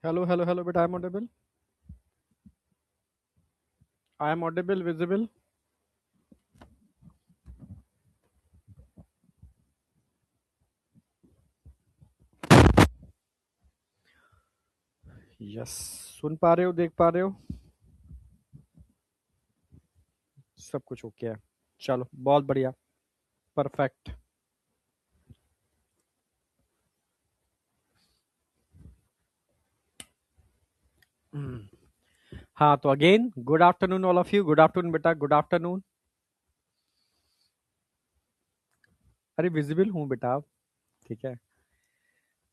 Hello, hello, hello, but I am audible. I am audible, visible. Yes, सुन पा रहे हो, देख पा रहे हो, सब कुछ ओके है। चलो, बहुत बढ़िया, परफेक्ट। हाँ, तो again good afternoon all of you. Good afternoon बेटा, गुड आफ्टरनून। अरे विजिबल हूँ बेटा आप, ठीक है।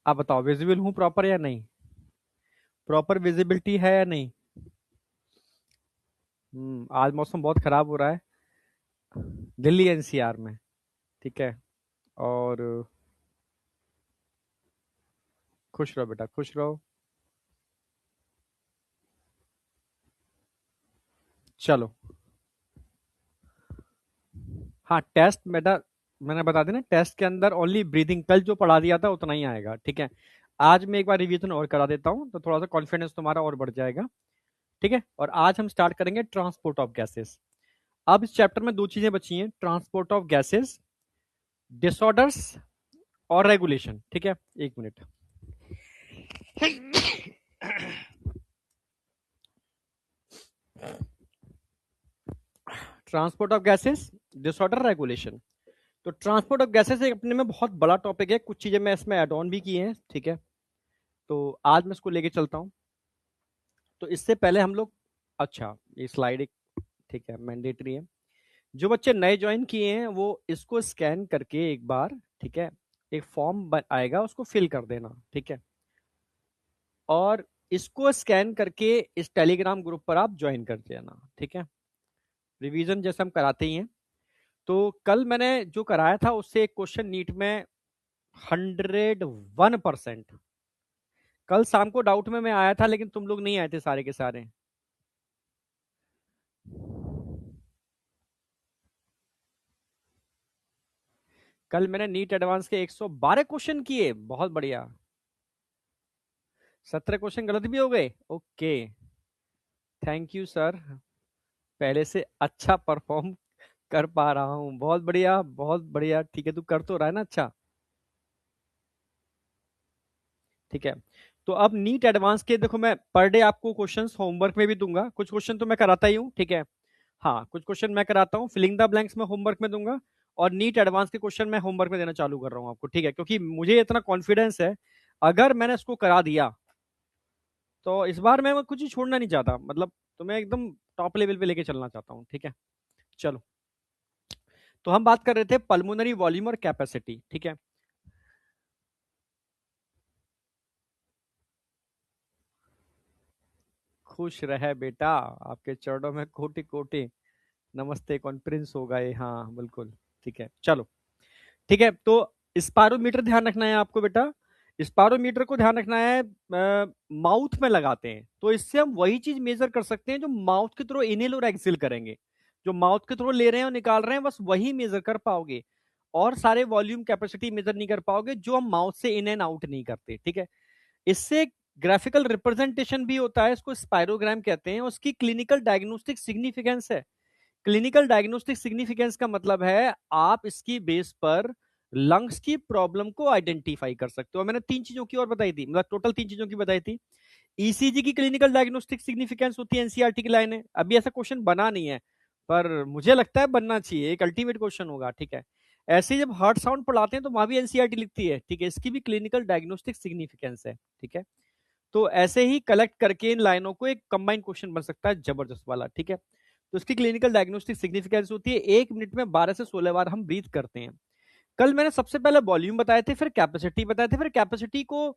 आप बताओ विजिबल हूँ प्रॉपर या नहीं? प्रॉपर विजिबिलिटी है या नहीं? आज मौसम बहुत खराब हो रहा है दिल्ली एनसीआर में, ठीक है। और खुश रहो बेटा, खुश रहो। चलो, हाँ टेस्ट बेटा, मैंने बता दिया ना, टेस्ट के अंदर ओनली ब्रीदिंग कल जो पढ़ा दिया था उतना ही आएगा, ठीक है। आज मैं एक बार रिवीजन और करा देता हूँ तो थोड़ा सा कॉन्फिडेंस तुम्हारा और बढ़ जाएगा, ठीक है। और आज हम स्टार्ट करेंगे ट्रांसपोर्ट ऑफ गैसेस। अब इस चैप्टर में दो चीजें बची हैं, ट्रांसपोर्ट ऑफ गैसेस, डिसऑर्डर्स और रेगुलेशन, ठीक है। एक minute. Transport of gases, disorder, regulation. तो ट्रांसपोर्ट ऑफ गैसेस एक अपने में बहुत बड़ा टॉपिक है, कुछ चीजें मैं इसमें एड ऑन भी की हैं, ठीक है। तो आज मैं इसको लेके चलता हूँ। तो इससे पहले हम लोग, अच्छा ये स्लाइड एक, ठीक है, मैंडेटरी है। जो बच्चे नए ज्वाइन किए हैं वो इसको स्कैन करके एक बार, ठीक है, एक फॉर्म आएगा उसको फिल कर देना, ठीक है। और इसको स्कैन करके इस टेलीग्राम ग्रुप पर आप ज्वाइन कर देना, ठीक है। रिवीजन जैसे हम कराते ही हैं। तो कल मैंने जो कराया था उससे एक क्वेश्चन नीट में 101%, कल शाम को डाउट में मैं आया था लेकिन तुम लोग नहीं आए थे सारे के सारे। कल मैंने नीट एडवांस के 112 क्वेश्चन किए, बहुत बढ़िया। 17 क्वेश्चन गलत भी हो गए, ओके, थैंक यू सर। पहले से अच्छा परफॉर्म कर पा रहा हूँ, बहुत बढ़िया बहुत बढ़िया, ठीक है, तू कर तो रहा है ना, अच्छा, ठीक है। तो अब नीट एडवांस के देखो, मैं पर डे आपको क्वेश्चंस होमवर्क में भी दूंगा, कुछ क्वेश्चन तो मैं कराता ही हूँ, ठीक है। हाँ, कुछ क्वेश्चन मैं कराता हूँ, फिलिंग द ब्लैंक्स में होमवर्क में दूंगा। और नीट एडवांस के क्वेश्चन मैं होमवर्क में देना चालू कर रहा हूँ आपको, ठीक है, क्योंकि मुझे इतना कॉन्फिडेंस है अगर मैंने इसको करा दिया तो इस बार मैं कुछ ही छोड़ना नहीं चाहता, मतलब तो मैं एकदम टॉप लेवल पे लेके चलना चाहता हूँ, ठीक है। चलो, तो हम बात कर रहे थे पल्मोनरी वॉल्यूम और कैपेसिटी, ठीक है। खुश रहे बेटा, आपके चरणों में कोटि कोटि नमस्ते, कौन प्रिंस हो गए, हाँ बिल्कुल, ठीक है। चलो, ठीक है, तो स्पायरोमीटर ध्यान रखना है आपको बेटा। स्पायरोमीटर को ध्यान रखना है, माउथ में लगाते हैं तो इससे हम वही चीज मेजर कर सकते हैं जो माउथ के थ्रू इनहेल और एक्सहेल करेंगे। जो माउथ के थ्रू ले रहे हैं और निकाल रहे हैं बस वही मेजर कर पाओगे, और सारे वॉल्यूम कैपेसिटी मेजर नहीं कर पाओगे जो हम माउथ से इन एंड आउट नहीं करते, ठीक है। इससे ग्राफिकल रिप्रेजेंटेशन भी होता है, इसको स्पायरोग्राम कहते हैं, उसकी क्लिनिकल डायग्नोस्टिक सिग्निफिकेंस है। क्लिनिकल डायग्नोस्टिक सिग्निफिकेंस का मतलब है आप इसकी बेस पर लंग्स की प्रॉब्लम को आइडेंटिफाई कर सकते हो। मैंने तीन चीजों की और बताई थी, मतलब टोटल तीन चीजों की बताई थी। ईसीजी की क्लिनिकल डायग्नोस्टिक सिग्निफिकेंस होती है, एनसीईआरटी की लाइन है, अभी ऐसा क्वेश्चन बना नहीं है पर मुझे लगता है बनना चाहिए, एक अल्टीमेट क्वेश्चन होगा, ठीक है। ऐसे ही जब हार्ट साउंड पढ़ाते हैं तो वहां भी एनसीईआरटी लिखती है, ठीक है, इसकी भी क्लिनिकल डायग्नोस्टिक सिग्निफिकेंस है, ठीक है। तो ऐसे ही कलेक्ट करके इन लाइनों को एक कंबाइंड क्वेश्चन बन सकता है जबरदस्त वाला, ठीक है। तो इसकी क्लिनिकल डायग्नोस्टिक सिग्निफिकेंस होती है 1 मिनट में 12 से 16 बार हम ब्रीथ करते हैं। कल मैंने सबसे पहले वॉल्यूम बताए थे, फिर कैपेसिटी बताए थे, फिर कैपेसिटी को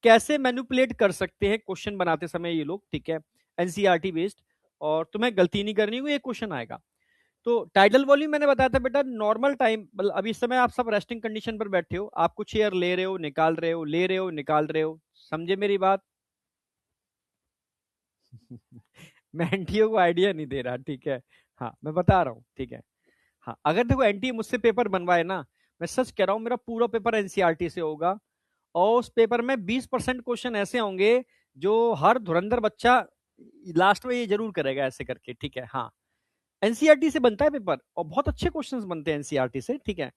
कैसे मैनिपुलेट कर सकते हैं क्वेश्चन बनाते समय ये लोग, ठीक है, एनसीईआरटी बेस्ड। और तुम्हें गलती नहीं करनी होगी, एक क्वेश्चन आएगा। तो टाइडल वॉल्यूम मैंने बताया था बेटा, नॉर्मल टाइम, मतलब अभी इस समय आप सब रेस्टिंग कंडीशन पर बैठे हो, आप कुछ एयर ले रहे हो निकाल रहे हो, ले रहे हो निकाल रहे हो, समझे मेरी बात? मैं एनटीए को आइडिया नहीं दे रहा, ठीक है। हाँ मैं बता रहा हूँ, ठीक है। हाँ, अगर देखो एनटीए मुझसे पेपर बनवाए ना, मैं सच कह रहा हूँ मेरा पूरा पेपर एनसीईआरटी से होगा, और उस पेपर में 20% क्वेश्चन ऐसे होंगे जो हर धुरंधर बच्चा लास्ट में ये जरूर करेगा ऐसे करके, ठीक है। हाँ, एनसीईआरटी से बनता है पेपर और बहुत अच्छे क्वेश्चंस बनते हैं एनसीईआरटी से, ठीक है।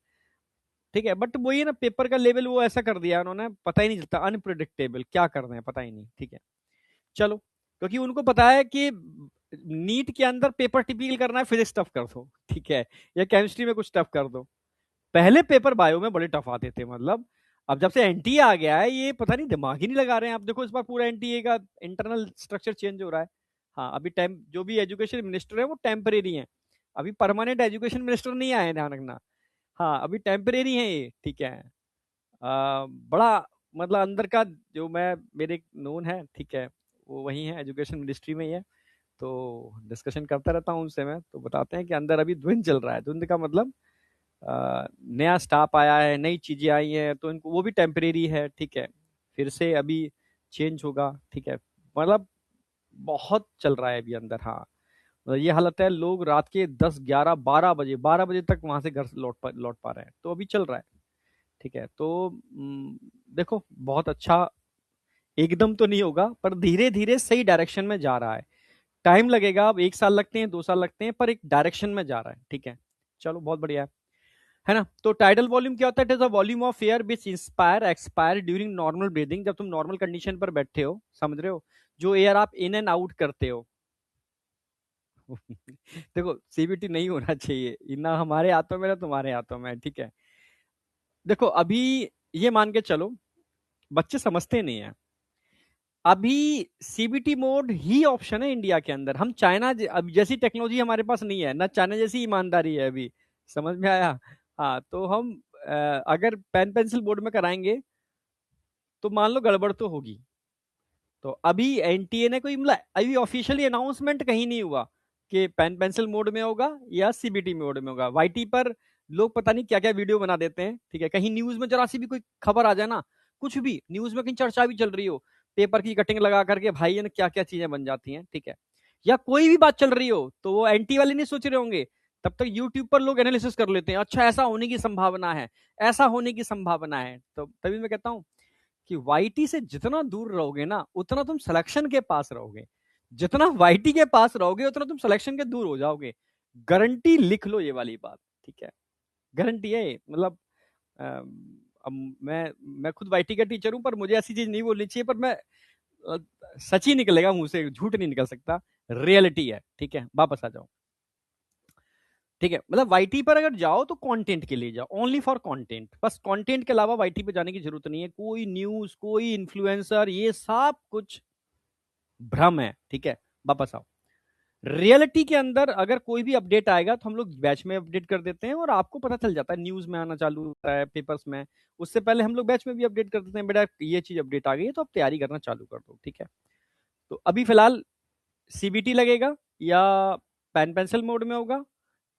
ठीक है, बट वो ये ना पेपर का लेवल वो ऐसा कर दिया उन्होंने, पता ही नहीं चलता, अनप्रिडिक्टेबल, क्या कर रहे हैं पता ही नहीं, ठीक है। चलो, क्योंकि उनको पता है कि नीट के अंदर पेपर टिपिकल करना है, फिजिक्स टफ कर दो, ठीक है, या केमिस्ट्री में कुछ टफ कर दो। पहले पेपर बायो में बड़े टफ आते थे, मतलब अब जब से एनटीए आ गया है, ये पता नहीं दिमाग ही नहीं लगा रहे हैं। आप देखो इस बार पूरा एनटीए का इंटरनल स्ट्रक्चर चेंज हो रहा है। हाँ, अभी टाइम जो भी एजुकेशन मिनिस्टर है वो टेम्परेरी है, अभी परमानेंट एजुकेशन मिनिस्टर नहीं आए, ध्यान रखना। हाँ, अभी टेम्परेरी है ये, ठीक है। बड़ा मतलब अंदर का जो मैं, मेरे नोन है, ठीक है, वो वही है, एजुकेशन मिनिस्ट्री में ही है। तो डिस्कशन करता रहता हूँ उनसे मैं, तो बताते हैं कि अंदर अभी धुंध चल रहा है। धुंध का मतलब नया स्टाफ आया है, नई चीजें आई हैं, तो इनको वो भी टेम्परेरी है, ठीक है। फिर से अभी चेंज होगा, ठीक है। मतलब बहुत चल रहा है अभी अंदर। हाँ, मतलब ये हालत है, लोग रात के 10 11 12 बजे, 12 बजे तक वहां से घर लौट पा रहे हैं, तो अभी चल रहा है, ठीक है। तो देखो बहुत अच्छा, एकदम तो नहीं होगा, पर धीरे धीरे सही डायरेक्शन में जा रहा है। टाइम लगेगा, अब 1 साल लगते हैं, 2 साल लगते हैं, पर एक डायरेक्शन में जा रहा है, ठीक है। चलो, बहुत बढ़िया है ना। तो टाइडल वॉल्यूम क्या होता है? It is a volume of air which inspire expire during normal breathing. जब तुम नॉर्मल कंडीशन पर बैठे हो, समझ रहे हो, जो एयर आप इन एंड आउट करते हो। देखो, सीबीटी नहीं होना चाहिए, ना हमारे हाथों में ना तुम्हारे हाथों में, ठीक है। देखो अभी ये मान के चलो, बच्चे समझते नहीं है, अभी सीबीटी मोड ही ऑप्शन है इंडिया के अंदर। हम चाइना अब जैसी टेक्नोलॉजी हमारे पास नहीं है, ना चाइना जैसी ईमानदारी है अभी, समझ में आया। हाँ, तो हम अगर पेन पेंसिल बोर्ड में कराएंगे तो मान लो गड़बड़ तो होगी। तो अभी एनटीए ने कोई, मतलब अभी ऑफिशियली अनाउंसमेंट कहीं नहीं हुआ कि पेन पेंसिल मोड में होगा या सीबीटी मोड में होगा। वाईटी पर लोग पता नहीं क्या क्या वीडियो बना देते हैं, ठीक है। कहीं न्यूज में जरा सी भी कोई खबर आ जाए ना, कुछ भी न्यूज में कहीं चर्चा भी चल रही हो, पेपर की कटिंग लगा करके भाई ने क्या क्या चीजें बन जाती हैं, ठीक है। या कोई भी बात चल रही हो, तो वो एंटी वाले नहीं सोच रहे होंगे, तब तक यूट्यूब पर लोग एनालिसिस कर लेते हैं, अच्छा ऐसा होने की संभावना है, ऐसा होने की संभावना है। तो तभी मैं कहता हूँ कि वाईटी से जितना दूर रहोगे ना, उतना तुम सिलेक्शन के पास रहोगे। जितना वाईटी के पास रहोगे, उतना तुम सिलेक्शन के दूर हो जाओगे। गारंटी लिख लो ये वाली बात, ठीक है। गारंटी है ये, मतलब अब मैं खुद वाईटी का टीचर हूं, पर मुझे ऐसी चीज नहीं बोलनी चाहिए, पर मैं अ, सच ही निकलेगा मुंह से, झूठ नहीं निकल सकता। रियलिटी है, ठीक है। वापस आ जाओ, ठीक है। मतलब वाईटी पर अगर जाओ तो कंटेंट के लिए जाओ, ओनली फॉर कंटेंट, बस कंटेंट के अलावा वाईटी पे जाने की जरूरत नहीं है। कोई न्यूज, कोई इन्फ्लुएंसर, ये सब कुछ भ्रम है, ठीक है। वापस आओ, रियलिटी के अंदर अगर कोई भी अपडेट आएगा तो हम लोग बैच में अपडेट कर देते हैं, और आपको पता चल जाता है, न्यूज में आना चालू होता है, पेपर्स में। उससे पहले हम लोग बैच में भी अपडेट कर देते हैं, बेटा ये चीज अपडेट आ गई है तो आप तैयारी करना चालू कर दो, ठीक है। तो अभी फिलहाल सीबीटी लगेगा या पेन पेंसिल मोड में होगा,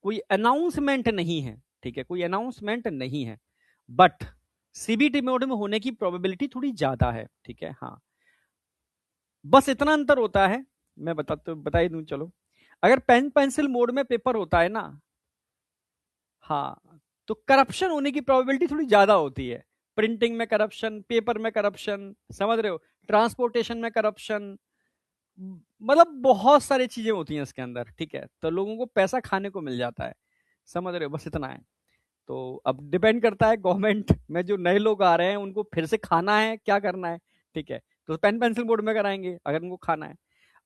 कोई अनाउंसमेंट नहीं है, ठीक है, कोई अनाउंसमेंट नहीं है। बट सीबीटी मोड में होने की प्रोबेबिलिटी थोड़ी ज्यादा है, ठीक है। हाँ, बस इतना अंतर होता है, मैं बता ही दूं चलो। अगर पेन पेंसिल मोड में पेपर होता है ना, हाँ, तो करप्शन होने की प्रोबेबिलिटी थोड़ी ज्यादा होती है। प्रिंटिंग में करप्शन, पेपर में करप्शन, समझ रहे हो, ट्रांसपोर्टेशन में करप्शन, मतलब बहुत सारी चीजें होती हैं इसके अंदर, ठीक है। तो लोगों को पैसा खाने को मिल जाता है, समझ रहे हो, बस इतना है। तो अब डिपेंड करता है गवर्नमेंट में जो नए लोग आ रहे हैं उनको फिर से खाना है, क्या करना है, ठीक है। तो पेन पेंसिल मोड में कराएंगे अगर उनको खाना है।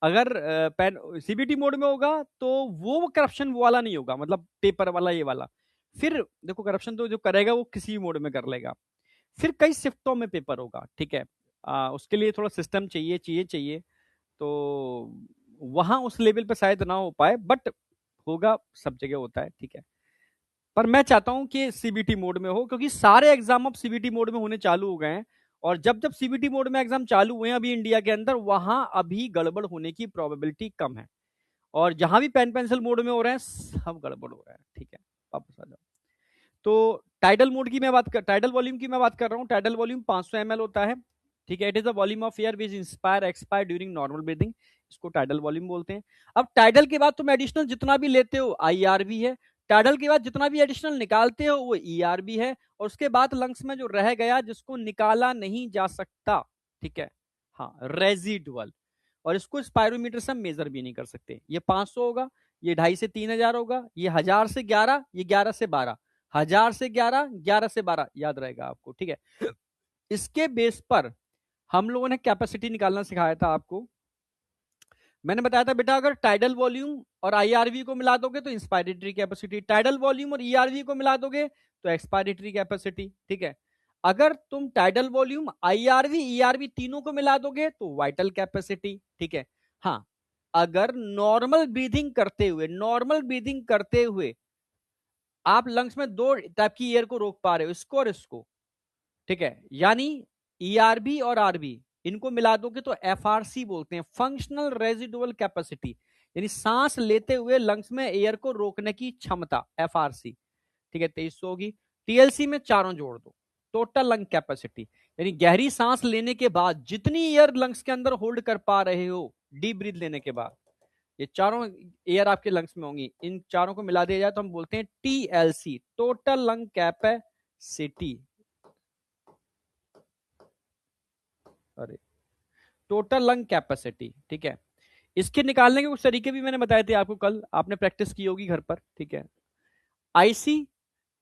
अगर पेन सीबीटी मोड में होगा तो वो करप्शन वाला नहीं होगा, मतलब पेपर वाला ये वाला। फिर देखो, करप्शन तो जो करेगा वो किसी भी मोड में कर लेगा। फिर कई शिफ्टों में पेपर होगा, ठीक है। उसके लिए थोड़ा सिस्टम चाहिए चाहिए चाहिए। तो वहां उस लेवल पे शायद ना हो पाए, बट होगा, सब जगह होता है, ठीक है। पर मैं चाहता हूं कि सीबीटी मोड में हो, क्योंकि सारे एग्जाम अब सीबीटी मोड में होने चालू हो गए हैं। और जब जब सीबीटी मोड में एग्जाम चालू हुए हैं अभी इंडिया के अंदर, वहां अभी गड़बड़ होने की प्रोबेबिलिटी कम है। और जहां भी पेन पेंसिल मोड में हो रहे हैं, सब गड़बड़ हो रहा है, ठीक है। वापस आ जाओ। तो टाइडल वॉल्यूम की मैं बात कर रहा हूँ। टाइडल वॉल्यूम 500 ml होता है, ठीक है। It is a volume of air which inspire expire during normal breathing, इसको टाइडल वॉल्यूम बोलते हैं। अब टाइडल के बाद तुम एडिशनल जितना भी लेते हो, आईआरबी है। टाइडल के बाद जितना भी एडिशनल निकालते हो वो ईआरबी है। और उसके बाद लंग्स में जो रह गया जिसको निकाला नहीं जा सकता, ठीक है। हाँ, रेजिडुअल। और इसको स्पायरोमीटर से हम मेजर भी नहीं कर सकते। ये 500 होगा, ये 2.5 से 3,000 होगा, ये 1000 से 11, ये 11 से 12, 1000 से 11, 11 से 12, याद रहेगा आपको, ठीक है। इसके बेस पर हम लोगों ने कैपेसिटी निकालना सिखाया था आपको। मैंने बताया था बेटा, अगर टाइडल वॉल्यूम और आईआरवी को मिला दोगे तो इंस्पायरेटरी कैपेसिटी, टाइडल वॉल्यूम और ईआरवी को मिला दोगे तो एक्सपायरेटरी कैपेसिटी, ठीक है। अगर तुम टाइडल वॉल्यूम, आईआरवी, ईआरवी तीनों को मिला दोगे तो वाइटल कैपेसिटी, ठीक है। हाँ, अगर नॉर्मल ब्रीदिंग करते हुए आप लंग्स में दो टाइप की एयर को रोक पा रहे हो, इसको और इसको, ठीक है, यानी ईआरबी और आरबी इनको मिला दोगे तो एफआरसी बोलते हैं, फंक्शनल रेजिडुअल कैपेसिटी, यानी सांस लेते हुए लंग्स में एयर को रोकने की क्षमता, एफआरसी, ठीक है, 2300 होगी। टीएलसी में चारों जोड़ दो, टोटल लंग कैपेसिटी, यानी गहरी सांस लेने के बाद जितनी एयर लंग्स के अंदर होल्ड कर पा रहे हो डीप ब्रीथ लेने के बाद, ये चारों एयर आपके लंग्स में होंगी, इन चारों को मिला दिया जाए तो हम बोलते हैं टीएलसी, टोटल लंग कैपेसिटी। अरे, टोटल लंग कैपेसिटी, ठीक है। इसके निकालने के कुछ तरीके भी मैंने बताए थे आपको, कल आपने प्रैक्टिस की होगी घर पर, ठीक है। आईसी,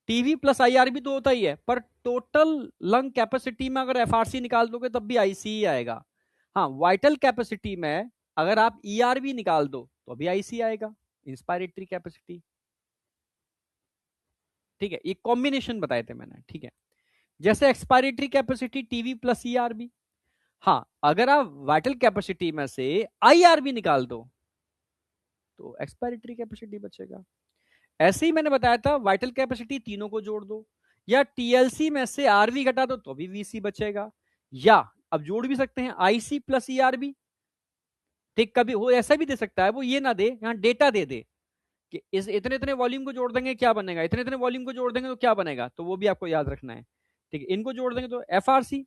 टीवी प्लस आईआरबी तो होता ही है, पर टोटल लंग कैपेसिटी में अगर एफआरसी निकाल दोगे तब भी आईसी ही आएगा। हाँ, वाइटल कैपेसिटी में अगर आप ईआरबी निकाल दो तो भी आईसी आएगा, इंस्पायरेटरी कैपेसिटी, ठीक है। ये कॉम्बिनेशन बताए थे मैंने, ठीक है। जैसे expiratory capacity TV plus ERB. हाँ, अगर आप वाइटल कैपेसिटी में से आईआरबी निकाल दो तो एक्सपायरेटरी कैपेसिटी बचेगा। ऐसे ही मैंने बताया था वाइटल कैपेसिटी तीनों को जोड़ दो, या टीएलसी में से आरवी घटा दो तो भी वीसी बचेगा, या अब जोड़ भी सकते हैं आईसी प्लस ईआरबी, ठीक। कभी वो ऐसा भी दे सकता है, वो ये ना दे, यहाँ डेटा दे दे कि इस इतने इतने वॉल्यूम को जोड़ देंगे क्या बनेगा, इतने इतने वॉल्यूम को जोड़ देंगे तो क्या बनेगा, तो वो भी आपको याद रखना है, ठीक है। इनको जोड़ देंगे तो एफआरसी,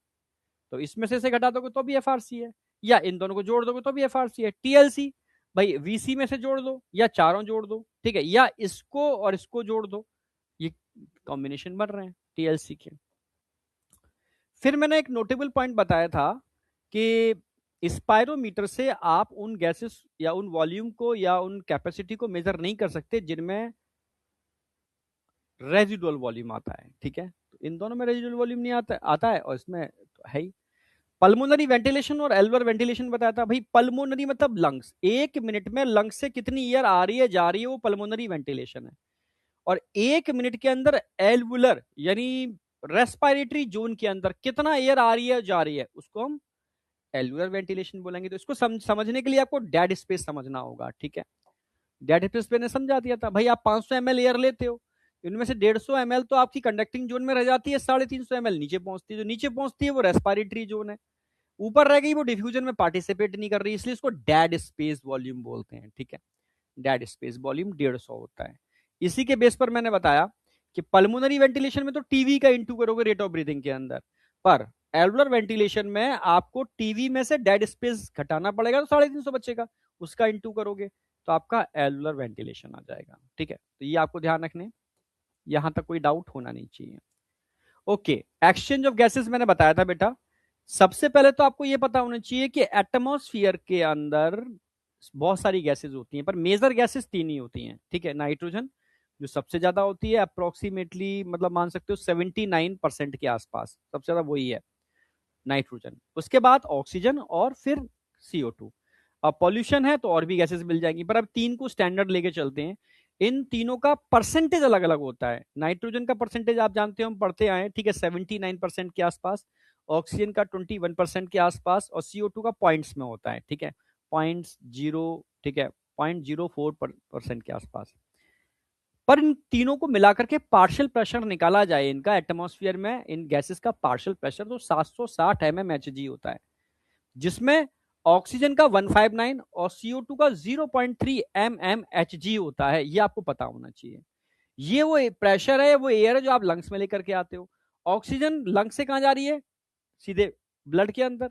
तो इसमें से घटा दोगे तो भी एफआरसी है, या इन दोनों को जोड़ दोगे तो भी एफआरसी है। टीएलसी, भाई वीसी में से जोड़ दो या चारों जोड़ दो, ठीक है, या इसको और इसको जोड़ दो, ये कॉम्बिनेशन बन रहे हैं टीएलसी के। फिर मैंने एक नोटेबल पॉइंट बताया था कि स्पायरोमीटर से आप उन गैसेस या उन वॉल्यूम को या उन कैपेसिटी को मेजर नहीं कर सकते जिनमें रेजिडुअल वॉल्यूम आता है, ठीक है। तो इन दोनों में रेजिडुअल वॉल्यूम नहीं आता है, और इसमें तो है ही। पल्मोनरी वेंटिलेशन और एल्वर वेंटिलेशन बताया था। भाई पल्मोनरी मतलब लंग्स, 1 मिनट में लंग्स से कितनी एयर आ रही है जा रही है, वो पल्मोनरी वेंटिलेशन है। और 1 मिनट के अंदर एल्वुलर यानी रेस्पिरेटरी जोन के अंदर कितना एयर आ रही है जा रही है, उसको हम एल्वुलर वेंटिलेशन बोलेंगे। तो इसको समझने के लिए आपको डेड स्पेस समझना होगा, ठीक है। डेड स्पेस मैंने समझा दिया था। भाई आप 500 ml एयर लेते हो, इनमें से 150 ml तो आपकी कंडक्टिंग जोन में रह जाती है, 350 ml नीचे पहुंचती है, जो नीचे पहुंचती है वो रेस्पिरेटरी जोन है, ऊपर रह गई वो डिफ्यूजन में पार्टिसिपेट नहीं कर रही, इसलिए इसको डेड स्पेस वॉल्यूम बोलते हैं, ठीक है। डेड स्पेस वॉल्यूम 150 होता है। इसी के बेस पर मैंने बताया कि पल्मोनरी वेंटिलेशन में तो टीवी का इंटू करोगे रेट ऑफ ब्रीथिंग के अंदर, पर एल्वुलर वेंटिलेशन में आपको टीवी में से डेड स्पेस घटाना पड़ेगा, तो 350 बचेगा, उसका इंटू करोगे तो आपका एल्वुलर वेंटिलेशन आ जाएगा, ठीक है। तो ये आपको ध्यान रखने, यहां तक कोई डाउट होना नहीं चाहिए। ओके, एक्सचेंज ऑफ गैसेस मैंने बताया था बेटा। सबसे पहले तो आपको यह पता होना चाहिए कि एटमॉस्फेयर के अंदर बहुत सारी गैसेस होती हैं, पर मेजर गैसेस 3 ही होती हैं, ठीक है। नाइट्रोजन जो सबसे ज्यादा होती है, अप्रोक्सीमेटली मतलब मान सकते हो 79% के आसपास सबसे ज्यादा वही है, नाइट्रोजन। उसके बाद ऑक्सीजन और फिर CO2। अब पॉल्यूशन है तो और भी गैसेस मिल जाएंगी, पर अब 3 को स्टैंडर्ड लेके चलते हैं। इन तीनों का परसेंटेज अलग अलग होता है। नाइट्रोजन का परसेंटेज आप जानते हो, हम पढ़ते आए, ठीक है, 79% के आसपास, ऑक्सीजन का 21% के आसपास, और CO2 का पॉइंट्स में होता है, ठीक है, 0.0, ठीक है, 0.04% के आसपास। पर इन तीनों को मिलाकर के पार्शियल प्रेशर निकाला जाए इनका एटमॉस्फेयर में, इन गैसेस का पार्शियल प्रेशर तो 760 mmHg होता है, जिसमें ऑक्सीजन का 159 और CO2 का 0.3 mmHg होता है। ये आपको पता होना चाहिए। ये वो प्रेशर है, वो एयर है जो आप लंग्स में लेकर के आते हो। ऑक्सीजन लंग्स से कहां जा रही है, सीधे ब्लड के अंदर,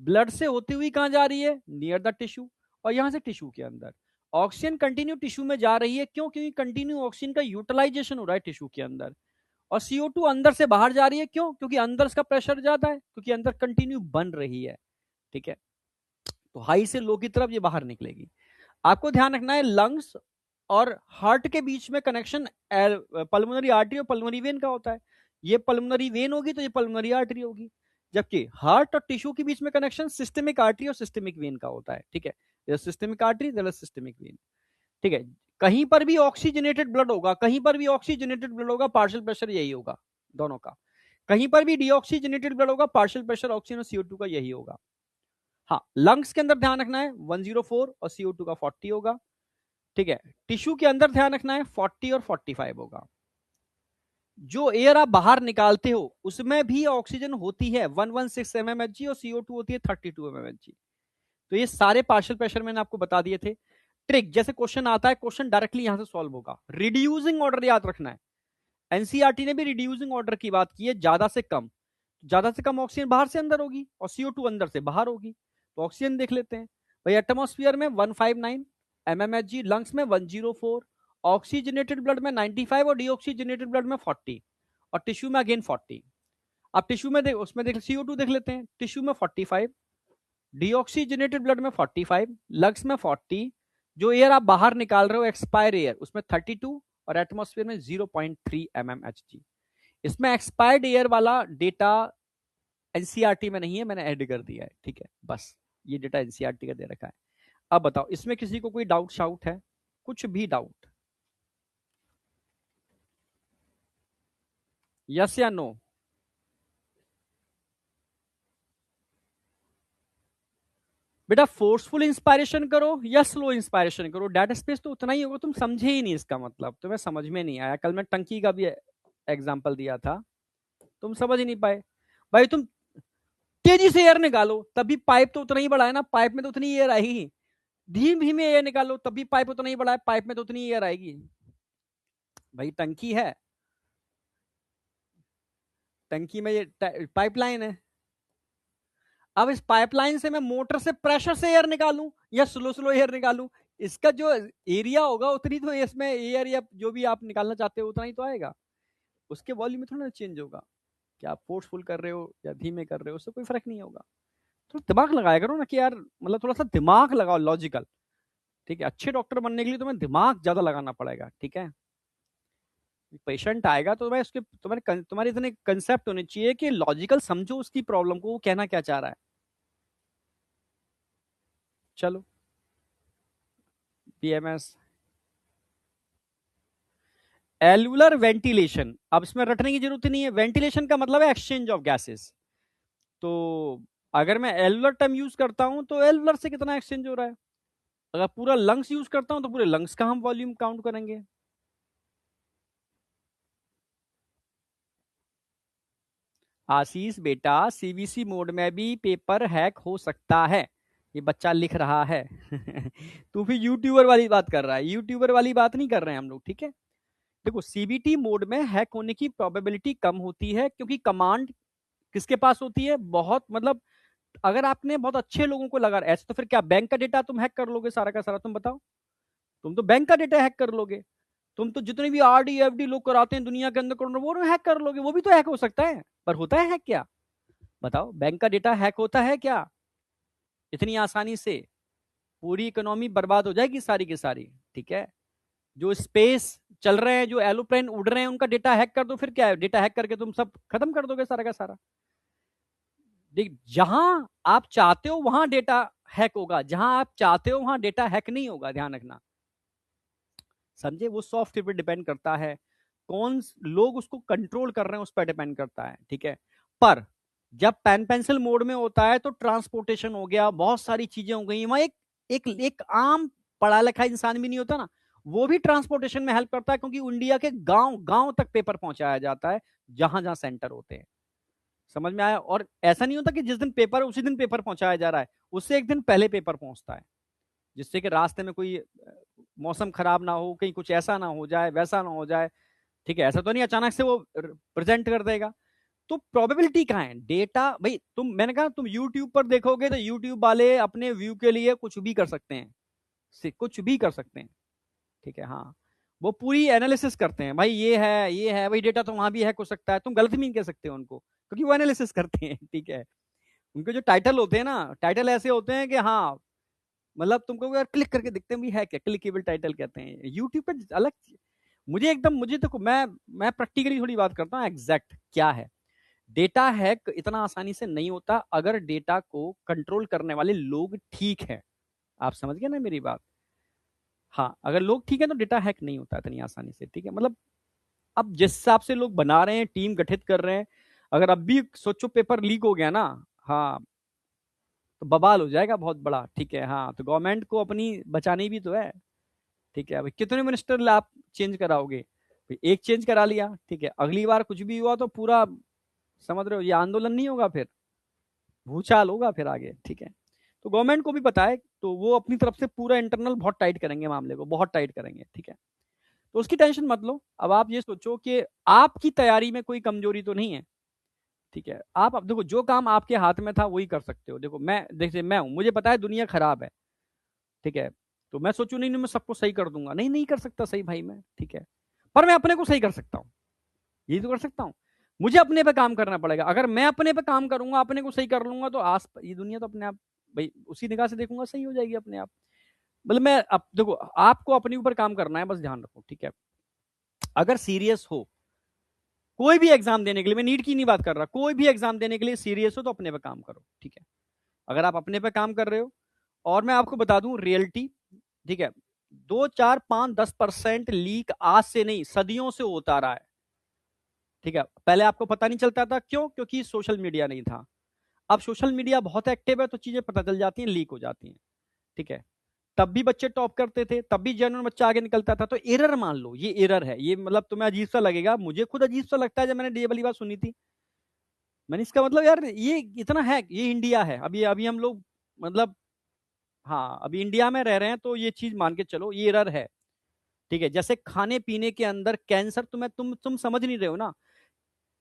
ब्लड से होती हुई कहां जा रही है, नियर द टिश्यू, और यहां से टिश्यू के अंदर। ऑक्सीजन कंटिन्यू टिश्यू में जा रही है, क्यों, क्योंकि कंटिन्यू ऑक्सीजन का यूटिलाइजेशन हो रहा है टिश्यू के अंदर। और CO2 अंदर से बाहर जा रही है, क्यों, क्योंकि अंदर इसका प्रेशर ज्यादा है, क्योंकि अंदर कंटिन्यू बन रही है, ठीक है, तो हाई से लो की तरफ ये बाहर निकलेगी। आपको ध्यान रखना है लंग्स और हार्ट के बीच में कनेक्शन पल्मोनरी आर्टरी और पल्मोनरी वेन का होता है। ये पल्मोनरी वेन होगी तो ये पल्मोनरी आर्टरी होगी, जबकि हार्ट और टिश्यू के बीच में कनेक्शन सिस्टेमिक आर्टरी और सिस्टेमिक वेन का होता है। ठीक है, सिस्टेमिक आर्टरी सिस्टेमिक वेन। ठीक है, कहीं पर भी ऑक्सीजनेटेड ब्लड होगा, कहीं पर भी ऑक्सीजनेटेड ब्लड होगा, पार्शियल प्रेशर यही होगा दोनों का। कहीं पर भी डीऑक्सीजनेटेड ब्लड होगा, पार्शियल प्रेशर ऑक्सीजन और CO2 का यही होगा। हाँ, लंग्स के अंदर ध्यान रखना है 104 और CO2 का 40 होगा। ठीक है, टिश्यू के अंदर ध्यान रखना है 40 और 45 होगा। जो एयर आप बाहर निकालते हो उसमें भी ऑक्सीजन होती है 116 mmHg और CO2 होती है 32 mmHg। तो ये सारे पार्शियल प्रेशर मैंने आपको बता दिए थे। ट्रिक, जैसे क्वेश्चन आता है, क्वेश्चन डायरेक्टली यहां से सॉल्व होगा। रिड्यूसिंग ऑर्डर याद रखना है। एनसीईआरटी ने भी रिड्यूसिंग ऑर्डर की बात की है, ज्यादा से कम। ज्यादा से कम ऑक्सीजन बाहर से अंदर होगी और CO2 अंदर से बाहर होगी। तो ऑक्सीजन देख लेते हैं भाई। एटमॉस्फेयर में 159 mmHg, लंग्स में 104, ऑक्सीजनेटेड ब्लड में 95 और डीऑक्सीजनेटेड ब्लड में 40 और टिश्यू में अगेन 40। अब टिश्यू में उसमें देख CO2 देख लेते हैं। टिश्यू में 45, डीऑक्सीजनेटेड ब्लड में 45, लंग्स में 40, जो एयर आप बाहर निकाल रहे हो एक्सपायर एयर उसमें 32 और एटमॉस्फेयर में 0.3 mmHg। इसमें एक्सपायर्ड एयर वाला डेटा एनसीईआरटी में नहीं है, मैंने ऐड कर दिया है। ठीक है, बस ये डेटा एनसीईआरटी का दे रखा है। अब बताओ इसमें किसी को कोई डाउट शाउट है, कुछ भी डाउट? यस या नो? बेटा फोर्सफुल इंस्पायरेशन करो या स्लो इंस्पायरेशन करो, डाटा स्पेस तो उतना ही होगा। तुम समझे ही नहीं, इसका मतलब तुम्हें समझ में नहीं आया। कल मैं टंकी का भी एग्जांपल दिया था, तुम समझ ही नहीं पाए। भाई तुम तेजी से एयर निकालो तभी पाइप तो उतना ही बड़ा है ना, पाइप में तो उतनी एयर आएगी। धीमे धीमे एयर निकालो तभी पाइप उतना ही बड़ा है, पाइप में तो उतनी एयर आएगी। भाई टंकी है, टंकी में ये पाइपलाइन है। अब इस पाइपलाइन से मैं मोटर से प्रेशर से एयर निकालूं या स्लो स्लो एयर निकालूं, इसका जो एरिया होगा उतनी तो इसमें एयर या जो भी आप निकालना चाहते हो उतना ही तो आएगा। उसके वॉल्यूम में थोड़ा ना चेंज होगा कि आप फोर्सफुल कर रहे हो या धीमे कर रहे हो, उससे कोई फर्क नहीं होगा। तो दिमाग लगाया करो ना कि यार, मतलब थोड़ा सा दिमाग लगाओ, लॉजिकल। ठीक है, अच्छे डॉक्टर बनने के लिए तुम्हें दिमाग ज्यादा लगाना पड़ेगा। ठीक है, पेशेंट आएगा तो भाई उसके तुम्हारे इतने कंसेप्ट होने चाहिए कि लॉजिकल समझो उसकी प्रॉब्लम को, वो कहना क्या चाह रहा है। चलो, पीएमएस एलुलर वेंटिलेशन, अब इसमें रटने की जरूरत नहीं है। वेंटिलेशन का मतलब है एक्सचेंज ऑफ गैसेस। तो अगर मैं एलुलर टर्म यूज करता हूं तो एलुलर से कितना एक्सचेंज हो रहा है। अगर पूरा लंग्स यूज करता हूं तो पूरे लंग्स का हम वॉल्यूम काउंट करेंगे। आशीष बेटा, सीबीसी मोड में भी पेपर हैक हो सकता है, ये बच्चा लिख रहा है। तू भी यूट्यूबर वाली बात कर रहा है, यूट्यूबर वाली बात नहीं कर रहे हैं हम लोग। ठीक है, देखो सीबीटी मोड में हैक होने की प्रोबेबिलिटी कम होती है, क्योंकि कमांड किसके पास होती है, बहुत मतलब अगर आपने बहुत अच्छे लोगों को लगा, ऐसे तो फिर क्या बैंक का डेटा तुम हैक कर लोगे सारा का सारा? तुम बताओ, तुम तो बैंक का डेटा हैक कर लोगे। तुम तो जितने भी आरडी एफडी लोग कराते हैं दुनिया के अंदर करोड़ों, वो हैक कर लोगे। वो भी तो हैक हो सकता है, पर होता है हैक क्या? बताओ, बैंक का डेटा हैक होता है क्या इतनी आसानी से? पूरी इकोनॉमी बर्बाद हो जाएगी सारी की सारी। ठीक है, जो स्पेस चल रहे हैं, जो एरोप्लेन उड़ रहे हैं, उनका डेटा हैक कर दो, फिर क्या है? डेटा हैक करके तुम सब खत्म कर दोगे सारा का सारा। देख, जहां आप चाहते हो वहां डेटा हैक होगा, जहां आप चाहते हो वहां डेटा हैक नहीं होगा, ध्यान रखना। समझे? वो सॉफ्टवेयर पर डिपेंड करता है, कौन लोग उसको कंट्रोल कर रहे हैं उस पर डिपेंड करता है। ठीक है, पर जब पेन पेंसिल मोड में होता है तो ट्रांसपोर्टेशन हो गया, बहुत सारी चीजें हो गई वहां। एक आम पढ़ा लिखा इंसान भी नहीं होता ना, वो भी ट्रांसपोर्टेशन में हेल्प करता है, क्योंकि इंडिया के गांव गांव तक पेपर पहुंचाया जाता है, जहां जहां सेंटर होते हैं। समझ में आया? और ऐसा नहीं होता कि जिस दिन पेपर उसी दिन पेपर पहुंचाया जा रहा है, उससे एक दिन पहले पेपर पहुंचता है, जिससे कि रास्ते में कोई मौसम खराब ना हो, कहीं कुछ ऐसा ना हो जाए, वैसा ना हो जाए। ठीक है, ऐसा तो नहीं अचानक से वो प्रेजेंट कर देगा। तो प्रोबेबिलिटी कहाँ है? डेटा भाई, मैंने कहा तुम यूट्यूब पर देखोगे तो यूट्यूब वाले अपने व्यू के लिए कुछ भी कर सकते हैं, कुछ भी कर सकते हैं। ठीक है, हाँ, वो पूरी एनालिसिस करते हैं भाई, ये है भाई, डेटा तो वहां भी हैक हो सकता है। तुम गलत भी नहीं कह सकते हो उनको, क्योंकि वो एनालिसिस करते हैं। ठीक है, उनके जो टाइटल होते हैं ना, टाइटल ऐसे होते हैं कि हाँ, मतलब तुमको यार क्लिक करके दिखते हैं भी है क्या, क्लिकेबल टाइटल कहते हैं यूट्यूब पे अलग। मुझे देखो, मैं प्रैक्टिकली थोड़ी बात करता हूँ, एग्जैक्ट क्या है। डेटा हैक इतना आसानी से नहीं होता अगर डेटा को कंट्रोल करने वाले लोग ठीक हैं। आप समझ गए ना मेरी बात? हाँ, अगर लोग ठीक है तो डेटा हैक नहीं होता इतनी आसानी से, ठीक है। मतलब अब जिस हिसाब से लोग बना रहे हैं, टीम गठित कर रहे हैं, अगर अब भी सोचो पेपर लीक हो गया ना, हाँ, तो बवाल हो जाएगा बहुत बड़ा, ठीक है। हाँ, तो गवर्नमेंट को अपनी बचानी भी तो है, ठीक है। अभी कितने मिनिस्टर आप चेंज कराओगे? भाई एक चेंज करा लिया, ठीक है, अगली बार कुछ भी हुआ तो पूरा, समझ रहे हो, ये आंदोलन नहीं होगा फिर, भूचाल होगा फिर आगे, ठीक है। तो गवर्नमेंट को भी पता है, तो वो अपनी तरफ से पूरा इंटरनल बहुत टाइट करेंगे, मामले को बहुत टाइट करेंगे, ठीक है। तो उसकी टेंशन मत लो। अब आप ये सोचो कि आपकी तैयारी में कोई कमजोरी तो नहीं है, ठीक है। आप अब देखो, जो काम आपके हाथ में था वही कर सकते हो। देखो मैं, देखिए मैं हूं, मुझे पता है दुनिया खराब है, ठीक है। तो मैं सोचू नहीं नहीं, मैं सबको सही कर दूंगा, नहीं नहीं कर सकता सही भाई मैं, ठीक है। पर मैं अपने को सही कर सकता हूँ, यही तो कर सकता हूँ। मुझे अपने पे काम करना पड़ेगा। अगर मैं अपने पे काम करूंगा, अपने को सही कर लूंगा, तो आस ये दुनिया तो अपने आप, भाई उसी निगाह से देखूंगा सही हो जाएगी अपने आप। मतलब मैं, अब देखो, आपको अपने ऊपर काम करना है, बस ध्यान रखो, ठीक है। अगर सीरियस हो कोई भी एग्जाम देने के लिए, मैं नीट की नहीं बात कर रहा, कोई भी एग्जाम देने के लिए सीरियस हो तो अपने पे काम करो, ठीक है। अगर आप अपने पे काम कर रहे हो, और मैं आपको बता दूं रियलिटी, ठीक है, 2 4 5 10% लीक आज से नहीं, सदियों से होता रहा है, ठीक है। पहले आपको पता नहीं चलता था, क्यों? क्योंकि सोशल मीडिया नहीं था। अब सोशल मीडिया बहुत एक्टिव है तो चीजें पता चल जाती हैं, लीक हो जाती हैं, ठीक है। तब भी बच्चे टॉप करते थे, तब भी जेन्युइन बच्चा आगे निकलता था। तो एरर मान लो, ये एरर है, ये मतलब तुम्हें अजीब सा लगेगा, मुझे खुद अजीब सा लगता है जब मैंने ये वाली बात सुनी थी। मैंने इसका मतलब, यार ये इतना है, ये इंडिया है, अभी अभी हम लोग, मतलब, हाँ अभी इंडिया में रह रहे हैं, तो ये चीज मान के चलो ये एरर है, ठीक है। जैसे खाने पीने के अंदर कैंसर, तुम्हें तुम समझ नहीं रहे हो ना,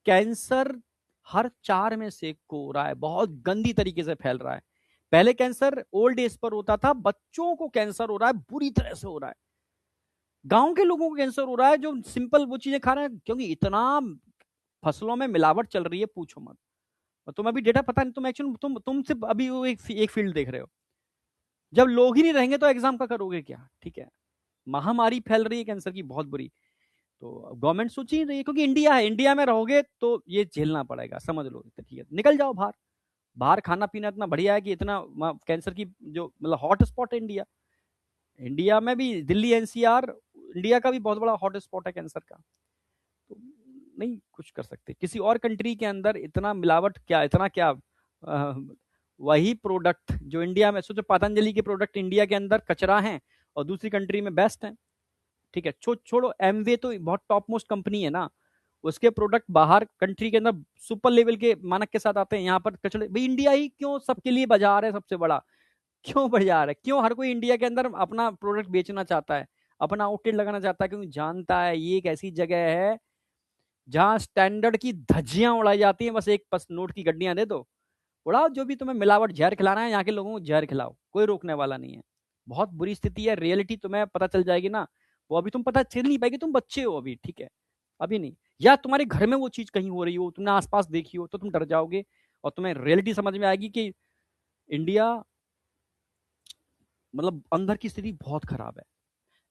कैंसर हर 4 में से एक को हो रहा है, बहुत गंदी तरीके से फैल रहा है। पहले कैंसर ओल्ड एज पर होता था, बच्चों को कैंसर हो रहा है, बुरी तरह से हो रहा है। गांव के लोगों को कैंसर हो रहा है जो सिंपल वो चीजें खा रहे हैं, क्योंकि इतना फसलों में मिलावट चल रही है, पूछो मत। और तुम अभी डेटा पता नहीं, तुम एक्चुअली तुम सिर्फ अभी वो एक फील्ड देख रहे हो। जब लोग ही नहीं रहेंगे तो एग्जाम का करोगे क्या, ठीक है। महामारी फैल रही है कैंसर की, बहुत बुरी। तो गवर्नमेंट सोच ही रही है, क्योंकि इंडिया है, इंडिया में रहोगे तो ये झेलना पड़ेगा, समझ लो, तो ठीक है, निकल जाओ बाहर। बाहर खाना पीना इतना बढ़िया है कि इतना कैंसर की जो मतलब हॉट स्पॉट है इंडिया। इंडिया में भी दिल्ली एनसीआर इंडिया का भी बहुत बड़ा हॉट स्पॉट है कैंसर का। तो नहीं कुछ कर सकते किसी और कंट्री के अंदर, इतना मिलावट क्या, इतना क्या, वही प्रोडक्ट जो इंडिया में, सोचो पतंजलि के प्रोडक्ट इंडिया के अंदर कचरा है और दूसरी कंट्री में बेस्ट है, ठीक है। छोड़ो, एमवे तो बहुत टॉप मोस्ट कंपनी है ना, उसके प्रोडक्ट बाहर कंट्री के अंदर सुपर लेवल के मानक के साथ आते हैं, यहाँ पर कचड़े। भाई इंडिया ही क्यों सबके लिए बाजार है सबसे बड़ा, क्यों बाजार है, क्यों हर कोई इंडिया के अंदर अपना प्रोडक्ट बेचना चाहता है, अपना आउटलेट लगाना चाहता है, क्योंकि जानता है ये एक ऐसी जगह है जहां स्टैंडर्ड की धज्जियां उड़ाई जाती हैं, बस एक बस नोट की गड्डियां दे दो, उड़ाओ, जो भी तुम्हें मिलावट जहर खिलाना है यहाँ के लोगों को जहर खिलाओ, कोई रोकने वाला नहीं है। बहुत बुरी स्थिति है, रियलिटी तुम्हें पता चल जाएगी ना, वो अभी तुम पता चल नहीं पाएगी, तुम बच्चे हो अभी, ठीक है, अभी नहीं। या तुम्हारे घर में वो चीज कहीं हो रही हो, तुमने आसपास देखी हो, तो तुम डर जाओगे और तुम्हें रियलिटी समझ में आएगी कि इंडिया, मतलब अंदर की स्थिति बहुत खराब है।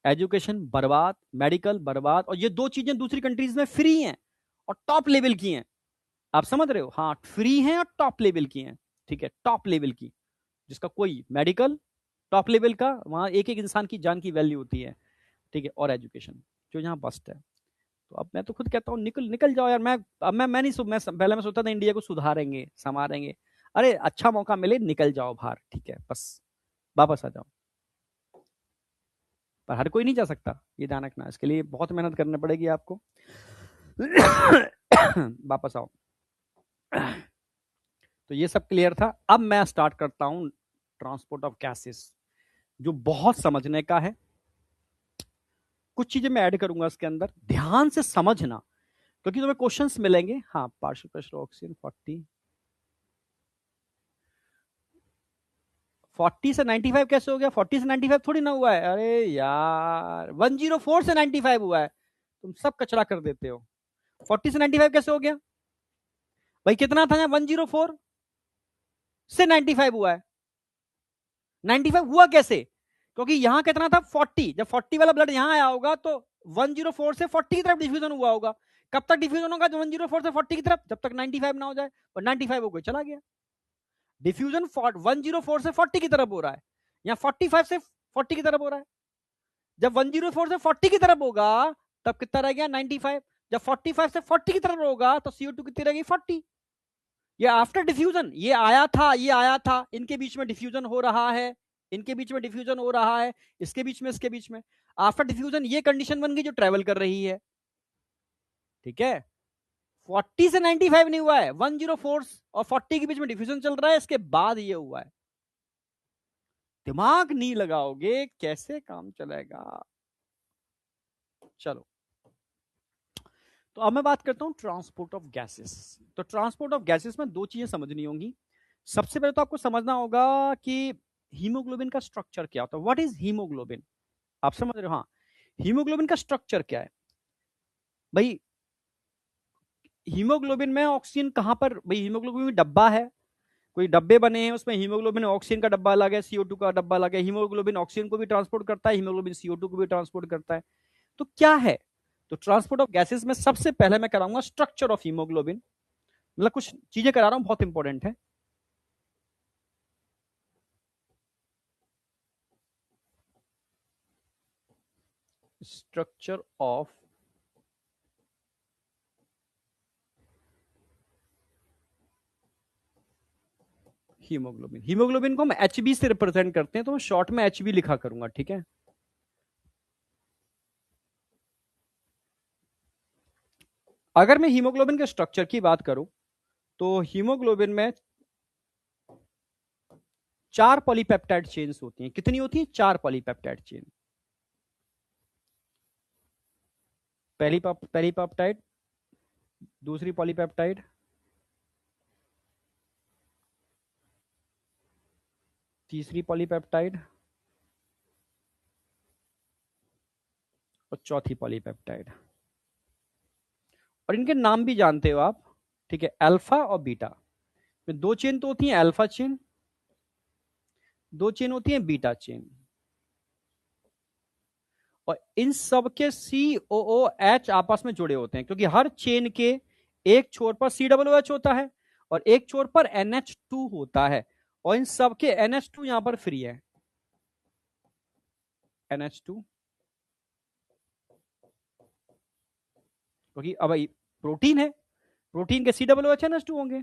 एजुकेशन बर्बाद, मेडिकल बर्बाद, और ये दो चीजें दूसरी कंट्रीज में फ्री हैं और टॉप लेवल की हैं। आप समझ रहे हो? हाँ, फ्री हैं और टॉप लेवल की हैं, ठीक है, टॉप लेवल की, जिसका कोई मेडिकल टॉप लेवल का, वहां एक एक इंसान की जान की वैल्यू होती है, ठीक है, और एजुकेशन जो यहाँ बस्ट है। तो अब मैं तो खुद कहता हूँ निकल निकल जाओ यार। मैं अब मैं नहीं पहले मैं सोचता था इंडिया को सुधारेंगे संवारेंगे, अरे अच्छा मौका मिले निकल जाओ बाहर, ठीक है, बस वापस आ जाओ। पर हर कोई नहीं जा सकता, ये ध्यान रखना, इसके लिए बहुत मेहनत करनी पड़ेगी आपको। वापस आओ। तो ये सब क्लियर था। अब मैं स्टार्ट करता हूं ट्रांसपोर्ट ऑफ गैसेस, जो बहुत समझने का है। कुछ चीजें मैं ऐड करूंगा इसके अंदर, ध्यान से समझना, क्योंकि तुम्हें क्वेश्चंस मिलेंगे। हाँ, पार्शियल प्रेशर ऑक्सीजन 40 से 95 कैसे हो गया? 40 से 95 थोड़ी ना हुआ है, अरे यार 104 से 95 हुआ है, तुम सब कचरा कर देते हो। 40 से 95 कैसे हो गया भाई? कितना था यहाँ? 104। से 95 हुआ है। 95 हुआ कैसे? क्योंकि यहां कितना था 40, जब 40 वाला ब्लड यहां आया होगा तो 104 से 40 की तरफ डिफ्यूजन हुआ होगा। कब तक डिफ्यूजन होगा? 104 से 40 की तरफ, जब तक 95 ना हो जाए। और 95 हो गया, चला गया। डिफ्यूजन 104 से 40 की तरफ हो रहा है, या 45 से 40 की तरफ हो रहा है। जब 104 से 40 की तरफ होगा तब कितना रह गया? 95। जब 45 से 40 की तरफ होगा तो CO2 कितनी रह गई? 40। ये आफ्टर डिफ्यूजन, ये आया था, ये आया था, इनके बीच में डिफ्यूजन हो रहा है, इनके बीच में डिफ्यूजन हो रहा है, इसके बीच में, इसके बीच में। आफ्टर डिफ्यूजन ये कंडीशन बन गई जो ट्रेवल कर रही है। ठीक है, 40 से 95 नहीं हुआ है, 104 और 40 के बीच में डिफ्यूजन चल रहा है, इसके बाद ये हुआ है। दिमाग नहीं लगाओगे कैसे काम चलेगा? चलो, तो अब मैं बात करता हूं ट्रांसपोर्ट ऑफ गैसेस। तो ट्रांसपोर्ट ऑफ गैसेस में दो चीजें समझनी होंगी। सबसे पहले तो आपको समझना होगा कि हीमोग्लोबिन का स्ट्रक्चर क्या होता है। What is haemoglobin? आप समझ रहे हो? हाँ, हीमोग्लोबिन का स्ट्रक्चर क्या है भाई? हीमोग्लोबिन में ऑक्सीजन कहां पर भाई? हीमोग्लोबिन में डब्बा है, कोई डब्बे बने हैं, उसमें हीमोग्लोबिन ऑक्सीजन का डब्बा अलग है, CO2 का डब्बा अलग है। हीमोग्लोबिन ऑक्सीजन को भी ट्रांसपोर्ट करता है, हीमोग्लोबिन CO2 को भी ट्रांसपोर्ट करता है। तो क्या है? तो ट्रांसपोर्ट ऑफ गैसेस में सबसे पहले मैं कराऊंगा स्ट्रक्चर ऑफ हीमोग्लोबिन। मतलब कुछ चीजें करा रहा हूं, बहुत इंपॉर्टेंट है। Structure of haemoglobin. हीमोग्लोबिन को हम HB से रिप्रेजेंट करते हैं, तो मैं शॉर्ट में HB लिखा करूंगा। ठीक है, अगर मैं हीमोग्लोबिन के स्ट्रक्चर की बात करूं तो हीमोग्लोबिन में 4 पॉलीपेप्टाइड चेन्स होती हैं। कितनी होती हैं? 4 पॉलीपेप्टाइड चेन। पहली पेप्टाइड, दूसरी पॉलीपेप्टाइड, तीसरी पॉलीपेप्टाइड और चौथी पॉलीपेप्टाइड। और इनके नाम भी जानते हो आप। ठीक है, अल्फा और बीटा। दो चेन तो होती हैं अल्फा चेन, दो चेन होती है बीटा चेन। और इन सब के COOH आपस में जुड़े होते हैं, क्योंकि हर चेन के एक छोर पर COOH होता है और एक छोर पर NH2 होता है। और इन सब के NH2 यहां पर फ्री है, NH2। क्योंकि अब प्रोटीन है, प्रोटीन के COOH NH2 होंगे।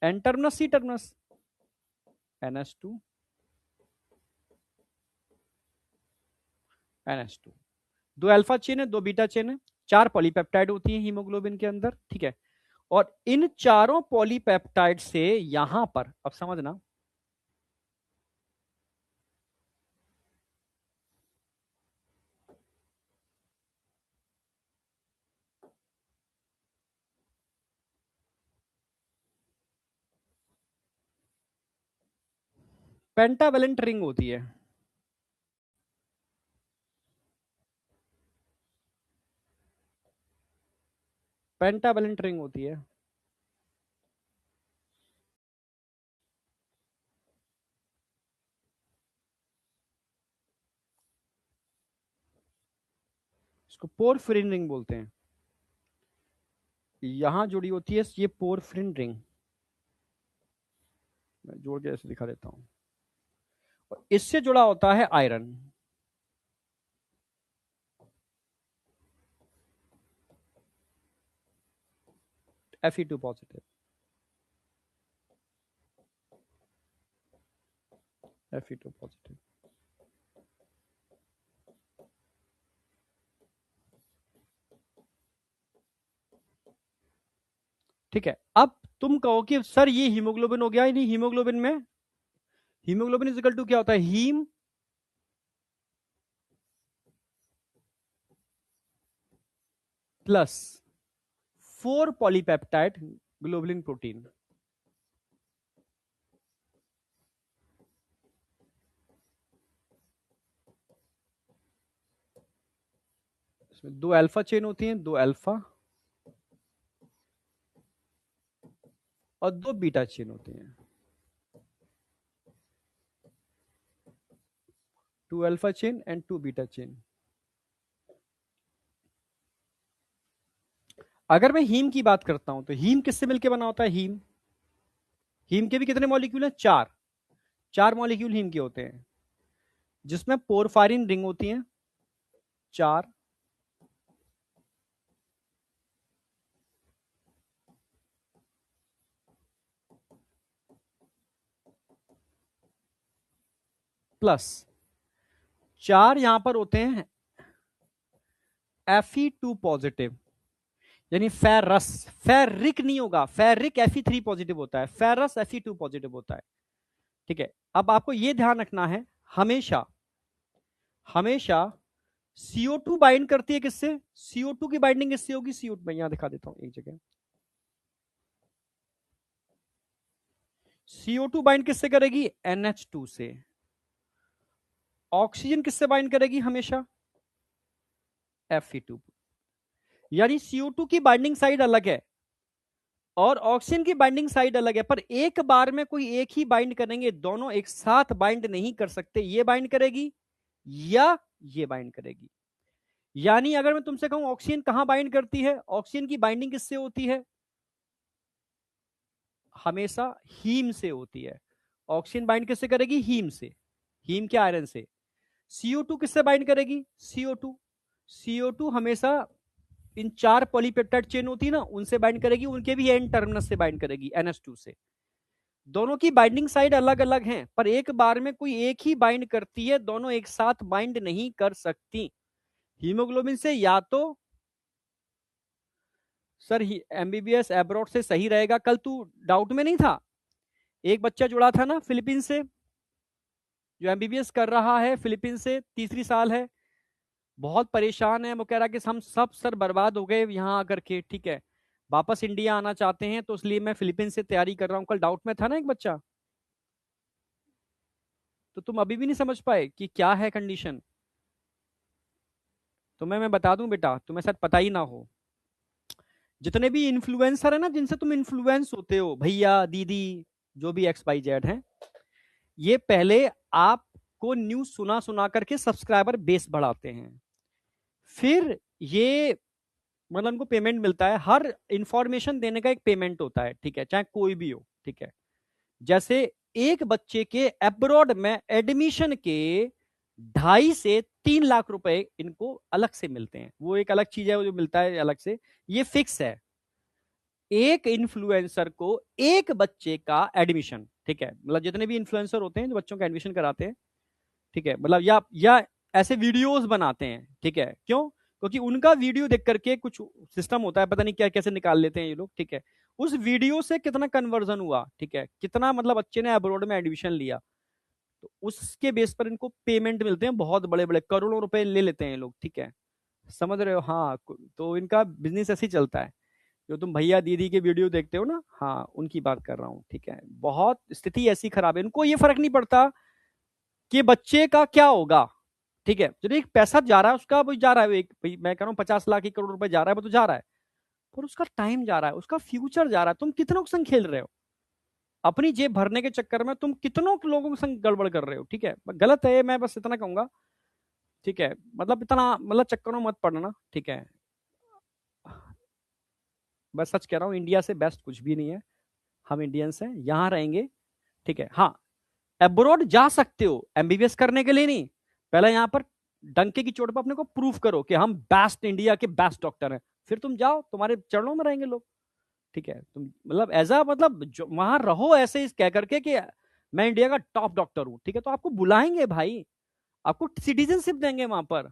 N terminus C terminus, NH2 NH2। दो अल्फा चेन है, दो बीटा चेन है, 4 पॉलीपेप्टाइड होती है हीमोग्लोबिन के अंदर। ठीक है, और इन चारों पॉलीपेप्टाइड से यहां पर, अब समझना, पेंटावेलेंट रिंग होती है। पेंटावेलेंट रिंग होती है। इसको पोरफिरिन रिंग बोलते हैं। यहां जुड़ी होती है ये पोरफिरिन रिंग। मैं जोड़ के ऐसे दिखा देता हूं। और इससे जुड़ा होता है iron. Fe2 positive, Fe2 positive. ठीक है, अब तुम कहो कि सर ये हीमोग्लोबिन हो गया, नहीं? हीमोग्लोबिन में हीमोग्लोबिन इज इक्वल टू क्या होता है? Heme plus 4 polypeptide globulin protein. इसमें दो अल्फा चेन होती हैं, दो अल्फा और दो बीटा चेन होती हैं। 2 alpha chain and 2 beta chain. अगर मैं हीम की बात करता हूं तो हीम किससे मिलकर बना होता है? हीम, हीम के भी कितने मॉलिक्यूल हैं? 4। 4 मॉलिक्यूल हीम के होते हैं, जिसमें पोरफायरिन रिंग होती है 4, प्लस 4 यहां पर होते हैं Fe2 पॉजिटिव, यानी फेरस, फेरिक नहीं होगा, फेरिक Fe3 पॉजिटिव होता है, फेरस Fe2 पॉजिटिव होता है। ठीक है, अब आपको यह ध्यान रखना है, हमेशा हमेशा CO2 बाइंड करती है किससे? CO2 की बाइंडिंग किससे होगी? CO2 में यहां दिखा देता हूं एक जगह। CO2 बाइंड किससे करेगी? NH2 से। ऑक्सीजन किससे बाइंड करेगी हमेशा? Fe2। यानी CO2 की बाइंडिंग साइड अलग है और ऑक्सीजन की बाइंडिंग साइड अलग है, पर एक बार में कोई एक ही बाइंड करेंगे, दोनों एक साथ बाइंड नहीं कर सकते। ये बाइंड करेगी या ये बाइंड करेगी। यानी अगर मैं तुमसे कहूं ऑक्सीजन कहां बाइंड करती है, ऑक्सीजन की बाइंडिंग किससे होती है? हमेशा हीम से होती है। ऑक्सीजन बाइंड किससे करेगी? हीम से। हीम के आयरन से। CO2 किससे बाइंड करेगी? CO2। CO2 हमेशा इन 4 पॉलीपेप्टाइड चेन होती है ना, उनसे बाइंड करेगी, उनके भी एन टर्मिनस से बाइंड करेगी NH2 से। दोनों की बाइंडिंग साइड अलग अलग हैं, पर एक बार में कोई एक ही बाइंड करती है, दोनों एक साथ बाइंड नहीं कर सकती। हीमोग्लोबिन से या तो सर MBBS एब्रॉड से सही रहेगा। कल तू डाउट में नहीं था, एक बच्चा जुड़ा था ना फिलीपीन से, जो MBBS कर रहा है फिलीपीन से, तीसरी साल है, बहुत परेशान है। वो कह रहा कि हम सब सर बर्बाद हो गए यहाँ आकर के, ठीक है, वापस इंडिया आना चाहते हैं, तो इसलिए मैं फिलीपीन से तैयारी कर रहा हूँ। कल डाउट में था ना एक बच्चा, तो तुम अभी भी नहीं समझ पाए कि क्या है कंडीशन? तो मैं बता दूं बेटा, तुम्हें शायद पता ही ना हो, जितने भी इन्फ्लुएंसर है ना, जिनसे तुम इन्फ्लुएंस होते हो, भैया दीदी जो भी XYZ हैं, ये पहले आपको न्यूज सुना सुना करके सब्सक्राइबर बेस बढ़ाते हैं, फिर ये मतलब उनको पेमेंट मिलता है। हर इंफॉर्मेशन देने का एक पेमेंट होता है, ठीक है, चाहे कोई भी हो, ठीक है। जैसे एक बच्चे के अब्रॉड में एडमिशन के 2.5 से 3 लाख रुपए इनको अलग से मिलते हैं, वो एक अलग चीज है, वो जो मिलता है अलग से, ये फिक्स है। एक इन्फ्लुएंसर को एक बच्चे का एडमिशन, ठीक है, मतलब जितने भी इन्फ्लुएंसर होते हैं जो बच्चों का एडमिशन कराते हैं, ठीक है, मतलब या ऐसे वीडियोस बनाते हैं, ठीक है, क्यों? क्योंकि उनका वीडियो देख करके कुछ सिस्टम होता है, पता नहीं क्या कैसे निकाल लेते हैं ये लोग, ठीक है, उस वीडियो से कितना कन्वर्जन हुआ, ठीक है, कितना मतलब बच्चे ने अब्रॉड में एडमिशन लिया, तो उसके बेस पर इनको पेमेंट मिलते हैं, बहुत बड़े बड़े करोड़ों रुपए ले लेते हैं ये लोग, ठीक है, समझ रहे हो? हाँ, तो इनका बिजनेस ऐसे ही चलता है। जो तुम भैया दीदी के वीडियो देखते हो ना, हाँ, उनकी बात कर रहा हूँ, ठीक है, बहुत स्थिति ऐसी खराब है, इनको ये फर्क नहीं पड़ता कि बच्चे का क्या होगा, ठीक है, जो एक पैसा जा रहा है उसका, वो जा रहा है, एक मैं कह रहा हूँ 50 लाख 1 करोड़ रुपए जा रहा है, वो तो जा रहा है, पर उसका टाइम जा रहा है, उसका फ्यूचर जा रहा है। तुम कितनों के संग खेल रहे हो? अपनी जेब भरने के चक्कर में तुम कितनों के लोगों के संग गड़बड़ कर रहे हो, ठीक है, गलत है, मैं बस इतना कहूंगा, ठीक है, मतलब इतना मतलब चक्करों में मत पड़ना, ठीक है। बस सच कह रहा हूँ, इंडिया से बेस्ट कुछ भी नहीं है, हम इंडियंस हैं, यहाँ रहेंगे, ठीक है। हाँ, अब्रॉड जा सकते हो MBBS करने के लिए, नहीं, पहले यहाँ पर डंके की चोट पर अपने को प्रूफ करो कि हम बेस्ट, इंडिया के बेस्ट डॉक्टर हैं, फिर तुम जाओ, तुम्हारे चरणों में रहेंगे लोग, ठीक है। तुम मतलब एज अ मतलब वहां रहो ऐसे ही कह करके कि मैं इंडिया का टॉप डॉक्टर हूं, ठीक है, तो आपको बुलाएंगे भाई, आपको सिटीजनशिप देंगे वहां पर,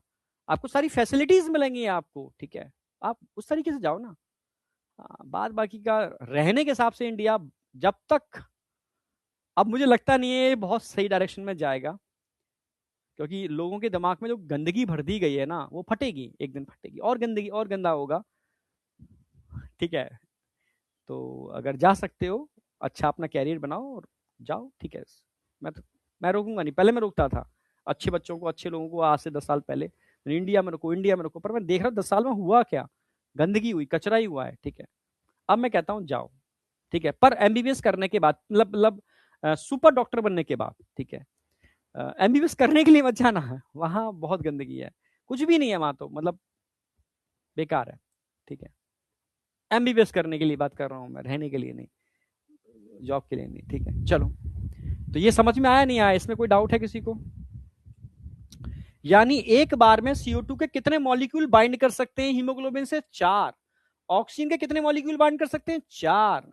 आपको सारी फैसिलिटीज मिलेंगी आपको, ठीक है, आप उस तरीके से जाओ ना। हाँ, बाद बाकी का रहने के हिसाब से इंडिया जब तक, अब मुझे लगता नहीं है ये बहुत सही डायरेक्शन में जाएगा, क्योंकि लोगों के दिमाग में जो गंदगी भर दी गई है ना, वो फटेगी, एक दिन फटेगी, और गंदगी और गंदा होगा, ठीक है। तो अगर जा सकते हो, अच्छा अपना कैरियर बनाओ और जाओ, ठीक है। मैं तो मैं रोकूंगा नहीं, पहले मैं रोकता था अच्छे बच्चों को, अच्छे लोगों को, आज से 10 साल पहले, इंडिया में रुको, इंडिया में रुको, पर मैं देख रहा हूँ 10 साल में हुआ क्या, गंदगी हुई, कचरा ही हुआ है, ठीक है। अब मैं कहता हूँ जाओ, ठीक है, पर MBBS करने के बाद, मतलब सुपर डॉक्टर बनने के बाद, ठीक है, एमबीबीएस करने के लिए मत जाना है, वहाँ बहुत गंदगी है, कुछ भी नहीं है वहाँ, तो मतलब बेकार है। ठीक है, एमबीबीएस करने के लिए बात कर रहा हूँ मैं, रहने के लिए नहीं, जॉब के लिए नहीं। ठीक है, चलो, तो ये समझ में आया नहीं आया, इसमें कोई डाउट है किसी को? यानी एक बार में CO2 के कितने मॉलिक्यूल बाइंड कर सकते हैं हीमोग्लोबिन से? 4। ऑक्सीजन के कितने मॉलिक्यूल बाइंड कर सकते हैं? 4।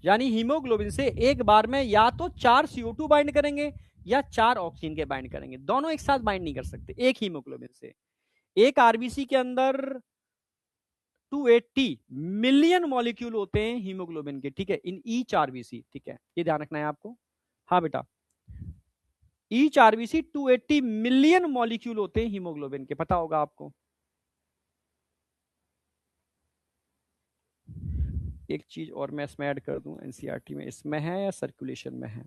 यानी हीमोग्लोबिन से एक बार में या तो 4 CO2 बाइंड करेंगे या 4 ऑक्सीजन के बाइंड करेंगे, दोनों एक साथ बाइंड नहीं कर सकते एक हीमोग्लोबिन से। एक आरबीसी के अंदर 280 मिलियन मॉलिक्यूल होते हैं हीमोग्लोबिन के, ठीक है, इन ईच आरबीसी। ठीक है, ये ध्यान रखना है आपको। हाँ बेटा, ईच आरबीसी 280 मिलियन मॉलिक्यूल होते हैं हीमोग्लोबिन के, पता होगा आपको। एक चीज और मैं इसमें ऐड कर दूं, एनसीईआरटी में इसमें है या सर्कुलेशन में है?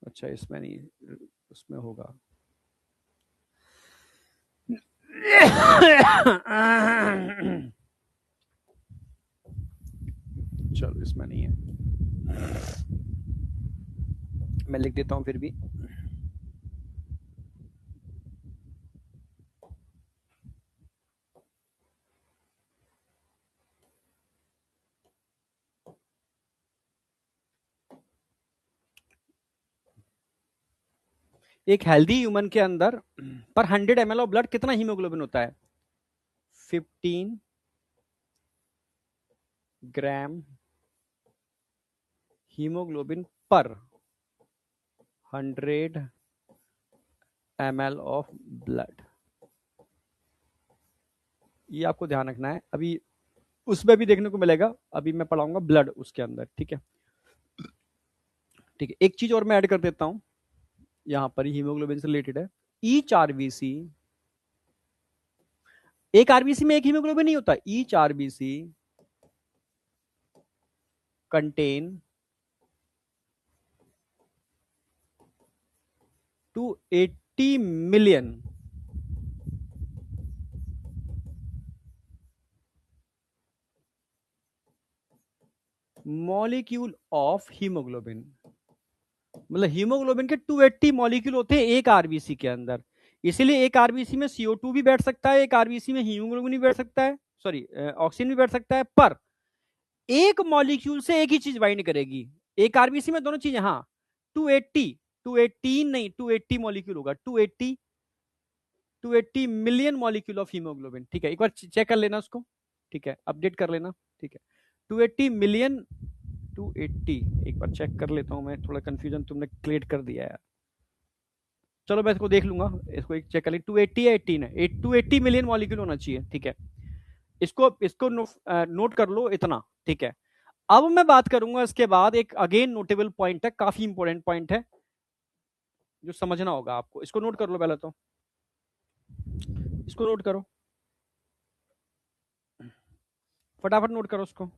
अच्छा, इसमें नहीं, उसमें होगा। चलो, इसमें नहीं है, मैं लिख देता हूं फिर भी। एक हेल्दी ह्यूमन के अंदर पर 100 ml ऑफ ब्लड कितना हीमोग्लोबिन होता है? 15 ग्राम हीमोग्लोबिन पर 100 ml ऑफ ब्लड। ये आपको ध्यान रखना है, अभी उसमें भी देखने को मिलेगा, अभी मैं पढ़ाऊंगा ब्लड उसके अंदर। ठीक है, ठीक है, एक चीज और मैं ऐड कर देता हूं, यहां पर हीमोग्लोबिन से रिलेटेड है। ईच आरबीसी, एक आरबीसी में एक हीमोग्लोबिन नहीं होता, each RBC contain 280 million molecule of haemoglobin. मतलब हीमोग्लोबिन के 280 मॉलिक्यूल होते हैं एक आरबीसी के अंदर, इसीलिए एक आरबीसी में CO2 भी बैठ सकता है, एक आरबीसी में हीमोग्लोबिन भी बैठ सकता है, सॉरी ऑक्सीजन भी बैठ सकता है, पर एक मॉलिक्यूल से एक ही चीज बाइंड करेगी एक आरबीसी में, दोनों चीजें। हाँ, 280, 218 नहीं, 280 मॉलिक्यूल होगा, 280 मिलियन मॉलिक्यूल ऑफ हीमोग्लोबिन। ठीक है, एक बार चेक कर लेना उसको, ठीक है, अपडेट कर लेना। ठीक है, 280 मिलियन, 280, एक बार चेक कर लेता हूं मैं, थोड़ा कंफ्यूजन तुमने क्रिएट कर दिया है। चलो मैं इसको देख लूंगा, इसको एक चेक कर ली, 280 या 18 है, 280 मिलियन मॉलिक्यूल होना चाहिए। ठीक है, इसको नोट कर लो इतना। ठीक है, अब मैं बात करूंगा इसके बाद, एक अगेन नोटेबल पॉइंट है, काफी इंपॉर्टेंट पॉइंट है जो समझना होगा आपको। इसको नोट कर लो पहले तो, इसको नोट करो, फटाफट नोट करो उसको।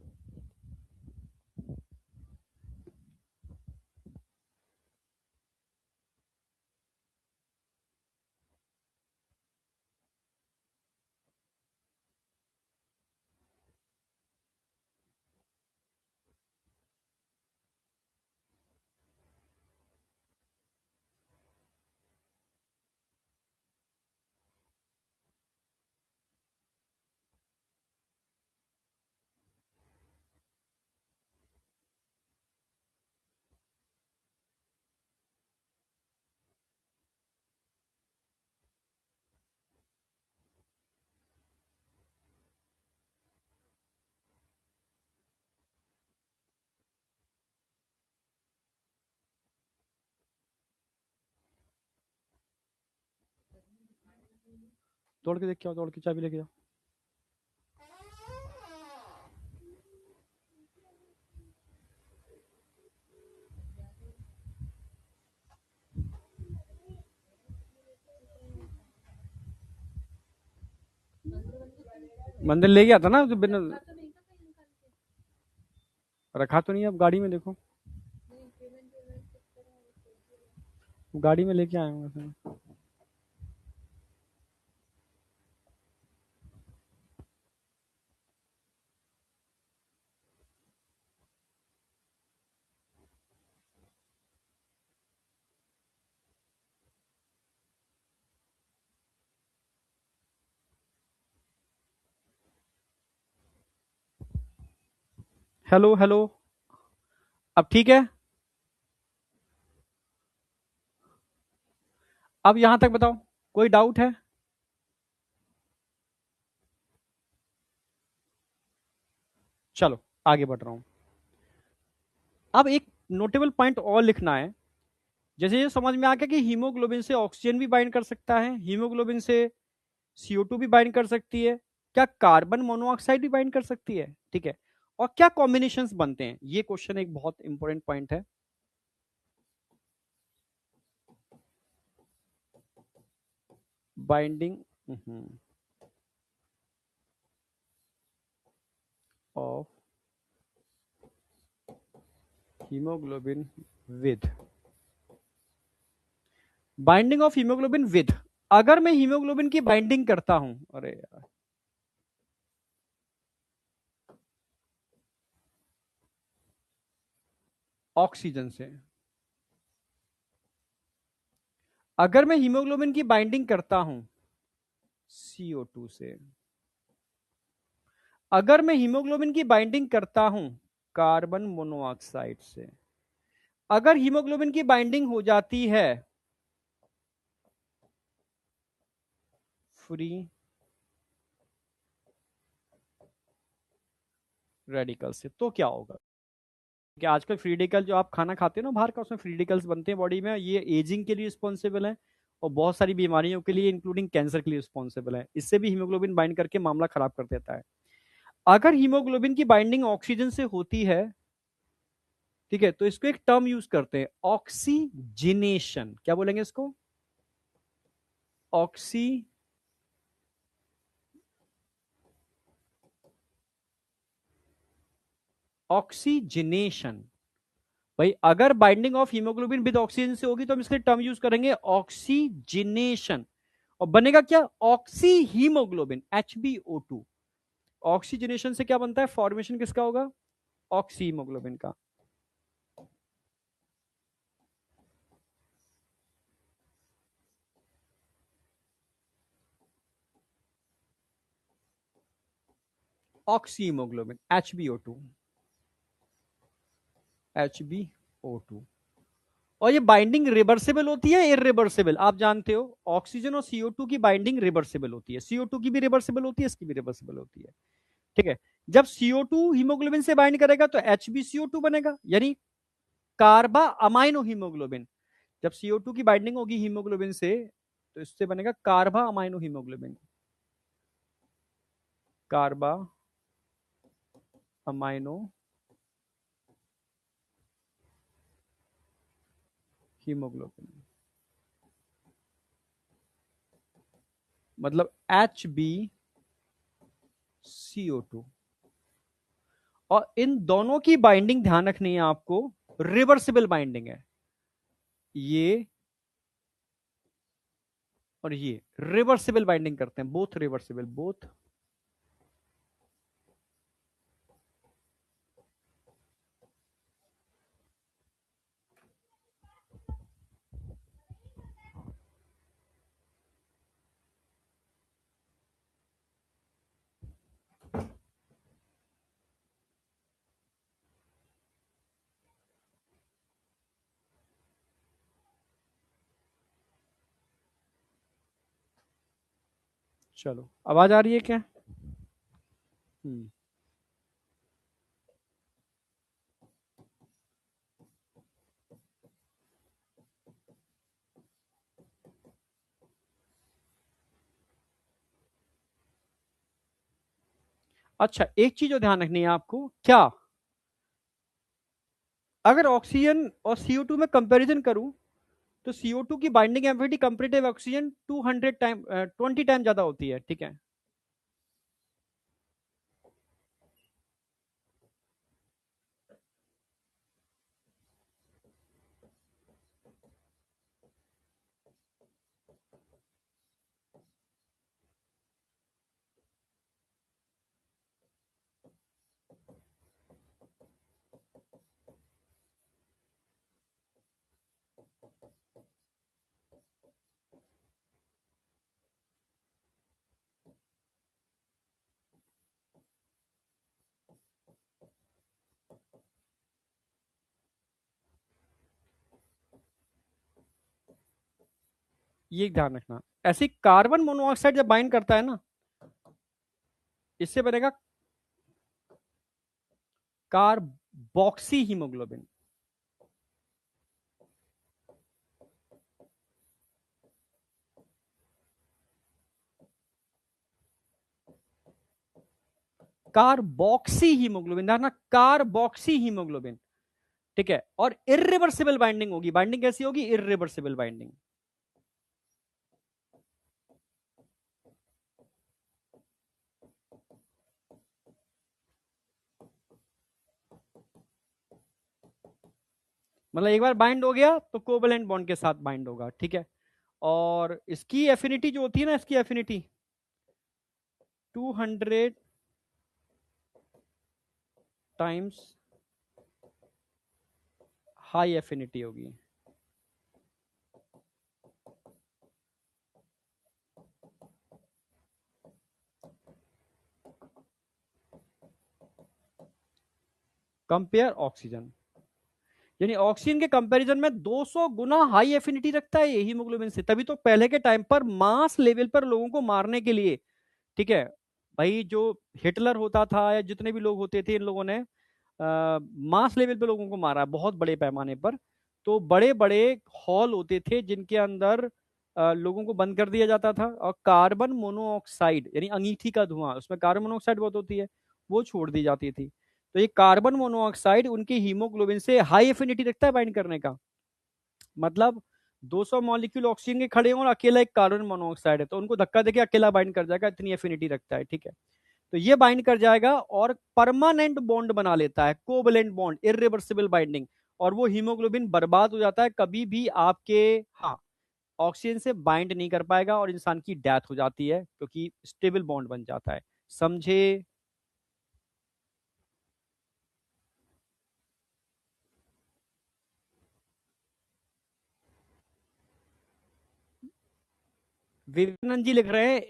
दौड़ के देख के आओ, दौड़ के चाबी लेके जाओ। मंदिर ले गया था ना जो बिना रखा तो नहीं, अब गाड़ी में देखो, गाड़ी में लेके आया हूँ वैसे। हेलो हेलो, अब ठीक है? अब यहां तक बताओ, कोई डाउट है? चलो आगे बढ़ रहा हूं। अब एक नोटेबल पॉइंट और लिखना है। जैसे ये समझ में आ गया कि हीमोग्लोबिन से ऑक्सीजन भी बाइंड कर सकता है, हीमोग्लोबिन से CO2 भी बाइंड कर सकती है, क्या कार्बन मोनोऑक्साइड भी बाइंड कर सकती है? ठीक है। और क्या कॉम्बिनेशंस बनते हैं, ये क्वेश्चन एक बहुत इंपॉर्टेंट पॉइंट है। Binding of haemoglobin with, binding of haemoglobin with, अगर मैं हीमोग्लोबिन की बाइंडिंग करता हूं, अरे यार, ऑक्सीजन से, अगर मैं हीमोग्लोबिन की बाइंडिंग करता हूं CO2 से, अगर मैं हीमोग्लोबिन की बाइंडिंग करता हूं कार्बन मोनोऑक्साइड से, अगर हीमोग्लोबिन की बाइंडिंग हो जाती है फ्री रेडिकल से, तो क्या होगा? कि आजकल फ्री रेडिकल जो आप खाना खाते हो ना बाहर का, उसमें फ्री रेडिकल्स बनते हैं बॉडी में, ये एजिंग के लिए रिस्पॉन्सिबल है और बहुत सारी बीमारियों के लिए इंक्लूडिंग कैंसर के लिए रिस्पॉन्सिबल है। इससे भी हीमोग्लोबिन बाइंड करके मामला खराब कर देता है। अगर हीमोग्लोबिन की बाइंडिंग ऑक्सीजन से होती है, ठीक है, तो इसको एक टर्म यूज करते हैं, ऑक्सीजिनेशन। क्या बोलेंगे इसको? ऑक्सी ऑक्सीजिनेशन। भाई अगर binding of haemoglobin with oxygen से होगी तो हम इसके टर्म यूज करेंगे ऑक्सीजिनेशन। और बनेगा क्या? Oxy haemoglobin HbO2। ऑक्सीजनेशन से क्या बनता है? फॉर्मेशन किसका होगा? ऑक्सी हीमोग्लोबिन का। Oxy haemoglobin HbO2। और ये बाइंडिंग रिवर्सिबल होती है इरिवर्सिबल? आप जानते हो ऑक्सीजन और CO2 की बाइंडिंग रिवर्सिबल होती है, CO2 की भी रिवर्सिबल होती है, इसकी भी रिवर्सिबल होती है। ठीक है। जब CO2 हीमोग्लोबिन से बाइंड करेगा तो HbCO2 बनेगा, यानी कार्बा अमाइनो हीमोग्लोबिन। जब CO2 की बाइंडिंग होगी हीमोग्लोबिन से तो इससे बनेगा कार्बा अमाइनो हीमोग्लोबिन, कार्बा अमाइनो हीमोग्लोबिन, मतलब HbCO2। और इन दोनों की बाइंडिंग ध्यान रखनी है आपको, रिवर्सिबल बाइंडिंग है। ये और ये रिवर्सिबल बाइंडिंग करते हैं, बोथ रिवर्सिबल, बोथ। चलो आवाज आ रही है क्या? हम्म। अच्छा, एक चीज जो ध्यान रखनी है आपको, क्या अगर ऑक्सीजन और CO2 में कंपैरिजन करूं तो CO2 की binding affinity comparative oxygen 200 time 20 time ज्यादा होती है। ठीक है। ये ध्यान रखना। ऐसे कार्बन मोनोऑक्साइड जब बाइंड करता है ना, इससे बनेगा कार्बोक्सी हीमोग्लोबिन। कार्बोक्सी हीमोग्लोबिन, ना कार्बोक्सी हीमोग्लोबिन। ठीक है, और इरिवर्सिबल बाइंडिंग होगी। बाइंडिंग कैसी होगी? Irreversible binding. मतलब एक बार बाइंड हो गया तो कोवलेंट बॉन्ड के साथ बाइंड होगा। ठीक है, और इसकी एफिनिटी जो होती है ना, इसकी एफिनिटी 200 टाइम्स हाई एफिनिटी होगी। कंपेयर ऑक्सीजन, यानी ऑक्सीजन के कंपैरिजन में 200 गुना हाई एफिनिटी रखता है ये हीमोग्लोबिन से। तभी तो पहले के टाइम पर मास लेवल पर लोगों को मारने के लिए, ठीक है भाई, जो हिटलर होता था या जितने भी लोग होते थे, इन लोगों ने मास लेवल पे लोगों को मारा बहुत बड़े पैमाने पर। तो बड़े बड़े हॉल होते थे जिनके अंदर लोगों को बंद कर दिया जाता था, और कार्बन मोनोऑक्साइड यानी अंगीठी का धुआं, उसमें कार्बन मोनोऑक्साइड बहुत होती है, वो छोड़ दी जाती थी। तो ये कार्बन मोनोऑक्साइड उनके हीमोग्लोबिन से हाई एफिनिटी रखता है बाइंड करने का। मतलब 200 मॉलिक्यूल ऑक्सीजन के खड़े हों और अकेला एक कार्बन मोनोऑक्साइड है, तो उनको धक्का देके अकेला बाइंड कर जाएगा, इतनी एफिनिटी रखता है। ठीक है, तो ये बाइंड कर जाएगा और परमानेंट बॉन्ड बना लेता है, कोवलेंट बॉन्ड, इरिवर्सिबल बाइंडिंग। और वो हीमोग्लोबिन बर्बाद हो जाता है, कभी भी आपके, हाँ, ऑक्सीजन से बाइंड नहीं कर पाएगा और इंसान की डेथ हो जाती है, क्योंकि स्टेबल बॉन्ड बन जाता है। समझे? विवेकानंद जी लिख रहे हैं,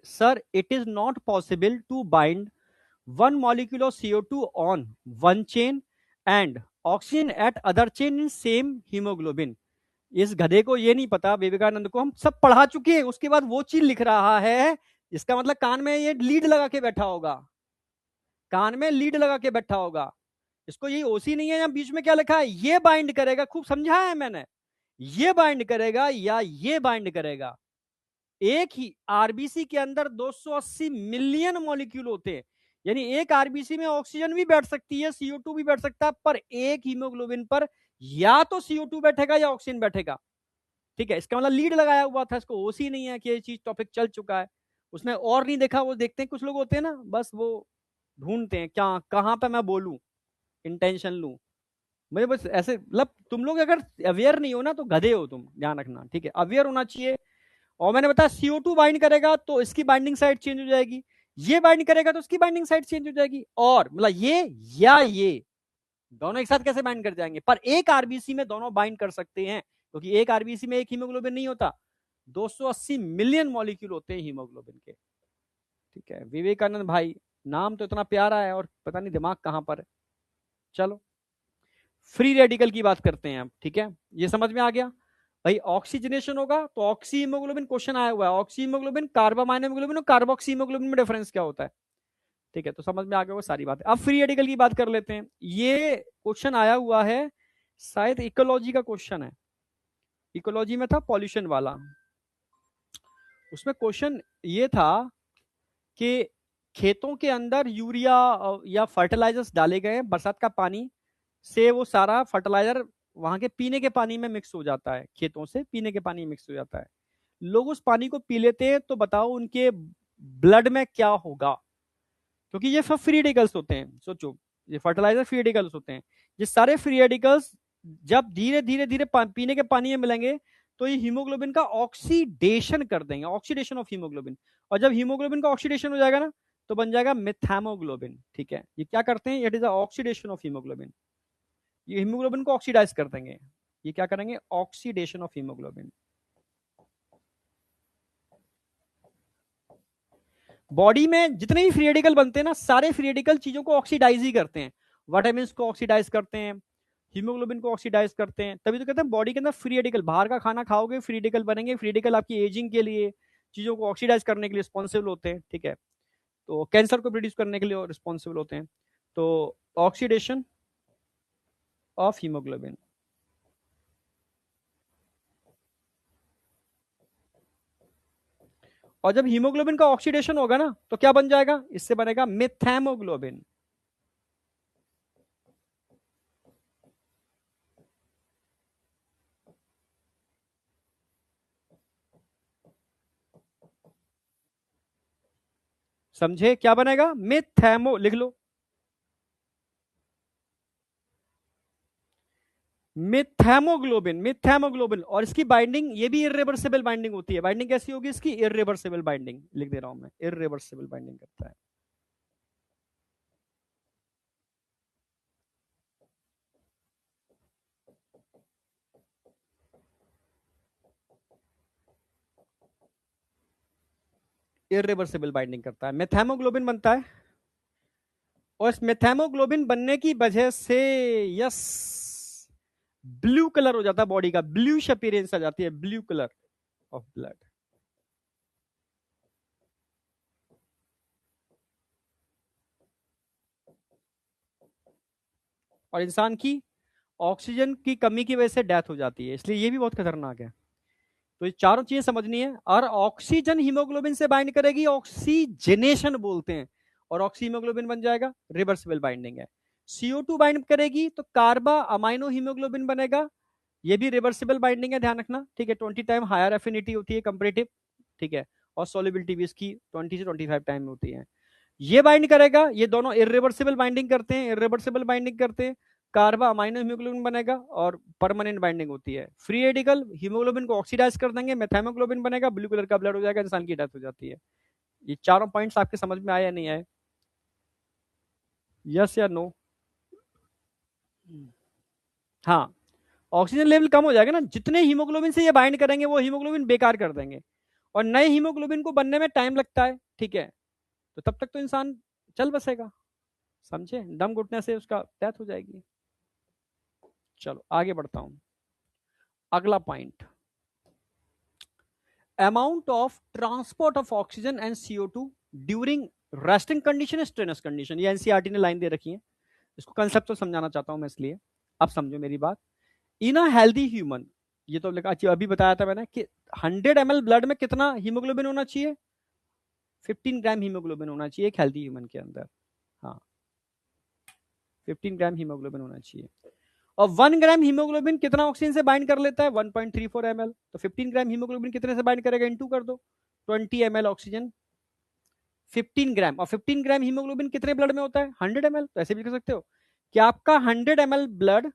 sir it is not possible to bind one molecule of CO2 on one chain and oxygen at other chain in same hemoglobin। इस गधे को ये नहीं पता, विवेकानंद को हम सब पढ़ा चुके हैं, उसके बाद वो चीज लिख रहा है। इसका मतलब कान में ये लीड लगा के बैठा होगा, कान में लीड लगा के बैठा होगा। इसको यही ओसी नहीं है, या बीच में क्या लिखा है, ये बाइंड करेगा, खूब समझाया है मैंने, ये बाइंड करेगा या ये बाइंड करेगा। एक ही आरबीसी के अंदर 280 मिलियन मॉलिक्यूल होते हैं, यानी एक आरबीसी में ऑक्सीजन भी बैठ सकती है, CO2 भी बैठ सकता है, पर एक हीमोग्लोबिन पर या तो CO2 बैठेगा या ऑक्सीजन बैठेगा। ठीक है, इसका मतलब लीड लगाया हुआ था, इसको ओसी नहीं है कि ये चीज टॉपिक चल चुका है, उसने और नहीं देखा। वो देखते हैं कुछ लोग होते हैं ना, बस वो ढूंढते हैं क्या, कहां पे मैं बोलूं, इंटेंशन लूं। मुझे बस ऐसे, मतलब तुम लोग अगर अवेयर नहीं हो ना तो गधे हो तुम, ध्यान रखना। ठीक है, अवेयर होना चाहिए। और मैंने बताया CO2 बाइंड करेगा तो इसकी बाइंडिंग साइड चेंज हो जाएगी, ये बाइंड करेगा तो इसकी बाइंडिंग साइड चेंज हो जाएगी, और मतलब ये या ये दोनों एक साथ कैसे बाइंड कर जाएंगे? पर एक आरबीसी में दोनों बाइंड कर सकते हैं, क्योंकि एक आरबीसी में एक हीमोग्लोबिन नहीं होता, 280 मिलियन मॉलिक्यूल होते हैं हीमोग्लोबिन के। ठीक है, विवेकानंद भाई, नाम तो इतना प्यारा है और पता नहीं दिमाग कहां पर है। चलो, फ्री रेडिकल की बात करते हैं अब। ठीक है, ये समझ में आ गया भाई। ऑक्सीजनेशन होगा तो ऑक्सी हीमोग्लोबिन क्वेश्चन आया हुआ है, ऑक्सी हीमोग्लोबिन, कार्बामाइन हीमोग्लोबिन और कार्बोक्सी हीमोग्लोबिन में डिफरेंस क्या होता है? ठीक है, तो समझ में आ गया वो सारी बातें। अब फ्री रेडिकल की बात कर लेते हैं। ये क्वेश्चन आया हुआ है, शायद इकोलॉजी का क्वेश्चन है, इकोलॉजी में था पॉल्यूशन वाला। उसमें क्वेश्चन ये था कि खेतों के अंदर यूरिया या फर्टिलाइजर्स डाले गए हैं, बरसात का पानी से वो सारा फर्टिलाइजर वहां के पीने के पानी में मिक्स हो जाता है, खेतों से पीने के पानी में मिक्स हो जाता है। लोग उस पानी को पी लेते हैं, तो बताओ उनके ब्लड में क्या होगा? क्योंकि ये सब फ्री रेडिकल्स होते हैं, सोचो, ये फर्टिलाइजर फ्री रेडिकल्स होते हैं। ये सारे फ्री रेडिकल्स जब धीरे धीरे धीरे पीने के पानी में मिलेंगे, तो ये हीमोग्लोबिन का ऑक्सीडेशन कर देंगे, ऑक्सीडेशन ऑफ हीमोग्लोबिन। और जब हीमोग्लोबिन का ऑक्सीडेशन हो जाएगा ना, तो बन जाएगा मिथामोग्लोबिन। ठीक है, ये क्या करते हैं, it is oxidation of haemoglobin. ये हीमोग्लोबिन को ऑक्सीडाइज कर देंगे। ये क्या करेंगे, ऑक्सीडेशन ऑफ हीमोग्लोबिन। बॉडी में जितने भी फ्री रेडिकल बनते हैं ना, सारे फ्री रेडिकल चीजों को ऑक्सीडाइज ही करते हैं, विटामिन को ऑक्सीडाइज करते हैं, हीमोग्लोबिन को ऑक्सीडाइज करते हैं। तभी तो कहते हैं बॉडी के अंदर फ्री रेडिकल, बाहर का खाना खाओगे फ्री रेडिकल बनेंगे, फ्री रेडिकल आपकी एजिंग के लिए, चीजों को ऑक्सीडाइज करने के लिए रिस्पॉन्सिबल होते हैं, ठीक है। तो कैंसर को प्रोड्यूस करने के लिए रिस्पॉन्सिबल होते हैं। तो ऑक्सीडेशन ऑफ हीमोग्लोबिन, और जब हीमोग्लोबिन का ऑक्सीडेशन होगा ना तो क्या बन जाएगा, इससे बनेगा मिथैमोग्लोबिन। समझे, क्या बनेगा, मिथैमो, लिख लो, मिथैमोग्लोबिन, मिथैमोग्लोबिन। और इसकी बाइंडिंग ये भी इरिवर्सिबल बाइंडिंग होती है। बाइंडिंग कैसी होगी इसकी, इरिवर्सिबल बाइंडिंग, लिख दे रहा हूं मैं, इरिवर्सिबल बाइंडिंग करता है। इरिवर्सिबल बाइंडिंग करता है, मेथैमोग्लोबिन बनता है। और इस मेथैमोग्लोबिन बनने की वजह से, यस, ब्लू कलर हो जाता है बॉडी का, ब्लूइश अपीयरेंस आ जाती है, ब्लू कलर ऑफ ब्लड। और इंसान की ऑक्सीजन की कमी की वजह से डेथ हो जाती है, इसलिए ये भी बहुत खतरनाक है। तो ये चारों चीजें समझनी है। और ऑक्सीजन हीमोग्लोबिन से बाइंड करेगी, ऑक्सीजनेशन बोलते हैं, और ऑक्सी हीमोग्लोबिन बन जाएगा, रिवर्सिबल बाइंडिंग है। CO2 बाइंड करेगी तो कार्बा अमाइनो हीमोग्लोबिन बनेगा, ये भी रिवर्सिबल बाइंडिंग है, ध्यान रखना, ठीक है। 20 टाइम हायर एफिनिटी होती है कंपैरेटिव, ठीक है। और सॉल्युबिलिटी भी इसकी 20 से 25 टाइम होती है। ये बाइंड करेगा, ये दोनों इरिवर्सिबल बाइंडिंग करते हैं, इरिवर्सिबल बाइंडिंग करते हैं, कार्बा अमाइनो हीमोग्लोबिन बनेगा और परमानेंट बाइंडिंग होती है। फ्री रेडिकल हीमोग्लोबिन को ऑक्सीडाइज कर देंगे, मेथाइमोग्लोबिन बनेगा, ब्लू कलर का ब्लड हो जाएगा, इंसान की डेथ हो जाती है। ये चारों पॉइंट्स आपके समझ में आए या नहीं आए, यस या नो? हाँ, ऑक्सीजन लेवल कम हो जाएगा ना, जितने हीमोग्लोबिन से ये बाइंड करेंगे वो हीमोग्लोबिन बेकार कर देंगे, और नए हीमोग्लोबिन को बनने में टाइम लगता है, ठीक है। तो तब तक तो इंसान चल बसेगा, समझे, दम घुटने से उसका डेथ हो जाएगी। चलो आगे बढ़ता हूं, अगला point, amount of transport of oxygen and CO2 during resting condition, strenuous condition. ये एनसीईआरटी ने लाइन दे रखी है, इसको कंसेप्ट तो समझाना चाहता हूं मैं, इसलिए अब समझो मेरी बात। इन अ हेल्दी ह्यूमन, ये तो अभी बताया था मैंने कि 100 ml ब्लड में कितना हीमोग्लोबिन होना चाहिए, 15 ग्राम हीमोग्लोबिन होना चाहिए एक हेल्दी ह्यूमन के अंदर। हाँ, 15 ग्राम हीमोग्लोबिन होना चाहिए। और 1 ग्राम हीमोग्लोबिन कितना ऑक्सीजन से बाइंड कर लेता है, 1.34 ml। तो 15 ग्राम हीमोग्लोबिन कितने से बाइंड करेगा, इनटू कर दो, 20 ml ऑक्सीजन, 15 ग्राम। और 15 ग्राम हीमोग्लोबिन कितने ब्लड में होता है, 100 ml। तो ऐसे भी कर सकते हो कि आपका 100 ml ब्लड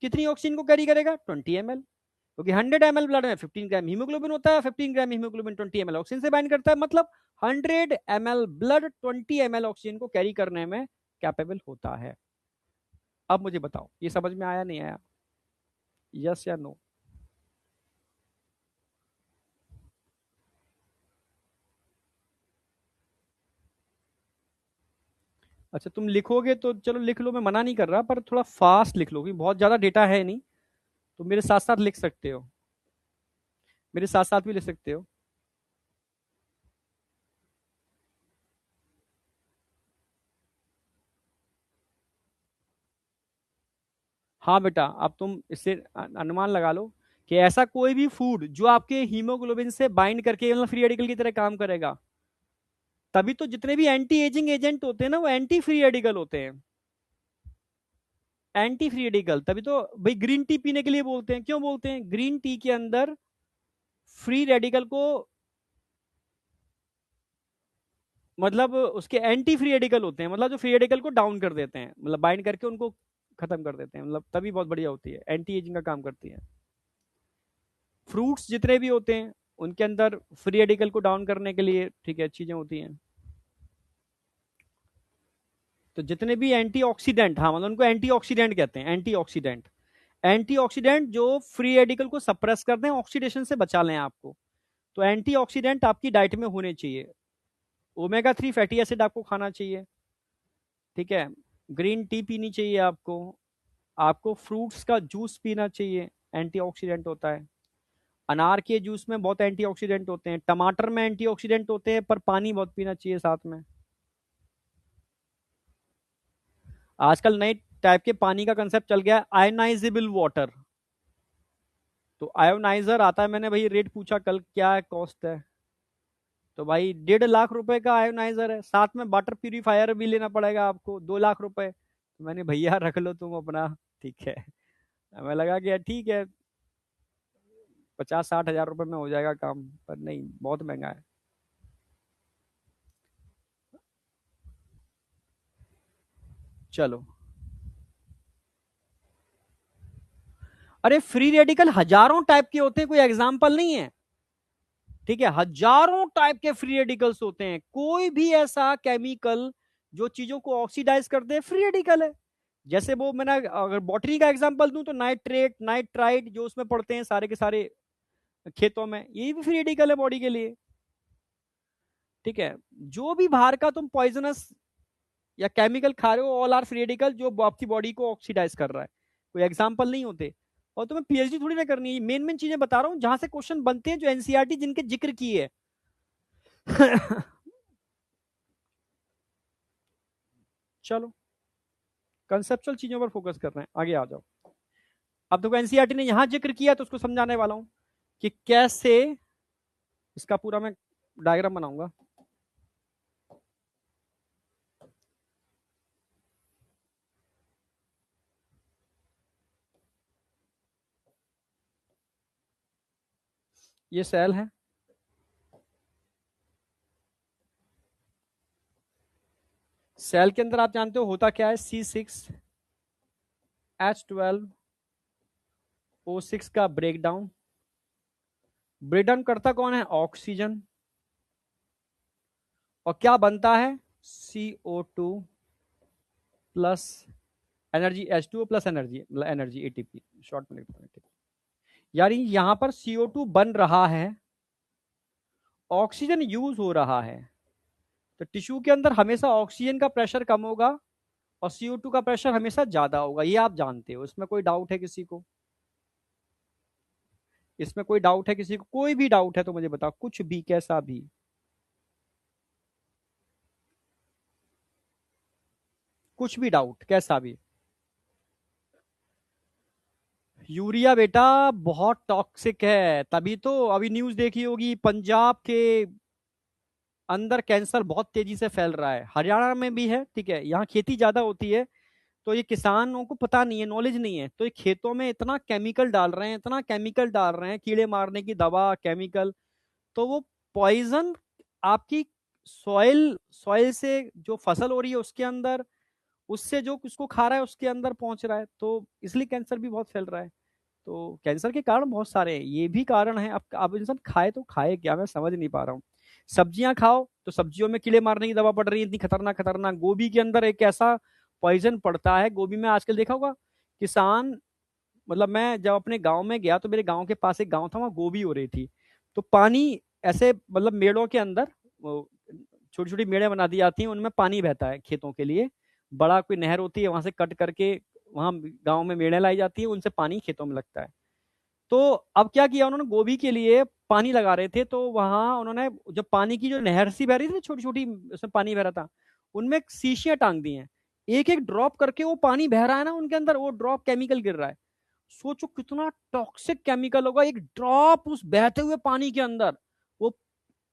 कितनी ऑक्सीजन को कैरी करेगा, 20 ml, क्योंकि 100 ml ब्लड में 15 ग्राम हीमोग्लोबिन होता है, 15 ग्राम हीमोग्लोबिन 20 ml ऑक्सीजन से बाइंड करता है, मतलब 100 ml ब्लड 20 ml ऑक्सीजन को कैरी करने में कैपेबल होता है। अब मुझे बताओ ये समझ में आया नहीं आया, यस या नो? अच्छा, तुम लिखोगे तो चलो लिख लो, मैं मना नहीं कर रहा, पर थोड़ा फास्ट लिख लो, क्योंकि बहुत ज्यादा डेटा है नहीं। तो मेरे साथ साथ लिख सकते हो, मेरे साथ साथ भी लिख सकते हो। हाँ बेटा, अब तुम इससे अनुमान लगा लो कि ऐसा कोई भी फूड जो आपके हीमोग्लोबिन से बाइंड करके मतलब फ्री रेडिकल की तरह काम करेगा, तभी तो जितने भी एंटी एजिंग एजेंट होते हैं ना, वो एंटी फ्री रेडिकल होते हैं, एंटी फ्री रेडिकल। तभी तो भाई ग्रीन टी पीने के लिए बोलते हैं, क्यों बोलते हैं, ग्रीन टी के अंदर फ्री रेडिकल को, मतलब उसके एंटी फ्री रेडिकल होते हैं, मतलब जो फ्री रेडिकल को डाउन कर देते हैं, मतलब बाइंड करके उनको खत्म कर देते हैं, मतलब तभी बहुत बढ़िया होती है, एंटी एजिंग का काम करती है। फ्रूट्स जितने भी होते हैं उनके अंदर फ्री रेडिकल को डाउन करने के लिए, ठीक है, चीजें होती हैं। तो जितने भी एंटीऑक्सीडेंट, हाँ मतलब उनको एंटीऑक्सीडेंट कहते हैं, एंटीऑक्सीडेंट, एंटीऑक्सीडेंट जो फ्री रेडिकल को सप्रेस कर दें, ऑक्सीडेशन से बचा लें आपको। तो एंटीऑक्सीडेंट आपकी डाइट में होने चाहिए। ओमेगा 3 फैटी एसिड आपको खाना चाहिए, ठीक है। ग्रीन टी पीनी चाहिए आपको, आपको फ्रूट्स का जूस पीना चाहिए, एंटीऑक्सीडेंट होता है। अनार के जूस में बहुत एंटीऑक्सीडेंट होते हैं, टमाटर में एंटीऑक्सीडेंट होते हैं, पर पानी बहुत पीना चाहिए साथ में। आजकल नए टाइप के पानी का कंसेप्ट चल गया है, आयोनाइजेबल वाटर। तो आयोनाइजर आता है, मैंने भाई रेट पूछा कल क्या कॉस्ट है, तो भाई 1.5 लाख रुपए का आयोनाइजर है, साथ में वाटर प्यूरिफायर भी लेना पड़ेगा आपको 2 लाख रुपए। तो मैंने भैया रख लो तुम अपना, ठीक है। हमें लगा कि यार ठीक है 50-60 हजार रुपए में हो जाएगा काम, पर नहीं बहुत महंगा है। चलो, अरे फ्री रेडिकल हजारों टाइप के होते हैं, कोई एग्जाम्पल नहीं है, ठीक है। हजारों टाइप के फ्री रेडिकल्स होते हैं, कोई भी ऐसा केमिकल जो चीजों को ऑक्सीडाइज करते हैं फ्री रेडिकल है। जैसे वो मैंने अगर बॉटनी का एग्जांपल दूं तो नाइट्रेट नाइट्राइट जो उसमें पड़ते हैं सारे के सारे खेतों में, ये भी फ्री रेडिकल है बॉडी के लिए, ठीक है। जो भी बाहर का तुम पॉइजनस या केमिकल खा रहे हो ऑल आर फ्री रेडिकल जो आपकी बॉडी को ऑक्सीडाइज कर रहा है, कोई एग्जाम्पल नहीं होते। और तुम्हें पीएचडी थोड़ी ना करनी है, मेन मेन चीजें बता रहा हूँ जहां से क्वेश्चन बनते हैं, जो एनसीईआरटी जिनके जिक्र की है। चलो, कंसेप्चुअल चीजों पर फोकस कर रहे हैं, आगे आ जाओ। अब देखो एनसीईआरटी ने यहां जिक्र किया तो उसको समझाने वाला हूं कि कैसे, इसका पूरा मैं डायग्राम बनाऊंगा। ये सेल है, सेल के अंदर आप जानते हो होता क्या है, C6H12O6 का ब्रेकडाउन, ब्रेकडाउन करता कौन है, ऑक्सीजन, और क्या बनता है, CO2 plus energy, H2O plus energy, मतलब एनर्जी एटीपी शॉर्ट में लिखता हूं। यानी यहां पर CO2 बन रहा है, ऑक्सीजन यूज हो रहा है, तो टिश्यू के अंदर हमेशा ऑक्सीजन का प्रेशर कम होगा और CO2 का प्रेशर हमेशा ज्यादा होगा, ये आप जानते हो, इसमें कोई डाउट है किसी को, इसमें कोई डाउट है किसी को, कोई भी डाउट है तो मुझे बताओ, कुछ भी कैसा भी, कुछ भी डाउट कैसा भी। यूरिया बेटा बहुत टॉक्सिक है, तभी तो अभी न्यूज देखी होगी पंजाब के अंदर कैंसर बहुत तेजी से फैल रहा है, हरियाणा में भी है, ठीक है, यहाँ खेती ज्यादा होती है, तो ये किसानों को पता नहीं है, नॉलेज नहीं है, तो ये खेतों में इतना केमिकल डाल रहे हैं, इतना केमिकल डाल रहे हैं, कीड़े मारने की दवा केमिकल, तो वो पॉइजन आपकी सॉइल सॉइल से जो फसल हो रही है उसके अंदर, उससे जो उसको खा रहा है उसके अंदर पहुंच रहा है, तो इसलिए कैंसर भी बहुत फैल रहा है। तो कैंसर के कारण बहुत सारे हैं, ये भी कारण है। अब इंसान खाए तो खाए क्या, मैं समझ नहीं पा रहा हूँ। सब्जियां खाओ तो सब्जियों में कीड़े मारने की दवा पड़ रही है, इतनी खतरनाक खतरनाक, गोभी के अंदर एक ऐसा पॉइजन पड़ता है गोभी में, आजकल देखा होगा किसान, मतलब मैं जब अपने गांव में गया तो मेरे गांव के पास एक गांव था, वहां गोभी हो रही थी, तो पानी ऐसे मतलब मेड़ों के अंदर छोटी छोटी मेड़े बना दी जाती हैं, उनमें पानी बहता है खेतों के लिए, बड़ा कोई नहर होती है वहां से कट करके वहां गांव में मेड़े लाई जाती है, उनसे पानी खेतों में लगता है। तो अब क्या किया उन्होंने, गोभी के लिए पानी लगा रहे थे, तो वहां उन्होंने जो पानी की जो नहर सी बह रही थी छोटी छोटी, उसमें पानी बह रहा था, उनमें शीशियां टांग दी हैं, एक एक ड्रॉप करके वो पानी बह रहा है ना उनके अंदर, वो ड्रॉप केमिकल गिर रहा है। सोचो कितना टॉक्सिक केमिकल होगा एक ड्रॉप उस बहते हुए पानी के अंदर, वो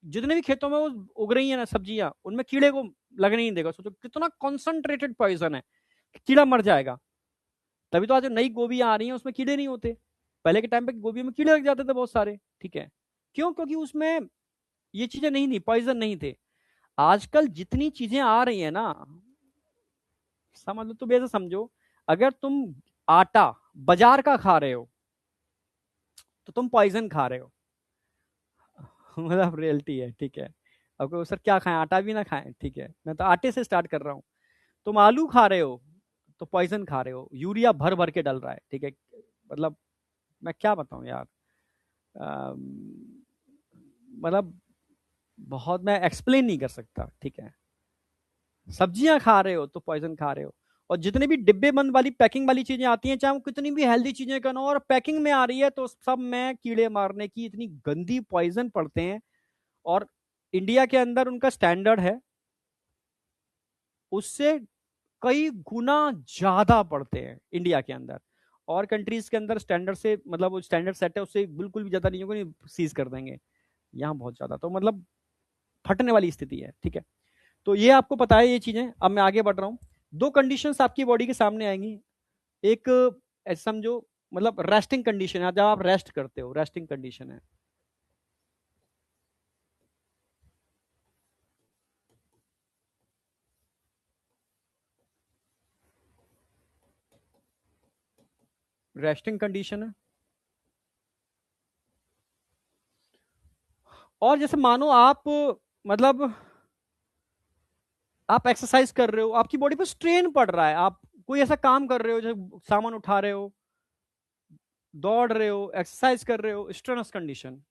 जितने भी खेतों में वो उग रही है ना सब्जियां, उनमें कीड़े को लगने नहीं देगा, सोचो कितना कॉन्सेंट्रेटेड पॉइजन है, कीड़ा मर जाएगा। तभी तो आज नई गोभियां आ रही हैं उसमें कीड़े नहीं होते, पहले के टाइम पे गोभी में कीड़े लग जाते थे बहुत सारे, ठीक है। क्यों, क्योंकि उसमें ये चीजें नहीं थी, पॉइजन नहीं थे। आजकल जितनी चीजें आ रही है ना, समझ लो, तुम ऐसे समझो, अगर तुम आटा बाजार का खा रहे हो तो तुम पॉइजन खा रहे हो। मतलब रियलिटी है, ठीक है। अब कोई सर क्या खाएं, आटा भी ना खाएं, ठीक है, मैं तो आटे से स्टार्ट कर रहा हूँ। तुम आलू खा रहे हो तो पॉइजन खा रहे हो, यूरिया भर भर के डल रहा है, ठीक है। मतलब मैं क्या बताऊं यार, मतलब बहुत मैं एक्सप्लेन नहीं कर सकता, ठीक है। सब्जियां खा रहे हो तो पॉइजन खा रहे हो, और जितने भी डिब्बे बंद वाली पैकिंग वाली चीजें आती हैं, चाहे वो कितनी भी हेल्दी चीजें क्यों ना हो, और पैकिंग में आ रही है, तो सब में कीड़े मारने की इतनी गंदी पॉइजन पड़ते हैं। और इंडिया के अंदर उनका स्टैंडर्ड है उससे कई गुना ज्यादा पड़ते हैं इंडिया के अंदर। और कंट्रीज के अंदर स्टैंडर्ड से, मतलब वो स्टैंडर्ड सेट है उससे बिल्कुल भी ज्यादा नहीं होगा, नहीं सीज कर देंगे। यहाँ बहुत ज्यादा, तो मतलब फटने वाली स्थिति है। ठीक है, तो ये आपको पता है ये चीजें। अब मैं आगे बढ़ रहा हूँ। दो कंडीशंस आपकी बॉडी के सामने आएंगी। एक ऐसे समझो, मतलब रेस्टिंग कंडीशन है, जब आप रेस्ट करते हो, रेस्टिंग कंडीशन है। रेस्टिंग कंडीशन है। और जैसे मानो आप, मतलब आप एक्सरसाइज कर रहे हो, आपकी बॉडी पे स्ट्रेन पड़ रहा है, आप कोई ऐसा काम कर रहे हो, जैसे सामान उठा रहे हो, दौड़ रहे हो, एक्सरसाइज कर रहे हो, स्ट्रेनस कंडीशन।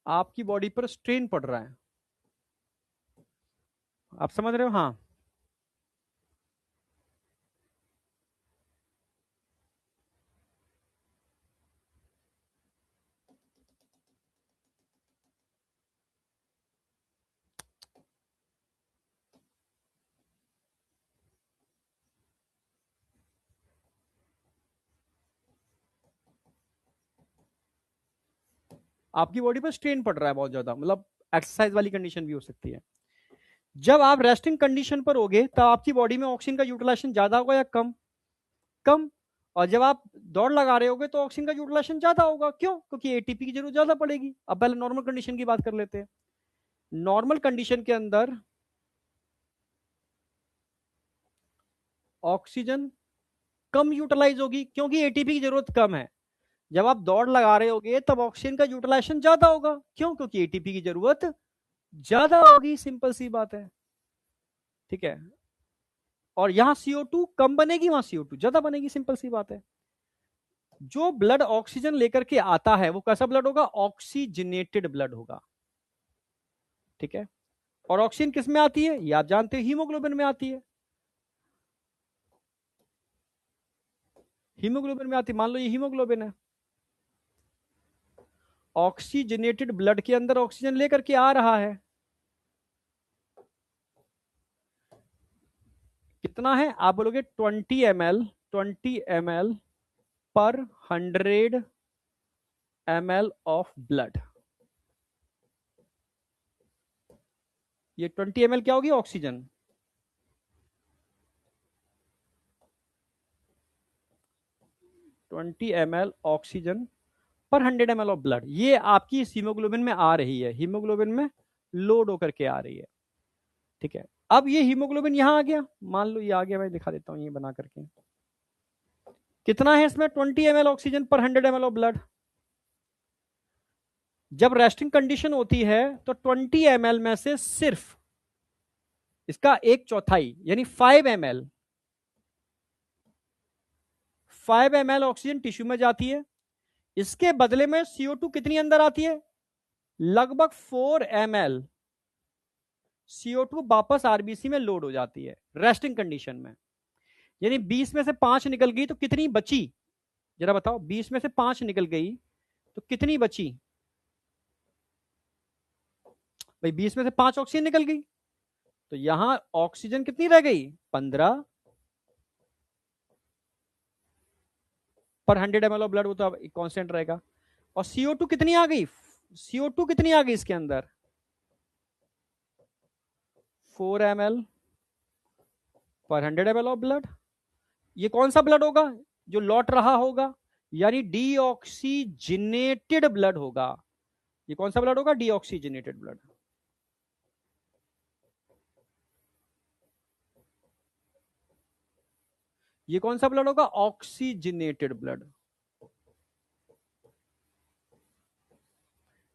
आपकी बॉडी पर स्ट्रेन पड़ रहा है, आप समझ रहे हो? हाँ। आपकी बॉडी पर स्ट्रेन पड़ रहा है बहुत ज्यादा, मतलब एक्सरसाइज वाली कंडीशन भी हो सकती है। जब आप रेस्टिंग कंडीशन पर होगे, तब आपकी बॉडी में ऑक्सीजन का यूटिलाइजेशन ज्यादा होगा या कम? कम। और जब आप दौड़ लगा रहे होगे, तो ऑक्सीजन का यूटिलाइजेशन ज्यादा होगा। क्यों? क्योंकि एटीपी की जरूरत ज्यादा पड़ेगी। अब पहले नॉर्मल कंडीशन की बात कर लेते हैं। नॉर्मल कंडीशन के अंदर ऑक्सीजन कम यूटिलाइज होगी, क्योंकि एटीपी की जरूरत कम है। जब आप दौड़ लगा रहे होगे, तब ऑक्सीजन का यूटिलाइजेशन ज्यादा होगा। क्यों? क्योंकि एटीपी की जरूरत ज्यादा होगी, सिंपल सी बात है। ठीक है। और यहां CO2 कम बनेगी, वहां CO2 ज्यादा बनेगी, सिंपल सी बात है। जो ब्लड ऑक्सीजन लेकर के आता है, वो कैसा ब्लड होगा? ऑक्सीजनेटेड ब्लड होगा। ठीक है। और ऑक्सीजन किस में आती है, ये आप जानते हो, हीमोग्लोबिन में आती है। हीमोग्लोबिन में आती है। मान लो ये हीमोग्लोबिन है, ऑक्सीजनेटेड ब्लड के अंदर ऑक्सीजन लेकर के आ रहा है। कितना है? आप बोलोगे 20 ml, 20 ml पर 100 ml ऑफ ब्लड। ये 20 ml क्या होगी? ऑक्सीजन। 20 ml ऑक्सीजन पर 100 ml ऑफ ब्लड, ये आपकी हीमोग्लोबिन में आ रही है, हीमोग्लोबिन में लोड होकर के आ रही है। ठीक है। अब ये हीमोग्लोबिन यहां आ गया, मान लो ये आ गया, मैं दिखा देता हूं ये बना करके। कितना है इसमें? 20 ml ऑक्सीजन पर 100 ml ऑफ ब्लड। जब रेस्टिंग कंडीशन होती है, तो 20 ml में से सिर्फ इसका एक चौथाई, यानी 5 ml, 5 ml ऑक्सीजन टिश्यू में जाती है। इसके बदले में CO2 कितनी अंदर आती है? लगभग 4 ml CO2 वापस आरबीसी में लोड हो जाती है रेस्टिंग कंडीशन में। यानी 20 में से 5 निकल गई, तो कितनी बची? जरा बताओ, 20 में से 5 निकल गई तो कितनी बची? भाई 20 में से 5 ऑक्सीजन निकल गई, तो यहां ऑक्सीजन कितनी रह गई? 15 पर 100 ml ऑफ ब्लड, वो तो कांस्टेंट रहेगा। और CO2 कितनी आ गई? CO2 कितनी आ गई इसके अंदर? 4 ml पर 100 ml ऑफ ब्लड। ये कौन सा ब्लड होगा जो लौट रहा होगा? यानी डीऑक्सीजिनेटेड ब्लड होगा। ये कौन सा ब्लड होगा? Deoxygenated blood. ये कौन सा ब्लड होगा? Oxygenated blood.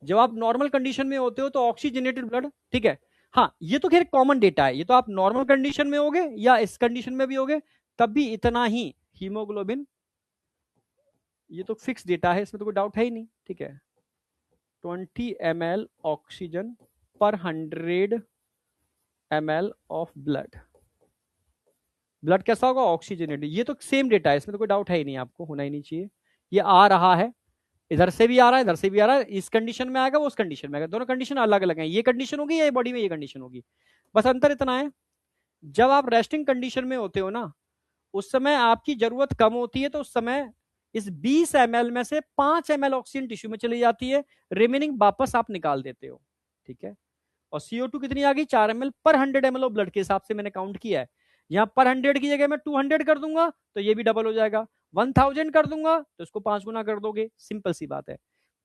जब आप नॉर्मल कंडीशन में होते हो, तो ऑक्सीजनेटेड ब्लड। ठीक है। हाँ, ये तो खैर कॉमन डेटा है, ये तो आप नॉर्मल कंडीशन में होगे या इस कंडीशन में भी होगे, तब भी इतना ही हीमोग्लोबिन, ये तो फिक्स डेटा है, इसमें तो कोई डाउट है ही नहीं, ठीक है। 20 ml ऑक्सीजन पर 100 ml ऑफ ब्लड। ब्लड कैसा होगा? ऑक्सीजनेटेड। ये तो सेम डेटा है, इसमें तो कोई डाउट है ही नहीं, आपको होना ही नहीं चाहिए। ये आ रहा है, इधर से भी आ रहा है, इधर से भी आ रहा है, इस कंडीशन में आएगा, वो उस कंडीशन में आएगा, दोनों कंडीशन अलग अलग हैं। ये कंडीशन होगी, ये बॉडी में ये कंडीशन होगी, बस अंतर इतना है, जब आप रेस्टिंग कंडीशन में होते हो ना, उस समय आपकी जरूरत कम होती है, तो उस समय इस 20 ml में से 5 ml ऑक्सीजन टिश्यू में चली जाती है, रिमेनिंग वापस आप निकाल देते हो, ठीक है। और CO2 कितनी आ गई? 4 ml पर 100 ml ऑफ ब्लड के हिसाब से मैंने काउंट किया है। यहां पर 100 की जगह मैं 200 कर दूंगा तो ये भी डबल हो जाएगा, 1000 कर दूंगा तो इसको 5 गुना कर दोगे, सिंपल सी बात है।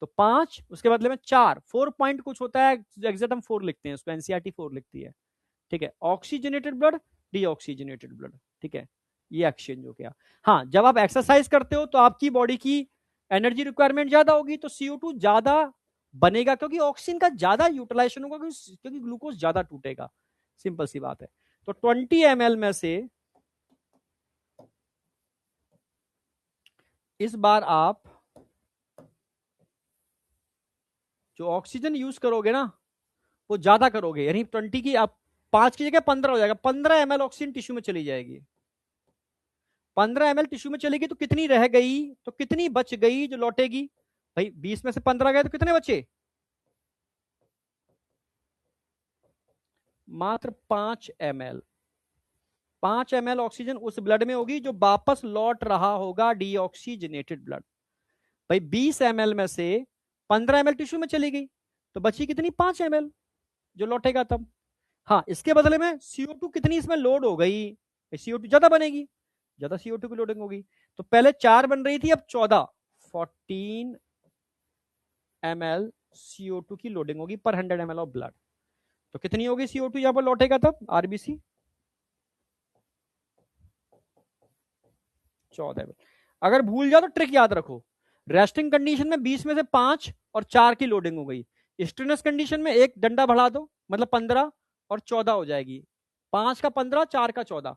तो 5 उसके बदले में 4, 4 पॉइंट कुछ होता है, एग्जैक्ट हम 4 लिखते हैं उसको, एनसीईआरटी 4 लिखती है, ठीक है। ऑक्सीजनेटेड ब्लड, डीऑक्सीजनेटेड ब्लड, ठीक है, ये एक्सचेंज हो गया। हाँ, जब आप एक्सरसाइज करते हो तो आपकी बॉडी की एनर्जी रिक्वायरमेंट ज्यादा होगी, तो CO2 ज्यादा बनेगा, क्योंकि ऑक्सीजन का ज्यादा यूटिलाइजेशन होगा, क्योंकि ग्लूकोज ज्यादा टूटेगा, सिंपल सी बात है। तो 20 ml में से इस बार आप जो ऑक्सीजन यूज करोगे ना, वो ज्यादा करोगे, यानी 20 की आप 5 की जगह 15 हो जाएगा, 15 ml ऑक्सीजन टिश्यू में चली जाएगी। 15 ml टिश्यू में चलेगी तो कितनी रह गई, तो कितनी बच गई जो लौटेगी? भाई 20 में से 15 गए तो कितने बचे? मात्र 5 ml। 5 ml ऑक्सीजन उस ब्लड में होगी जो वापस लौट रहा होगा डीऑक्सीजनेटेड ब्लड। भाई 20 ml में से 15 ml टिश्यू में चली गई, तो बची कितनी? 5 ml जो लौटेगा तब। हाँ, इसके बदले में CO2 कितनी इसमें लोड हो गई? CO2 ज्यादा बनेगी, ज्यादा CO2 की लोडिंग होगी, तो पहले 4 बन रही थी, अब 14, 14 ml CO2 की लोडिंग होगी पर 100 ml ऑफ ब्लड। तो कितनी होगी CO2 यहां पर लौटेगा तब? RBC 14 ml। अगर भूल जाओ तो ट्रिक याद रखो, रेस्टिंग कंडीशन में 20 में से 5 और 4 की लोडिंग हो गई, स्ट्रेनस कंडीशन में एक डंडा बढ़ा दो, मतलब 15 और 14 हो जाएगी। 5 का 15, 4 का 14,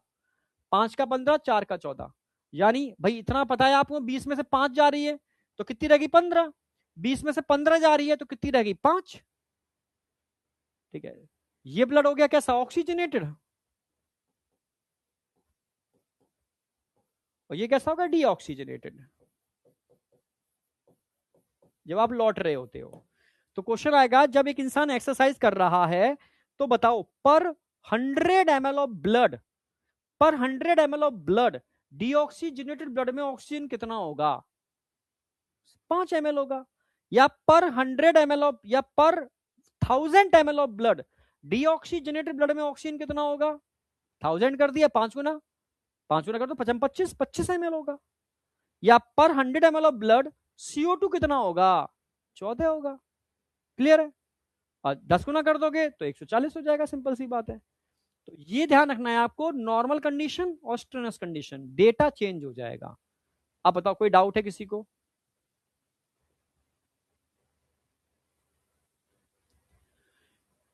5 का 15, 4 का 14, यानी भाई इतना पता है आपको, 20 में से 5 जा रही है तो कितनी रहेगी? 15। 20 में से 15 जा रही है तो कितनी रहेगी? 5, ठीक है। ये ब्लड हो गया कैसा? ऑक्सीजनेटेड। और ये कैसा होगा? डीऑक्सीजनेटेड, जब आप लौट रहे होते हो। तो क्वेश्चन आएगा, जब एक इंसान एक्सरसाइज कर रहा है तो बताओ पर 100 ml ऑफ ब्लड, पर 100 ml of blood, deoxygenated blood में ऑक्सीजन कितना होगा? 5 ml होगा। या पर 100 ml ऑफ, या पर 1000 ml of blood, deoxygenated blood में ऑक्सीजन कितना होगा? 1000 कर दिया, 5 गुना, 5 गुना कर दो, 25 25 ml होगा। या पर 100 ml ऑफ ब्लड CO2 कितना होगा? 14 होगा। क्लियर है? और 10 गुना कर दोगे तो 140 हो जाएगा, सिंपल सी बात है। तो ये ध्यान रखना है आपको, नॉर्मल कंडीशन और स्ट्रेनस कंडीशन, डेटा चेंज हो जाएगा। अब बताओ, कोई डाउट है किसी को?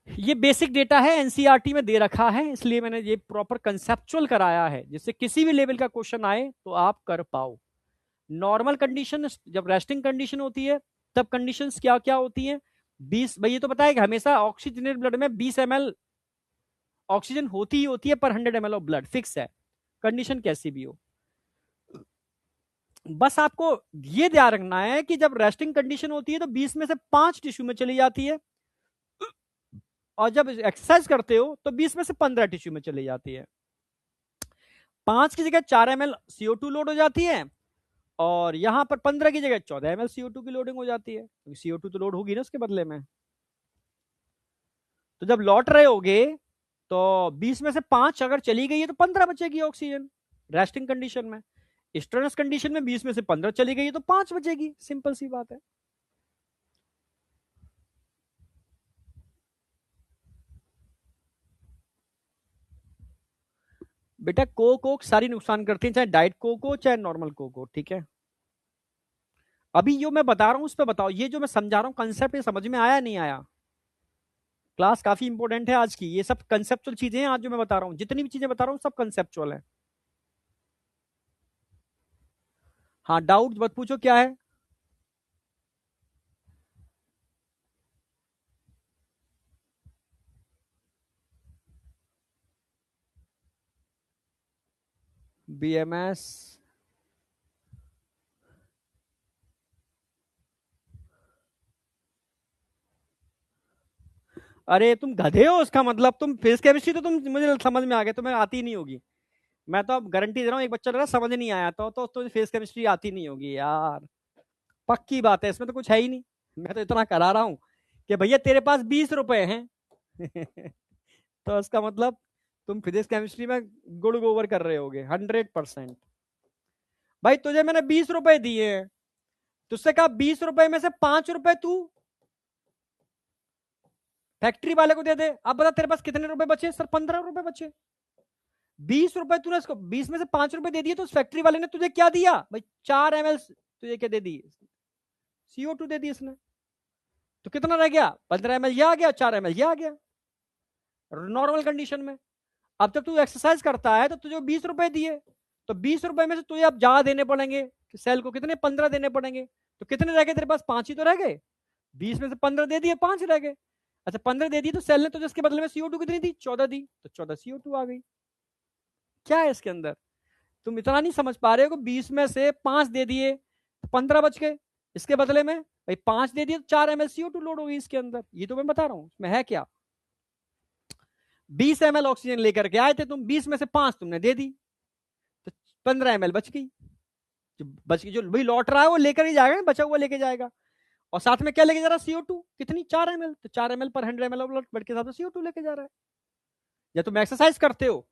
ये बेसिक डेटा है, एनसीईआरटी में दे रखा है, इसलिए मैंने ये प्रॉपर कंसेप्चुअल कराया है, जिससे किसी भी लेवल का क्वेश्चन आए तो आप कर पाओ। नॉर्मल कंडीशन, जब रेस्टिंग कंडीशन होती है तब कंडीशंस क्या क्या होती हैं? 20, भाई ये तो पता है कि हमेशा ऑक्सीजनेटेड ब्लड में 20 ml ऑक्सीजन होती ही होती है पर 100 ml ऑफ ब्लड, फिक्स है, कंडीशन कैसी भी हो। बस आपको ये ध्यान रखना है कि जब रेस्टिंग कंडीशन होती है तो 20 में से 5 टिश्यू में चली जाती है, और जब एक्सरसाइज करते हो तो 20 में से 15 टिश्यू में चली जाती है। 5 की जगह 4 ml CO2 लोड हो जाती है, और यहां पर 15 की जगह 14 ml CO2 की लोडिंग हो जाती है, क्योंकि CO2 तो लोड होगी ना उसके बदले में। तो जब लौट रहे होगे तो 20 में से 5 अगर चली गई है तो 15 बचेगी ऑक्सीजन, रेस्टिंग कंडीशन में। स्ट्रेनस कंडीशन में 20 में से 15 चली गई है तो 5 बचेगी, सिंपल सी बात है। बेटा कोक ओक सारी नुकसान करती है, चाहे डाइट कोक हो चाहे नॉर्मल कोक हो, ठीक है। अभी जो मैं बता रहा हूं उस पर बताओ, ये जो मैं समझा रहा हूं कंसेप्ट, ये समझ में आया नहीं आया? क्लास काफी इंपॉर्टेंट है आज की, ये सब कंसेप्चुअल चीजें हैं आज जो मैं बता रहा हूं, जितनी भी चीजें बता रहा हूं सब कंसेप्चुअल है। हाँ, डाउट मत पूछो, क्या है? बीएमएस। अरे तुम गधे हो, उसका मतलब तुम फिजिक्स केमिस्ट्री तो तुम, मुझे समझ में आ गया, तुम्हें आती नहीं होगी। मैं तो अब गारंटी दे रहा हूँ, एक बच्चा लगा समझ नहीं आया तो फिजिक्स केमिस्ट्री आती नहीं होगी यार। पक्की बात है, इसमें तो कुछ है ही नहीं। मैं तो इतना करा रहा हूँ कि भैया तेरे पास 20 रुपए हैं। तो इसका मतलब तुम फिजिक्स केमिस्ट्री में गुड़ गोबर कर रहे होगे 100%। भाई तुझे मैंने 20 रुपए दिए हैं, तुझसे कहा 20 रुपए में से 5 रुपए तू फैक्ट्री वाले को दे दे। अब बता तेरे पास कितने रुपए बचे? सर 15 रुपए बचे। 20 रुपए तूने इसको, 20 में से 5 रुपए दे दिए, तो उस फैक्ट्री वाले ने तुझे क्या दिया भाई? 4 ml तुझे क्या दे दी? CO2 दे दी इसने। तो कितना रह गया? 15 ml ये आ गया, 4 ml ये आ गया नॉर्मल कंडीशन में। अब जब तू एक्सरसाइज करता है तो तुझे 20 रुपए दिए, तो 20 रुपए में से तुझे अब ज्यादा देने पड़ेंगे। सेल को कितने? 15 देने पड़ेंगे। तो कितने रह गए तेरे पास? 5 ही तो रह गए। 20 में से 15 दे दिए, 5 रह गए। अच्छा 15 दे दिए, तो सेल ने तुझे इसके बदले में CO2 कितनी दी? 14 दी, तो 14 CO2 आ गई। क्या है इसके अंदर? तुम इतना नहीं समझ पा रहे हो कि 20 में से 5 दे दिए तो 15 बच गए, इसके बदले में भाई 5 दे दिए तो 4 ml CO2 लोड होगी इसके अंदर। ये तो मैं बता रहा हूं, इसमें है क्या? 20 ml ऑक्सीजन लेकर के आए थे तुम, 20 में से 5 तुमने दे दी, तो 15 ml बच गई। जो बच गई, जो भाई लौट रहा है वो लेकर ही जाएगा, बचा हुआ लेके जाएगा। और साथ में क्या लेके जा रहा है? CO2 कितनी? 4 ml। तो 4 ml पर 100 ml ब्लड के साथ CO2 लेके जा रहा है। या तुम एक्सरसाइज करते हो,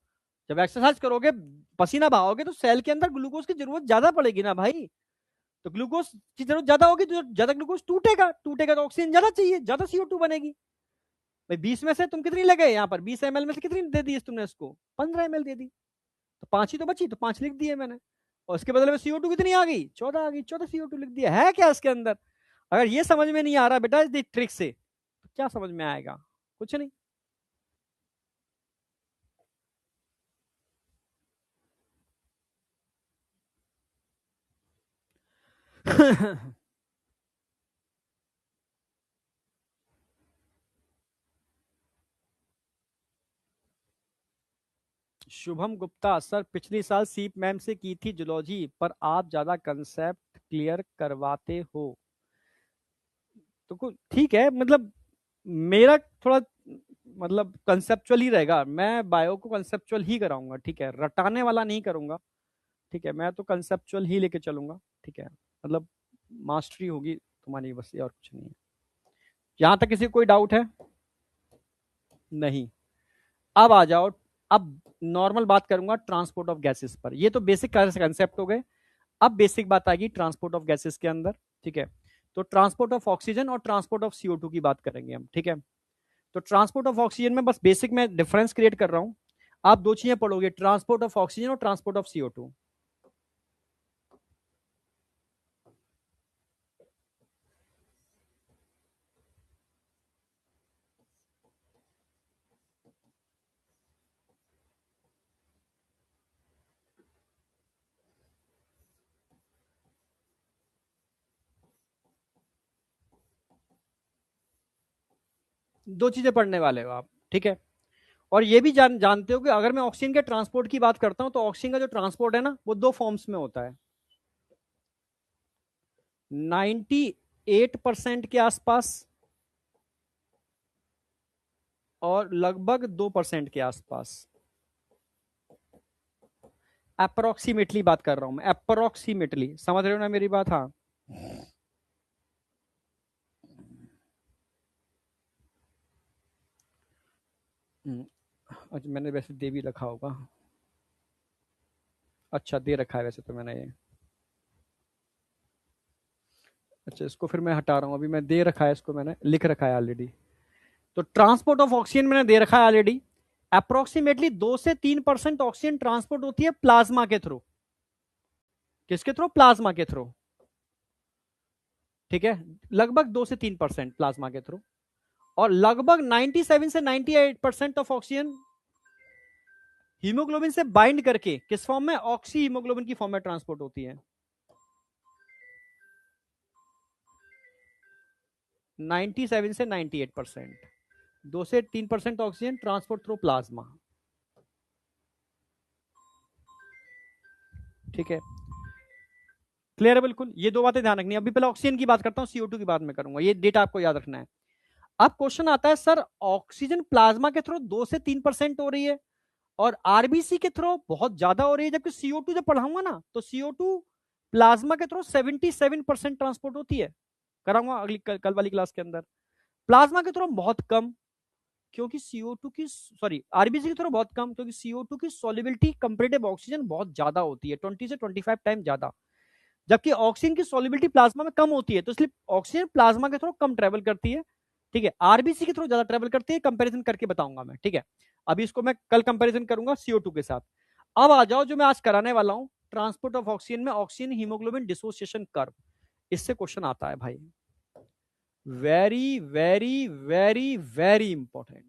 जब एक्सरसाइज करोगे, पसीना बहाओगे, तो सेल के अंदर ग्लूकोज की जरूरत ज्यादा पड़ेगी ना भाई। तो ग्लूकोज की जरूरत ज्यादा होगी, तो ज्यादा ग्लूकोज टूटेगा, टूटेगा तो ऑक्सीजन ज्यादा चाहिए, ज्यादा CO2 बनेगी। भाई 20 में से तुम कितनी लगे यहाँ पर? 20 ml में से कितनी दे दी तुमने इसको? 15 ml दे दी, तो 5 ही तो बची, तो 5 लिख दिए मैंने। और उसके बदले में CO2 कितनी आ गई? 14 आ गई, 14 CO2 लिख दिया। है क्या इसके अंदर? अगर ये समझ में नहीं आ रहा बेटा इस ट्रिक से, तो क्या समझ में आएगा? कुछ नहीं। शुभम गुप्ता सर, पिछली साल सीप मैम से की थी जूलॉजी, पर आप ज्यादा कंसेप्ट क्लियर करवाते हो। तो ठीक है, मतलब मेरा थोड़ा मतलब कंसेप्चुअल ही रहेगा। मैं बायो को कंसेप्चुअल ही कराऊंगा, ठीक है, रटाने वाला नहीं करूंगा। ठीक है, मैं तो कंसेप्चुअल ही लेके चलूंगा। ठीक है, मतलब मास्टरी होगी तुम्हारी, बस ये और कुछ नहीं है। यहां तक किसी को कोई डाउट है? नहीं। अब आ जाओ। अब नॉर्मल बात करूंगा ट्रांसपोर्ट ऑफ गैसेस पर। ये तो बेसिक कंसेप्ट हो गए। अब बेसिक बात आ गई ट्रांसपोर्ट ऑफ गैसेस के अंदर। ठीक है, तो ट्रांसपोर्ट ऑफ ऑक्सीजन और ट्रांसपोर्ट ऑफ CO2 की बात करेंगे हम। ठीक है, तो ट्रांसपोर्ट ऑफ ऑक्सीजन में बस बेसिक में डिफरेंस क्रिएट कर रहा हूं। आप दो चीजें पढ़ोगे, ट्रांसपोर्ट ऑफ ऑक्सीजन और ट्रांसपोर्ट ऑफ CO2। दो चीजें पढ़ने वाले हो आप। ठीक है, और ये भी जानते हो कि अगर मैं ऑक्सीजन के ट्रांसपोर्ट की बात करता हूं, तो ऑक्सीजन का जो ट्रांसपोर्ट है ना, वो दो फॉर्म्स में होता है। 98% के आसपास और लगभग 2% के आसपास। अप्रोक्सीमेटली बात कर रहा हूं मैं, अप्रोक्सीमेटली, समझ रहे हो ना मेरी बात? हाँ। अच्छा, मैंने वैसे दे भी रखा होगा। अच्छा, दे रखा है वैसे तो मैंने ये। अच्छा, इसको फिर मैं हटा रहा हूँ, अभी मैं दे रखा है, इसको मैंने लिख रखा है ऑलरेडी। तो ट्रांसपोर्ट ऑफ ऑक्सीजन मैंने दे रखा है ऑलरेडी। अप्रोक्सीमेटली 2 से 3% ऑक्सीजन ट्रांसपोर्ट होती है प्लाज्मा के थ्रू। किसके थ्रू? प्लाज्मा के थ्रू। ठीक है, लगभग 2 से 3% प्लाज्मा के थ्रू। और लगभग 97 से 98% ऑफ ऑक्सीजन हीमोग्लोबिन से बाइंड करके किस फॉर्म में? ऑक्सी हीमोग्लोबिन की फॉर्म में ट्रांसपोर्ट होती है। 97 से 98%, 2 से 3% ऑक्सीजन ट्रांसपोर्ट थ्रू प्लाज्मा। ठीक है, क्लियर है बिल्कुल। ये दो बातें ध्यान रखनी है। अभी पहले ऑक्सीजन की बात करता हूं, CO2 की बात में करूंगा, ये डेटा आपको याद रखना है। अब क्वेश्चन आता है सर ऑक्सीजन प्लाज्मा के थ्रू 2 से 3% हो रही है और आरबीसी के थ्रू बहुत ज्यादा हो रही है, जबकि CO2 जब पढ़ाऊंगा ना तो CO2 प्लाज्मा के थ्रू 77% ट्रांसपोर्ट होती है, कराऊंगा अगली कल वाली क्लास के अंदर। प्लाज्मा के थ्रू बहुत कम, क्योंकि CO2 की सॉरी आरबीसी के थ्रू बहुत कम, क्योंकि CO2 की सॉल्युबिलिटी कंपेरेटिव ऑक्सीजन बहुत ज्यादा होती है, 20 से 25 टाइम ज्यादा, जबकि ऑक्सीजन की सॉल्युबिलिटी प्लाज्मा में कम होती है, तो इसलिए ऑक्सीजन प्लाज्मा के थ्रू कम ट्रेवल करती है। ठीक है, आरबीसी के थ्रू ज्यादा ट्रेवल करती है, कंपैरिजन करके बताऊंगा मैं। ठीक है, अभी इसको मैं कल कंपैरिजन करूंगा CO2 के साथ। अब आ जाओ जो मैं आज कराने वाला हूं, ट्रांसपोर्ट ऑफ ऑक्सीजन में ऑक्सीजन हीमोग्लोबिन डिसोसिएशन कर्व, इससे क्वेश्चन आता है भाई, very very very very important.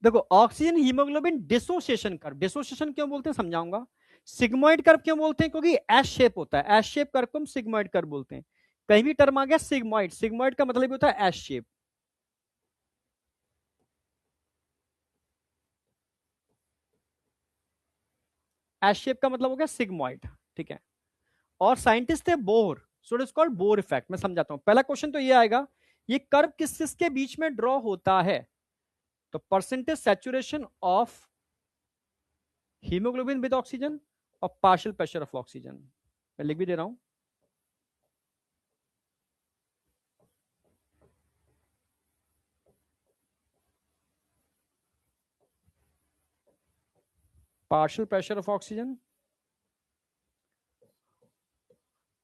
देखो oxygen haemoglobin dissociation curve, dissociation क्यों बोलते हैं समझाऊंगा। सिग्मोइड कर्व क्यों बोलते हैं, क्योंकि एस शेप होता है, एस शेप कर्व को हम सिग्मोइड कर्व बोलते हैं। कहीं भी टर्म आ गया सिग्मोइड, सिग्मोइड का मतलब होता है एस शेप। एस शेप का मतलब हो गया सिग्मोइड। ठीक है, और साइंटिस्ट थे bore, so it is called Bohr effect. मैं समझाता हूं, पहला क्वेश्चन तो ये आएगा, ये कर्व किस किस के बीच में ड्रॉ होता है, तो percentage saturation of haemoglobin with oxygen और पार्शियल प्रेशर ऑफ ऑक्सीजन। मैं लिख भी दे रहा हूं, partial pressure of oxygen,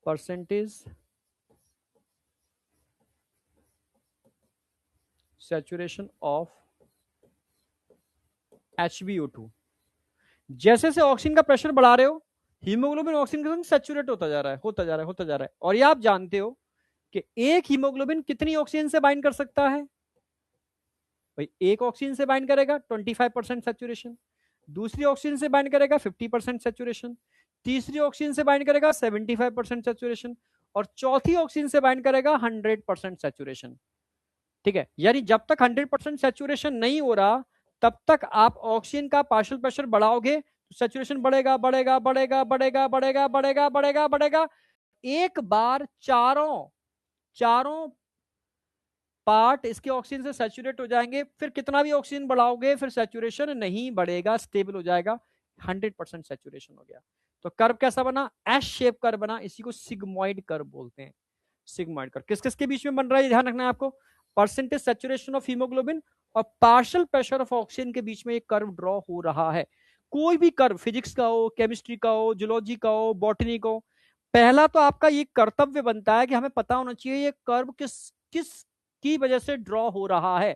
percentage saturation of HbO2। जैसे से ऑक्सीजन का प्रेशर बढ़ा रहे हो, हीमोग्लोबिन ऑक्सीजन के संग सैचुरेट होता जा रहा है, होता जा रहा है, होता जा रहा है। और ये आप जानते हो कि एक हीमोग्लोबिन कितनी ऑक्सीजन से बाइंड कर सकता है, भाई एक ऑक्सीजन से बाइंड करेगा 25% सैचुरेशन, दूसरी ऑक्सीजन से बाइंड करेगा 50% सैचुरेशन, तीसरी ऑक्सीजन से बाइंड करेगा 75% सैचुरेशन, और चौथी ऑक्सीजन से बाइंड करेगा 100% सैचुरेशन। ठीक है, यानी जब तक 100% सैचुरेशन नहीं हो रहा तब तक आप ऑक्सीजन का पार्शियल प्रेशर बढ़ाओगे तो सैचुरेशन बढ़ेगा बढ़ेगा बढ़ेगा बढ़ेगा बढ़ेगा बढ़ेगा बढ़ेगा बढ़ेगा। एक बार चारों चारों पार्ट इसके ऑक्सीजन से सैचुरेट हो जाएंगे, फिर कितना भी ऑक्सीजन बढ़ाओगे फिर सैचुरेशन नहीं बढ़ेगा, स्टेबल हो जाएगा, 100% सैचुरेशन हो गया। तो कर्व कैसा बना, एस शेप कर्व बना, इसी को सिग्मोइड कर्व बोलते हैं। सिग्मोइड कर्व किस किस के बीच में बन रहा है, ध्यान रखना है आपको, परसेंटेज सैचुरेशन ऑफ हीमोग्लोबिन और पार्शियल प्रेशर ऑफ ऑक्सीजन के बीच में एक कर्व ड्रॉ हो रहा है। कोई भी कर्व, फिजिक्स का हो, केमिस्ट्री का हो, जूलॉजी का हो, बॉटनी का हो, पहला तो आपका ये कर्तव्य बनता है कि हमें पता होना चाहिए ये कर्व किस किस की वजह से ड्रॉ हो रहा है।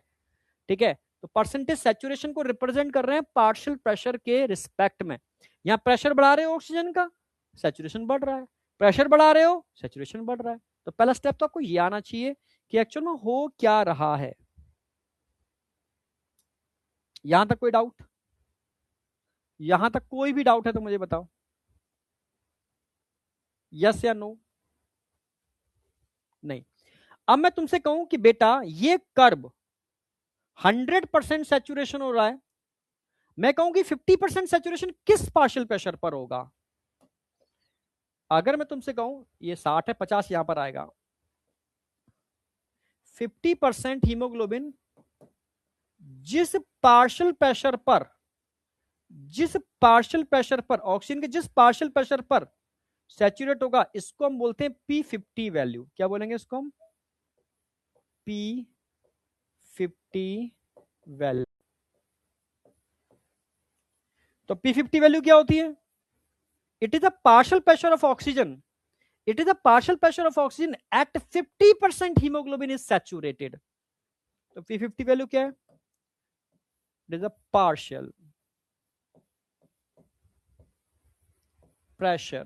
ठीक है, तो परसेंटेज सैचुरेशन को रिप्रेजेंट कर रहे हैं पार्शियल प्रेशर के रिस्पेक्ट में। यहां प्रेशर बढ़ा रहे हो ऑक्सीजन का, सैचुरेशन बढ़ रहा है, प्रेशर बढ़ा रहे हो, सैचुरेशन बढ़ रहा है। तो पहला स्टेप तो आपको ये आना चाहिए कि एक्चुअल में हो क्या रहा है। यहां तक कोई डाउट, यहां तक कोई भी डाउट है तो मुझे बताओ, यस या नो। नहीं, अब मैं तुमसे कहूं कि बेटा ये कर्व 100% सैचुरेशन हो रहा है, मैं कहूंगी 50% सैचुरेशन किस पार्शियल प्रेशर पर होगा। अगर मैं तुमसे कहूं ये 60 है, 50 यहां पर आएगा, 50% हीमोग्लोबिन जिस पार्शियल प्रेशर पर, जिस पार्शियल प्रेशर पर ऑक्सीजन के जिस पार्शियल प्रेशर पर सैचुरेट होगा, इसको हम बोलते हैं P50 वैल्यू। क्या बोलेंगे इसको हम, P50 वैल्यू। तो P50 वैल्यू क्या होती है, it is the partial pressure of oxygen, it is the partial pressure of oxygen at 50% hemoglobin is saturated। तो P50 वैल्यू क्या है, it is a partial pressure,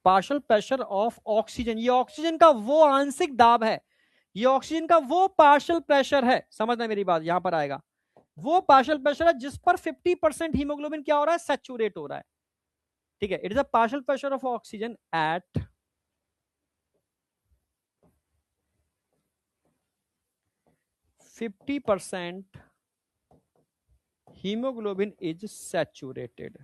partial pressure of oxygen. ये oxygen का वो आंशिक दाब है, ये ऑक्सीजन का वो पार्शियल प्रेशर है, समझना मेरी बात, यहां पर आएगा वो पार्शियल प्रेशर है जिस पर 50% हीमोग्लोबिन क्या हो रहा है, सैचुरेट हो रहा है। ठीक है, it is a partial pressure of oxygen at 50% haemoglobin is saturated.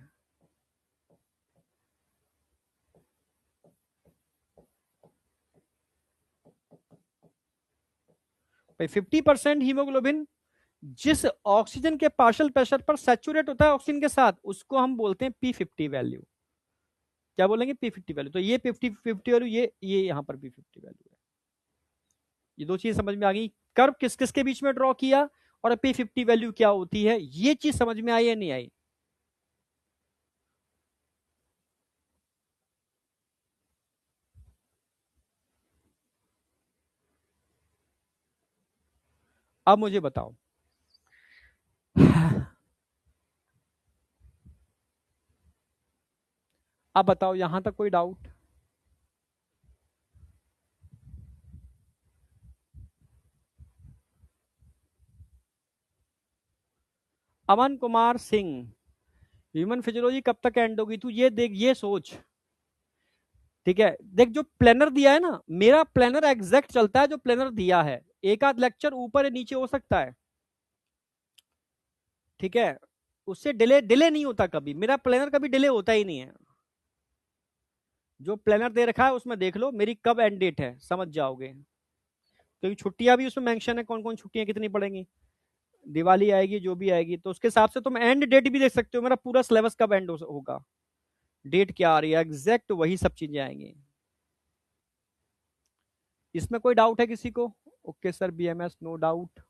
भाई 50% हीमोग्लोबिन जिस ऑक्सीजन के पार्शियल प्रेशर पर सैचुरेट होता है ऑक्सीजन के साथ, उसको हम बोलते हैं P50 वैल्यू। क्या बोलेंगे, P50 वैल्यू। तो ये 50 वैल्यू, ये यहां पर P50 वैल्यू है। ये दो चीज समझ में आ गई। कर्व किस किस के बीच में ड्रॉ किया और P50 वैल्यू क्या होती है, ये चीज समझ में आई या नहीं आई? अब मुझे बताओ। अब बताओ, यहां तक कोई doubt? Aman Kumar Singh, human physiology कब तक एंड होगी? तू ये देख, ये सोच। ठीक है, देख जो प्लानर दिया है ना, मेरा प्लानर एग्जैक्ट चलता है जो प्लानर दिया है। एक आध लेक्चर ऊपर या नीचे हो सकता है, ठीक है, उससे डिले डिले नहीं होता कभी। मेरा प्लानर कभी डिले होता ही नहीं है। जो प्लानर दे रखा है उसमें देख लो मेरी कब एंड डेट है, समझ जाओगे। क्योंकि छुट्टियां भी उसमें मेंशन है, कौन कौन छुट्टियां कितनी पड़ेंगी, दिवाली आएगी जो भी आएगी, तो उसके हिसाब से तुम एंड डेट भी देख सकते हो, मेरा पूरा सिलेबस कब एंड होगा, डेट क्या आ रही है एग्जैक्ट, वही सब चीजें आएंगी। इसमें कोई डाउट है किसी को? Okay sir, BMS no doubt.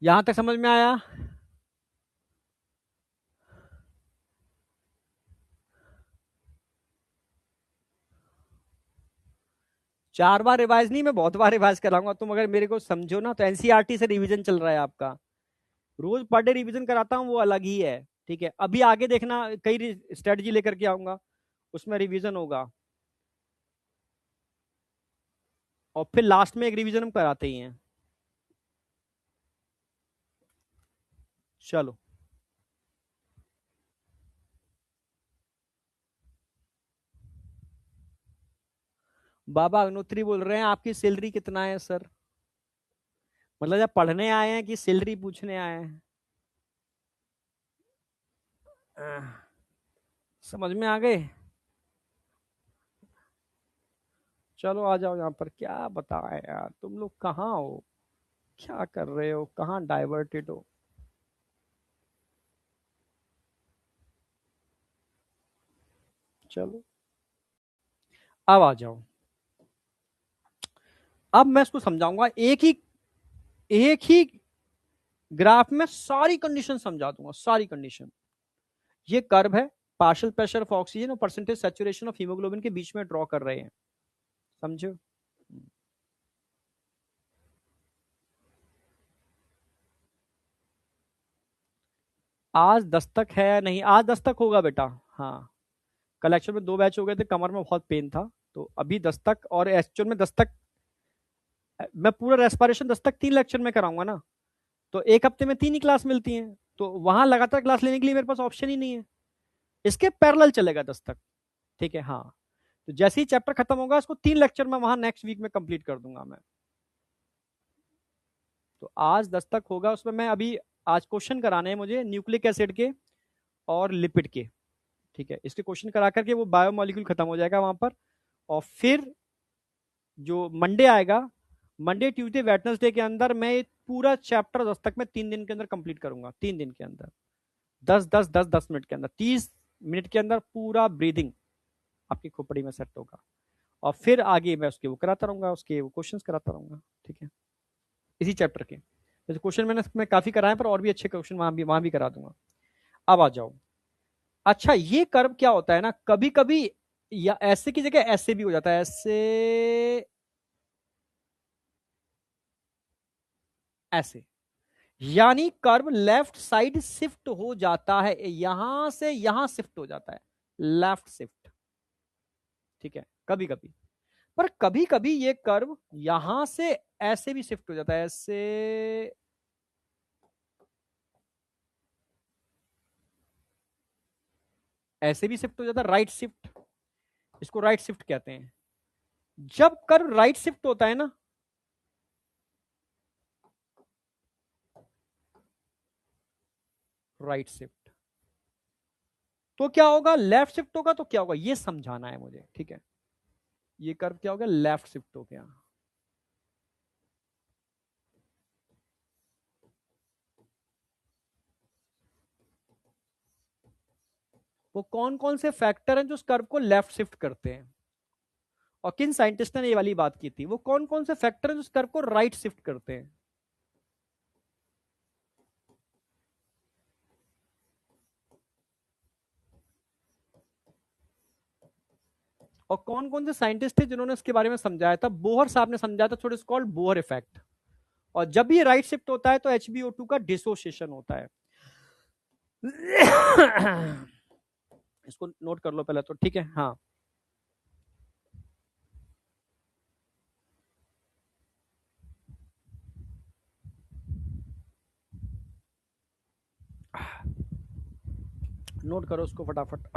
यहां तक समझ में आया? 4 बार रिवाइज नहीं, मैं बहुत बार रिवाइज कराऊंगा। तुम अगर मेरे को समझो ना, तो एनसीईआरटी से रिवीजन चल रहा है आपका, रोज पर डे रिवीजन कराता हूँ, वो अलग ही है। ठीक है, अभी आगे देखना, कई स्ट्रेटजी लेकर के आऊंगा, उसमें रिवीजन होगा, और फिर लास्ट में एक रिवीजन हम कराते ही हैं। चलो, बाबा अग्नोत्री बोल रहे हैं आपकी सैलरी कितना है सर? मतलब जब पढ़ने आए हैं कि सैलरी पूछने आए हैं? आह, समझ में आ गए? चलो आ जाओ यहाँ पर, क्या बताएं यार, तुम लोग कहाँ हो, क्या कर रहे हो, कहाँ डाइवर्टेड हो? चलो, अब आ जाओ। अब मैं इसको समझाऊंगा, एक ही ग्राफ में सारी कंडीशन समझा दूंगा, सारी कंडीशन। ये कर्व है, पार्शियल प्रेशर ऑफ ऑक्सीजन और परसेंटेज सैचुरेशन ऑफ हीमोग्लोबिन के बीच में ड्रॉ कर रहे हैं, समझो। आज 10 तक है या नहीं? आज 10 तक होगा बेटा। हाँ, कल एक्चुअल में 2 बैच हो गए थे, कमर में बहुत पेन था, तो अभी 10 तक, और एक्चुअल में 10 तक मैं पूरा रेस्पिरेशन 10 तक 3 लेक्चर में कराऊंगा ना, तो एक हफ्ते में 3 ही क्लास मिलती हैं, तो वहां लगातार क्लास लेने के लिए मेरे पास ऑप्शन ही नहीं है। इसके पैरेलल चलेगा 10 तक। ठीक है, हाँ। तो जैसे ही चैप्टर खत्म होगा, इसको 3 लेक्चर में वहां नेक्स्ट वीक में कंप्लीट कर दूंगा मैं। तो आज 10 तक होगा, उसमें मैं अभी आज क्वेश्चन कराने हैं मुझे न्यूक्लिक एसिड के और लिपिड के। ठीक है, इसके क्वेश्चन करा करके वो बायोमोलिक्यूल खत्म हो जाएगा वहां पर। और फिर जो मंडे आएगा, मंडे ट्यूसडे वेडनेसडे के अंदर मैं ये पूरा चैप्टर 10 तक मैं 3 दिन के अंदर कंप्लीट करूंगा, 3 दिन के अंदर, 10 10 10 10 मिनट के अंदर, 30 मिनट के अंदर पूरा ब्रीदिंग आपकी खोपड़ी में सेट होगा। और फिर आगे मैं उसके वो कराता रहूंगा, उसके वो क्वेश्चंस कराता रहूंगा। ठीक है, इसी चैप्टर के जैसे क्वेश्चन मैं काफी कराए, पर और भी अच्छे क्वेश्चन वहां भी करा दूंगा। अब आ जाओ। अच्छा, ये कर्व क्या होता है ना, कभी कभी या ऐसे की जगह ऐसे भी हो जाता है, ऐसे, ऐसे। यानी कर्व लेफ्ट साइड शिफ्ट हो जाता है, यहां से यहां शिफ्ट हो जाता है, लेफ्ट शिफ्ट। ठीक है, कभी कभी, पर कभी कभी ये कर्व यहां से ऐसे भी शिफ्ट हो जाता है, ऐसे, ऐसे भी शिफ्ट हो जाता है, राइट शिफ्ट, इसको राइट शिफ्ट कहते हैं। जब कर्व राइट शिफ्ट होता है ना, राइट शिफ्ट, तो क्या होगा, लेफ्ट शिफ्ट होगा तो क्या होगा, ये समझाना है मुझे। ठीक है, ये कर्व क्या हो गया, लेफ्ट शिफ्ट हो गया। वो कौन कौन से फैक्टर हैं जो उस कर्व को लेफ्ट शिफ्ट करते हैं, और किन साइंटिस्ट ने ये वाली बात की थी, वो कौन कौन से फैक्टर हैं जो उस कर्व को राइट शिफ्ट करते हैं। और कौन कौन से साइंटिस्ट थे जिन्होंने इसके बारे में समझाया था, बोहर साहब ने समझाया था, थोड़ा कॉल्ड बोहर इफेक्ट। और जब भी राइट शिफ्ट होता है तो HBO2 का डिसोसिएशन होता है। इसको नोट कर लो पहले तो, ठीक है। हाँ, नोट करो उसको फटाफट।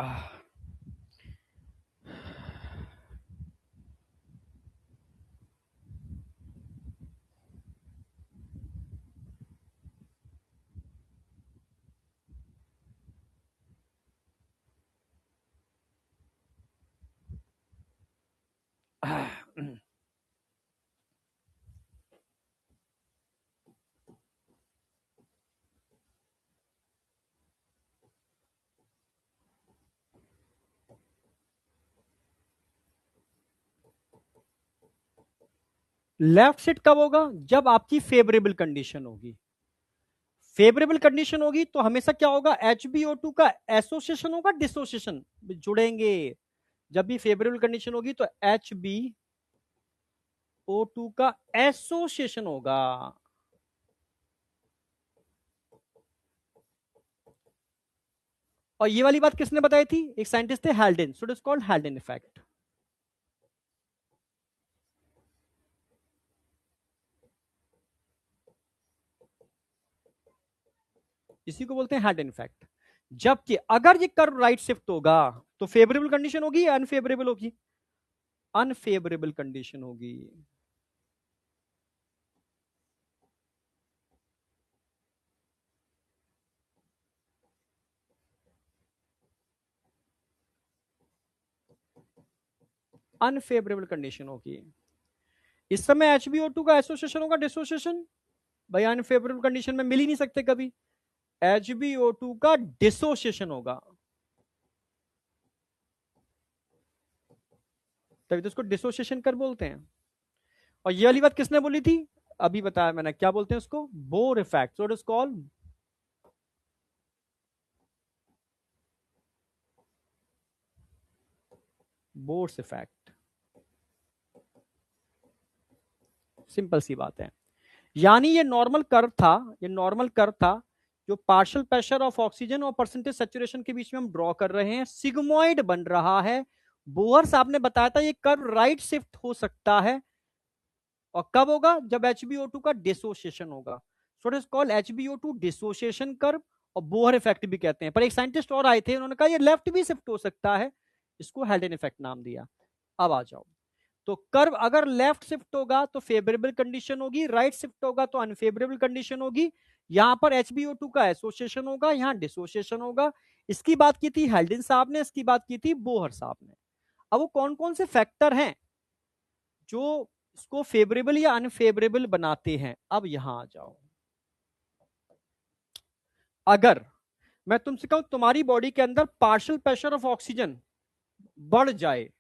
लेफ्ट शिफ्ट कब होगा, जब आपकी फेवरेबल कंडीशन होगी। फेवरेबल कंडीशन होगी तो हमेशा क्या होगा, HBO2 का एसोसिएशन होगा, डिसोसिएशन जुड़ेंगे। जब भी फेवरेबल कंडीशन होगी तो HBO2 का एसोसिएशन होगा। और ये वाली बात किसने बताई थी, एक साइंटिस्ट थे हेल्डेन, सो इट इज कॉल्ड हेल्डेन इफेक्ट। इसी को बोलते हैं हेल्डेन इफेक्ट। जबकि अगर ये कर्व राइट शिफ्ट होगा तो फेवरेबल कंडीशन होगी या अनफेवरेबल होगी, अनफेवरेबल कंडीशन होगी। अनफेवरेबल कंडीशन होगी। इस समय HBO2 का एसोसिएशन होगा, डिसोसिएशन, भाई अनफेवरेबल कंडीशन में मिल ही नहीं सकते कभी। HBO2 का डिसोसिएशन होगा, तभी तो उसको डिसोसिएशन कर बोलते हैं। और ये वाली बात किसने बोली थी, अभी बताया मैंने, क्या बोलते हैं उसको, Bohr effect, so it is called Bohr's effect. Simple सी बात है। यानी ये नॉर्मल कर्व था, ये नॉर्मल कर्व था जो पार्शियल प्रेशर ऑफ ऑक्सीजन और परसेंटेज सेचुरेशन के बीच में हम ड्रॉ कर रहे हैं, सिग्मोइड बन रहा है। बोहर साहब ने बताया था ये कर्व राइट शिफ्ट हो सकता है, और कब होगा, जब HBO2 का डिसोसिएशन होगा। सो it is called HBO2 dissociation curve, और बोहर इफेक्ट भी कहते हैं। पर एक साइंटिस्ट और आए थे, उन्होंने कहा ये लेफ्ट भी शिफ्ट हो सकता है, इसको हेल्डेन इफेक्ट नाम दिया। अब आ जाओ, तो कर्व अगर लेफ्ट शिफ्ट होगा तो फेवरेबल कंडीशन होगी, राइट शिफ्ट होगा तो अनफेवरेबल कंडीशन होगी। यहां पर HBO2 का एसोसिएशन होगा, यहां डिसोसिएशन होगा। इसकी बात की थी हेल्डेन साहब ने, इसकी बात की थी बोहर साहब ने। अब वो कौन कौन से फैक्टर हैं जो इसको फेवरेबल या अनफेवरेबल बनाते हैं, अब यहां आ जाओ। अगर मैं तुमसे कहूं तुम्हारी बॉडी के अंदर पार्शियल प्रेशर ऑफ ऑक्सीजन बढ़ जाए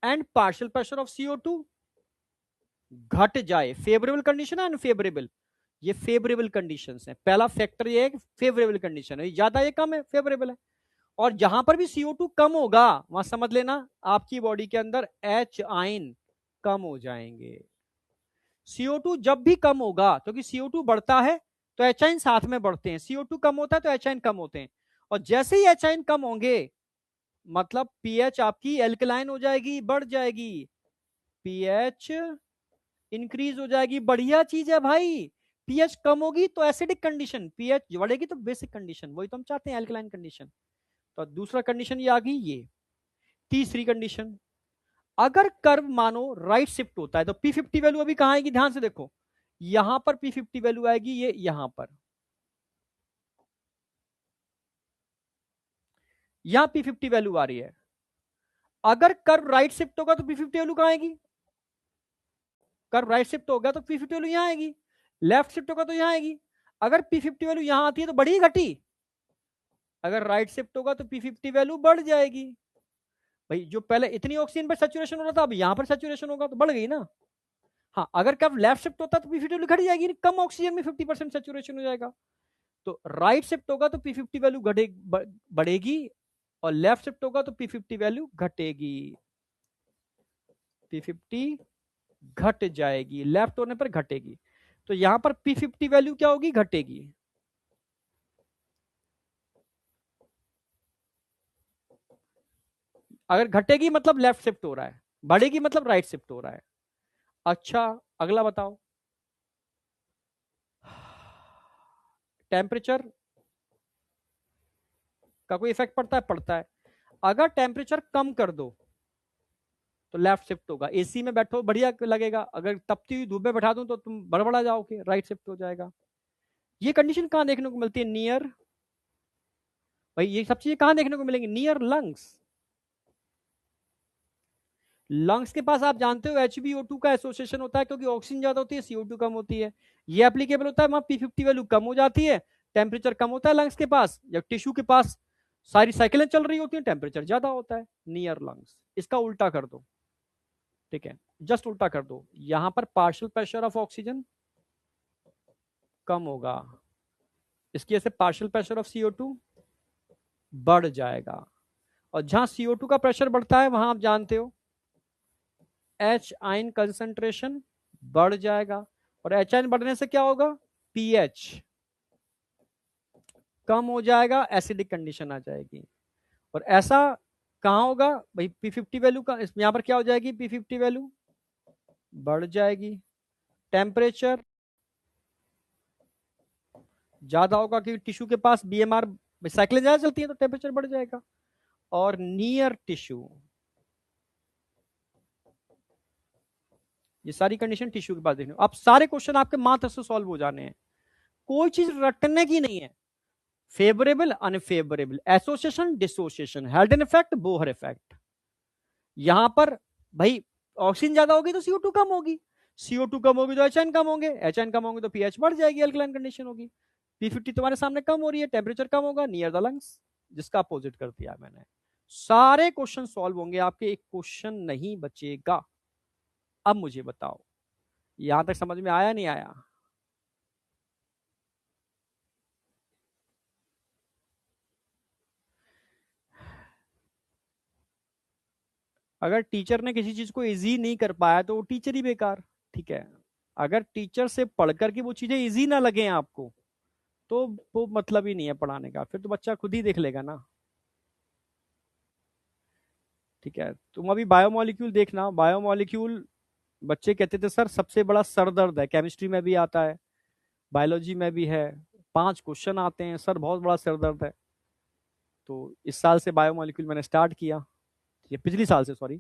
and partial pressure of CO2 घट जाए, फेवरेबल कंडीशन है अनफेवरेबल, ये फेवरेबल कंडीशंस हैं। पहला फैक्टर ये है कि फेवरेबल कंडीशन है, ज्यादा ये कम है, फेवरेबल है। और जहां पर भी CO2 कम होगा वहां समझ लेना आपकी बॉडी के अंदर H आयन कम हो जाएंगे। CO2 जब भी कम होगा, क्योंकि CO2 बढ़ता है तो एचाइन साथ में बढ़ते हैं, CO2 कम होता है तो एचाइन कम होते हैं, और जैसे ही एचाइन कम होंगे मतलब पीएच आपकी एल्कलाइन हो जाएगी, बढ़ जाएगी, पीएच इंक्रीज हो जाएगी। बढ़िया चीज है भाई। पीएच कम होगी तो एसिडिक कंडीशन, पीएच बढ़ेगी तो बेसिक कंडीशन, वही तो हम चाहते हैं, एल्कलाइन कंडीशन। तो दूसरा कंडीशन ये आ गई। ये तीसरी कंडीशन, अगर कर्व मानो राइट शिफ्ट होता है तो P50 वैल्यू अभी कहां आएगी, ध्यान से देखो, यहां पर P50 वैल्यू आएगी, ये यहां पर, यहां P50 वैल्यू आ रही है। अगर कर्व राइट शिफ्ट होगा तो P50 वैल्यू कहां आएगी, कर्व राइट शिफ्ट होगा तो P50 वैल्यू यहां आएगी, लेफ्ट शिफ्ट होगा तो यहां आएगी। अगर P50 वैल्यू यहां आती है तो बढ़ी घटी, अगर राइट शिफ्ट होगा तो P50 वैल्यू बढ़ जाएगी। भाई जो पहले इतनी ऑक्सीजन पर सेचुरेशन हो रहा था अब यहां पर सेचुरेशन होगा तो बढ़ गई ना। हाँ, अगर कब लेफ्ट शिफ्ट होता तो P50 वैल्यू घट जाएगी, कम ऑक्सीजन में 50% सेचुरेशन हो जाएगा। तो राइट शिफ्ट होगा तो P50 वैल्यू बढ़ेगी, और लेफ्ट शिफ्ट होगा तो P50 वैल्यू घटेगी, P50 घट जाएगी, लेफ्ट होने पर घटेगी। तो यहां पर P50 वैल्यू क्या होगी, घटेगी। अगर घटेगी मतलब लेफ्ट शिफ्ट हो रहा है, बढ़ेगी मतलब राइट शिफ्ट हो रहा है। अच्छा, अगला बताओ, टेम्परेचर का कोई इफेक्ट पड़ता है, पड़ता है। अगर टेम्परेचर कम कर दो तो लेफ्ट शिफ्ट होगा, एसी में बैठो बढ़िया लगेगा, अगर तपती हुई धूप में बैठा दूं तो तुम बड़बड़ा जाओगे, राइट शिफ्ट हो जाएगा। ये कंडीशन कहां देखने को मिलती है, नियर, भाई ये सब चीजें कहां देखने को मिलेंगी, नियर लंग्स। लंग्स के पास आप जानते हो HbO2 का एसोसिएशन होता है, क्योंकि ऑक्सीजन ज्यादा होती है, CO2 कम होती है। ये एप्लीकेबल होता है वहां P50 वैल्यू कम हो जाती है, टेम्परेचर कम होता है लंग्स के पास, जब टिश्यू के पास सारी साइकिलें चल रही होती हैं टेम्परेचर ज्यादा होता है, नियर लंग्स। इसका उल्टा कर दो, ठीक है, जस्ट उल्टा कर दो, यहां पर पार्शियल प्रेशर ऑफ ऑक्सीजन कम होगा, इसकी वजह से पार्शियल प्रेशर ऑफ CO2 बढ़ जाएगा, और जहां CO2 का प्रेशर बढ़ता है वहां आप जानते हो H आयन कंसंट्रेशन बढ़ जाएगा, और H आयन बढ़ने से क्या होगा, पीएच कम हो जाएगा, एसिडिक कंडीशन आ जाएगी। और ऐसा कहां होगा भाई, P50 वैल्यू का यहां पर क्या हो जाएगी, P50 वैल्यू बढ़ जाएगी, टेम्परेचर ज्यादा होगा क्योंकि टिश्यू के पास BMR साइकिलें ज्यादा चलती है तो टेम्परेचर बढ़ जाएगा। और नियर टिश्यू, ये सारी कंडीशन टिश्यू के पास देखने, अब सारे क्वेश्चन आपके मात्र से सॉल्व हो जाने हैं, कोई चीज रटने की नहीं है। Favourable unfavourable, association dissociation, हेल्डन effect, Bohr effect. यहां पर भाई ऑक्सीजन ज्यादा होगी तो CO2 कम होगी, CO2 कम होगी तो HN कम होंगे, HN कम होंगे तो पीएच बढ़ जाएगी, अल्कलाइन कंडीशन होगी। P50 तुम्हारे सामने कम हो रही है, टेम्परेचर कम होगा, नियर द लंग्स, जिसका अपोजिट कर दिया मैंने। सारे क्वेश्चन सॉल्व होंगे आपके, एक क्वेश्चन नहीं बचेगा। अब मुझे बताओ, यहां तक समझ में आया नहीं आया? अगर टीचर ने किसी चीज को इजी नहीं कर पाया तो वो टीचर ही बेकार, ठीक है। अगर टीचर से पढ़ करके वो चीजें इजी ना लगे आपको तो वो मतलब ही नहीं है पढ़ाने का, फिर तो बच्चा खुद ही देख लेगा ना, ठीक है। तुम अभी बायोमोलिक्यूल देखना, बायोमोलिक्यूल बच्चे कहते थे सर सबसे बड़ा सर दर्द है, केमिस्ट्री में भी आता है, बायोलॉजी में भी है, 5 क्वेश्चन आते हैं सर, बहुत बड़ा सर दर्द है। तो इस साल से बायोमोलिक्यूल मैंने स्टार्ट किया, ये पिछली साल से, सॉरी।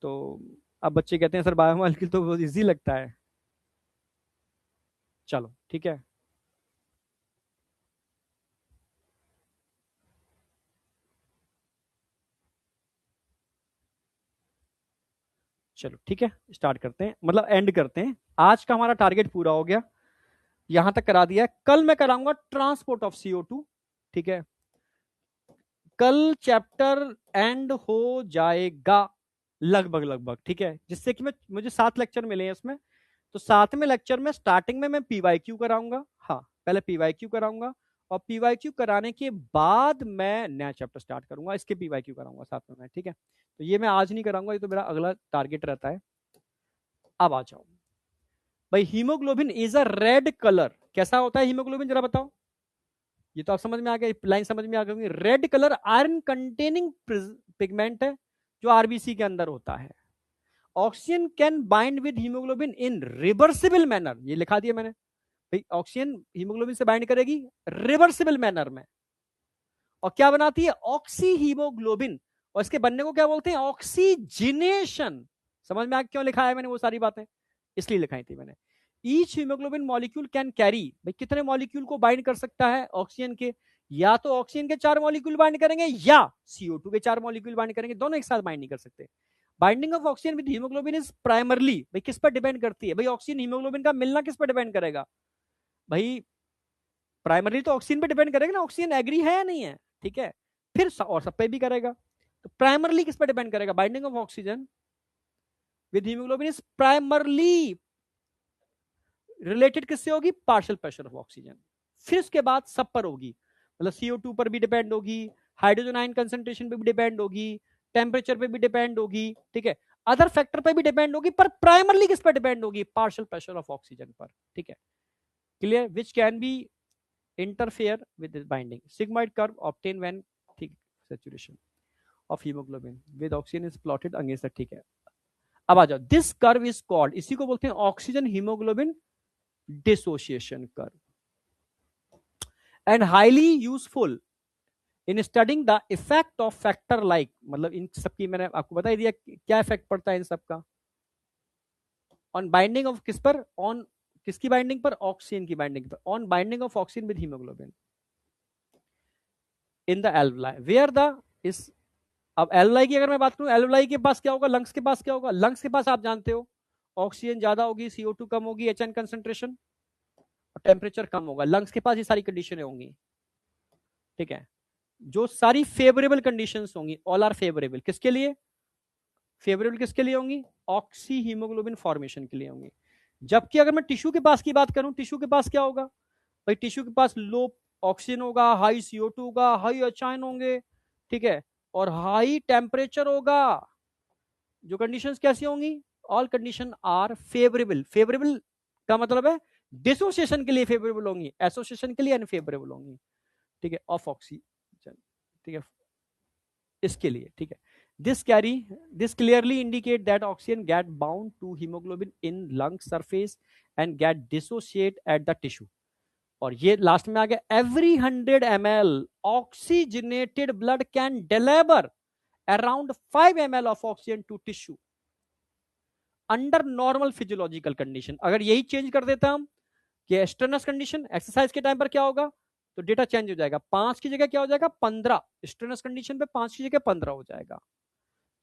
तो अब बच्चे कहते हैं सर बायोमोलिक्यूल तो बहुत ईजी लगता है। चलो ठीक है, चलो ठीक है, स्टार्ट करते हैं, मतलब एंड करते हैं। आज का हमारा टारगेट पूरा हो गया, यहां तक करा दिया है। कल मैं कराऊंगा ट्रांसपोर्ट ऑफ CO2, ठीक है। कल चैप्टर एंड हो जाएगा लगभग लगभग, ठीक है, जिससे कि मैं मुझे 7 लेक्चर मिले हैं इसमें। तो 7वें लेक्चर में स्टार्टिंग में मैं PYQ कराऊंगा, हाँ पहले PYQ कराऊंगा, और PYQ कराने के बाद मैं नया चैप्टर स्टार्ट करूंगा, इसके PYQ कराऊंगा साथ में मैं, ठीक है। तो ये मैं आज नहीं कराऊंगा, ये तो मेरा अगला टारगेट रहता है। अब आ जाओ, भाई haemoglobin is a red colour. कैसा होता है हीमोग्लोबिन, जरा बताओ। ये तो आप समझ में आ गया, लाइन समझ में आ गई। Red colour iron containing pigment है जो आरबीसी के अंदर होता है। Oxygen can bind with haemoglobin in reversible manner, ये लिखा दिया मैंने भाई। ऑक्सीजन हीमोग्लोबिन से बाइंड करेगी रिवर्सिबल मैनर में, और क्या बनाती है, ऑक्सी हीमोग्लोबिन। और इसके बनने को क्या बोलते हैं, ऑक्सीजिनेशन। समझ में आ क्यों लिखा है मैंने वो सारी बातें, इसलिए लिखाई थी मैंने। Each haemoglobin molecule can carry, भाई कितने मॉलिक्यूल को बाइंड कर सकता है ऑक्सीजन के, या तो ऑक्सीजन के 4 मॉलिक्यूल बाइंड करेंगे या CO2 के 4 मॉलिक्यूल बाइंड करेंगे, दोनों एक साथ बाइंड नहीं कर सकते। Binding of oxygen with haemoglobin is primarily, भाई किस पर डिपेंड करती है, भाई ऑक्सीजन हीमोग्लोबिन का मिलना किस पर डिपेंड करेगा भाई, प्राइमरली तो ऑक्सीजन पे डिपेंड करेगा ना, ऑक्सीजन एग्री है या नहीं है, ठीक है। फिर और सब पे भी करेगा, तो प्राइमरली किस पे डिपेंड करेगा, binding of oxygen with haemoglobin is primarily related किससे होगी, पार्शियल प्रेशर ऑफ ऑक्सीजन। फिर उसके बाद सब पर होगी, मतलब CO2 पर भी डिपेंड होगी, हाइड्रोजन आयन कंसेंट्रेशन पे भी डिपेंड होगी, टेम्परेचर पे भी डिपेंड होगी, ठीक है, अदर फैक्टर पे भी डिपेंड होगी, पर प्राइमरली किस पर डिपेंड होगी, पार्शियल प्रेशर ऑफ ऑक्सीजन पर, ठीक है। Clear, which can be interfere with this binding. Sigmoid curve obtained when thick saturation of hemoglobin with oxygen is plotted against the, ठीक है। अब आ जाओ, दिस कर्व इज कॉल्ड, इसी को बोलते हैं oxygen haemoglobin dissociation curve, and highly useful in studying the effect of factor like, मतलब इन सबकी मैंने आपको बता ही दिया क्या इफेक्ट पड़ता है इन सबका, ऑन बाइंडिंग ऑफ किस पर, ऑन किसकी बाइंडिंग पर, ऑक्सीजन की बाइंडिंग पर, on binding of oxygen with haemoglobin in the alveoli where the is. अब एल्वलाई की अगर मैं बात करूं, एल्वलाई के पास क्या होगा, लंग्स के पास क्या होगा, लंग्स के पास आप जानते हो ऑक्सीजन ज्यादा होगी, CO2 कम होगी, HN कंसेंट्रेशन और टेम्परेचर कम होगा, लंग्स के पास ये सारी कंडीशनें होंगी, ठीक है। जो सारी फेवरेबल कंडीशंस होंगी, ऑल आर फेवरेबल, किसके लिए, फेवरेबल किसके लिए होंगी, ऑक्सी हीमोग्लोबिन फॉर्मेशन के लिए होंगी। जबकि अगर मैं टिश्यू के पास की बात करूं, टिश्यू के पास क्या होगा भाई, टिश्यू के पास लो ऑक्सीजन होगा, हाई CO2 होगा, हाई HN होंगे, ठीक है, और हाई टेम्परेचर होगा। जो कंडीशंस कैसी होंगी, all condition are favourable. Favourable का मतलब है डिसोसिएशन के लिए फेवरेबल होंगी, एसोसिएशन के लिए अनफेवरेबल होंगी, ठीक है, ऑफ ऑक्सीजन, ठीक है, इसके लिए, ठीक है। This clearly indicate that oxygen get bound to haemoglobin in lung surface and get dissociate at the tissue. और ये लास्ट में आ गया, every 100 ml oxygenated blood can deliver around 5 ml of oxygen to tissue under normal physiological condition. अगर यही change कर देता हम कि स्ट्रेनस कंडीशन, एक्सरसाइज के टाइम पर क्या होगा, तो डेटा चेंज हो जाएगा, 5 की जगह क्या हो जाएगा, 15, स्ट्रेनस कंडीशन पे 5 की जगह 15 हो जाएगा।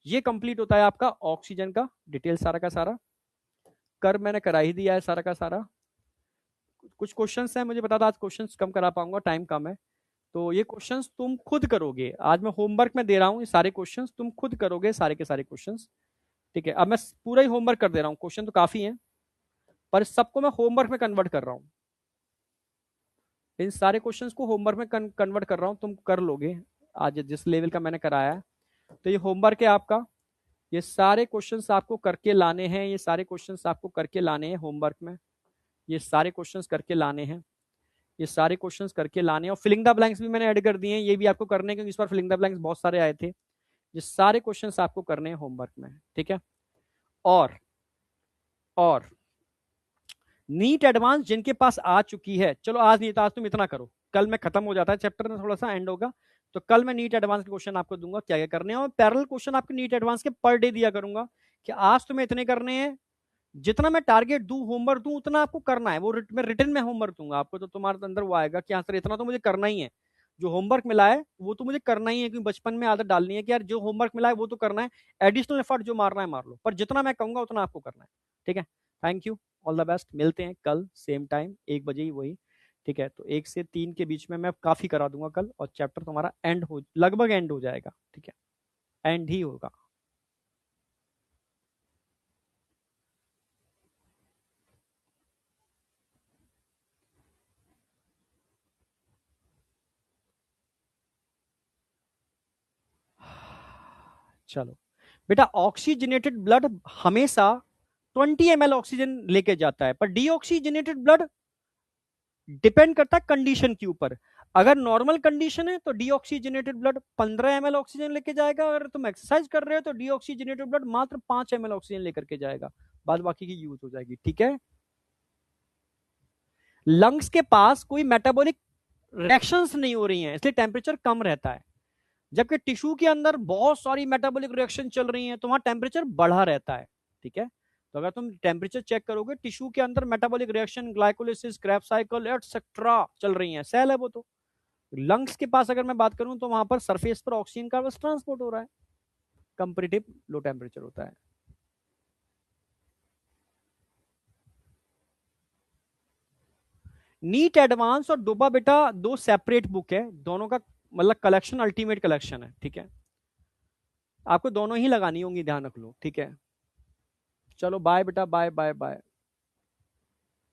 ये कंप्लीट होता है आपका ऑक्सीजन का डिटेल सारा का सारा, कर मैंने करा ही दिया है सारा का सारा। कुछ क्वेश्चंस हैं, मुझे पता था आज क्वेश्चंस कम करा पाऊंगा, टाइम कम है, तो ये क्वेश्चंस तुम खुद करोगे, आज मैं होमवर्क में दे रहा हूँ, ये सारे क्वेश्चंस तुम खुद करोगे, सारे के सारे क्वेश्चंस, ठीक है। अब मैं पूरा ही होमवर्क कर दे रहा हूँ, क्वेश्चन तो काफी है, पर सबको मैं होमवर्क में कन्वर्ट कर रहा हूँ, इन सारे क्वेश्चंस को होमवर्क में कन्वर्ट कर रहा हूँ, तुम कर लोगे आज जिस लेवल का मैंने कराया है। तो ये होमवर्क है आपका, ये सारे क्वेश्चंस आपको करके लाने हैं, ये सारे क्वेश्चंस आपको करके लाने हैं होमवर्क में, ये सारे क्वेश्चंस करके लाने हैं, ये सारे क्वेश्चंस करके लाने हैं, और फिलिंग द ब्लैंक्स भी मैंने ऐड कर दिए हैं, ये भी आपको करने हैं क्योंकि इस बार फिलिंग द ब्लैंक्स बहुत सारे आए थे। ये सारे क्वेश्चंस आपको करने हैं होमवर्क में, ठीक है। और नीट एडवांस जिनके पास आ चुकी है, चलो आज नहीं, तो आज तुम इतना करो, कल मैं खत्म हो जाता है चैप्टर में, थोड़ा सा एंड होगा, तो कल मैं नीट एडवांस के क्वेश्चन आपको दूंगा क्या क्या करने हैं, और पैरेलल क्वेश्चन आपके नीट एडवांस के पर डे दिया करूंगा कि आज तुम्हें इतने करने हैं, जितना मैं टारगेट दूं, होमवर्क दूं, उतना आपको करना है। वो मैं रिटर्न में होमवर्क दूंगा आपको, तो तुम्हारे अंदर वो आएगा कि हाँ सर इतना तो मुझे करना ही है, जो होमवर्क मिला है वो तो मुझे करना ही है, क्योंकि बचपन में आदत डालनी है कि यार जो होमवर्क मिला है वो तो करना है, एडिशनल एफर्ट जो मारना है मार लो, पर जितना मैं कहूंगा उतना आपको करना है, ठीक है। Thank you, all the best, मिलते हैं कल सेम टाइम 1 बजे ही वही, ठीक है। तो 1 से 3 के बीच में मैं काफी करा दूंगा कल, और चैप्टर तुम्हारा एंड हो, लगभग एंड हो जाएगा, ठीक है, एंड ही होगा। चलो बेटा, ऑक्सीजनेटेड ब्लड हमेशा 20 ml ऑक्सीजन लेके जाता है। पर डीऑक्सीजनेटेड ब्लड डिपेंड करता है कंडीशन के ऊपर। अगर नॉर्मल कंडीशन है तो डीऑक्सीजनेटेड ब्लड 15 ml ऑक्सीजन लेके जाएगा, अगर तुम एक्सरसाइज कर रहे हो तो डीऑक्सीजनेटेड ब्लड मात्र 5 ml ऑक्सीजन लेकर के जाएगा, बाद बाकी की यूज हो जाएगी। ठीक है। लंग्स के पास कोई मेटाबॉलिक रिएक्शंस नहीं हो रही हैं, इसलिए टेम्परेचर कम रहता है। जबकि टिश्यू के अंदर बहुत सारी मेटाबॉलिक रिएक्शन चल रही हैं तो वहां टेम्परेचर बढ़ा रहता है। ठीक है। तो अगर तुम टेम्परेचर चेक करोगे, टिश्यू के अंदर metabolic reaction, glycolysis, Krebs cycle etcetera चल रही हैं, सेल है वो तो। लंग्स के पास अगर मैं बात करूं तो वहां पर सरफेस पर ऑक्सीजन का बस ट्रांसपोर्ट हो रहा है, कंपेरेटिव लो टेम्परेचर होता है। नीट एडवांस और डोपा बेटा दो सेपरेट बुक है, दोनों का मतलब कलेक्शन अल्टीमेट कलेक्शन है। ठीक है। आपको दोनों ही लगानी होंगी, ध्यान रख लो। ठीक है। चलो बाय बेटा, बाय बाय बाय।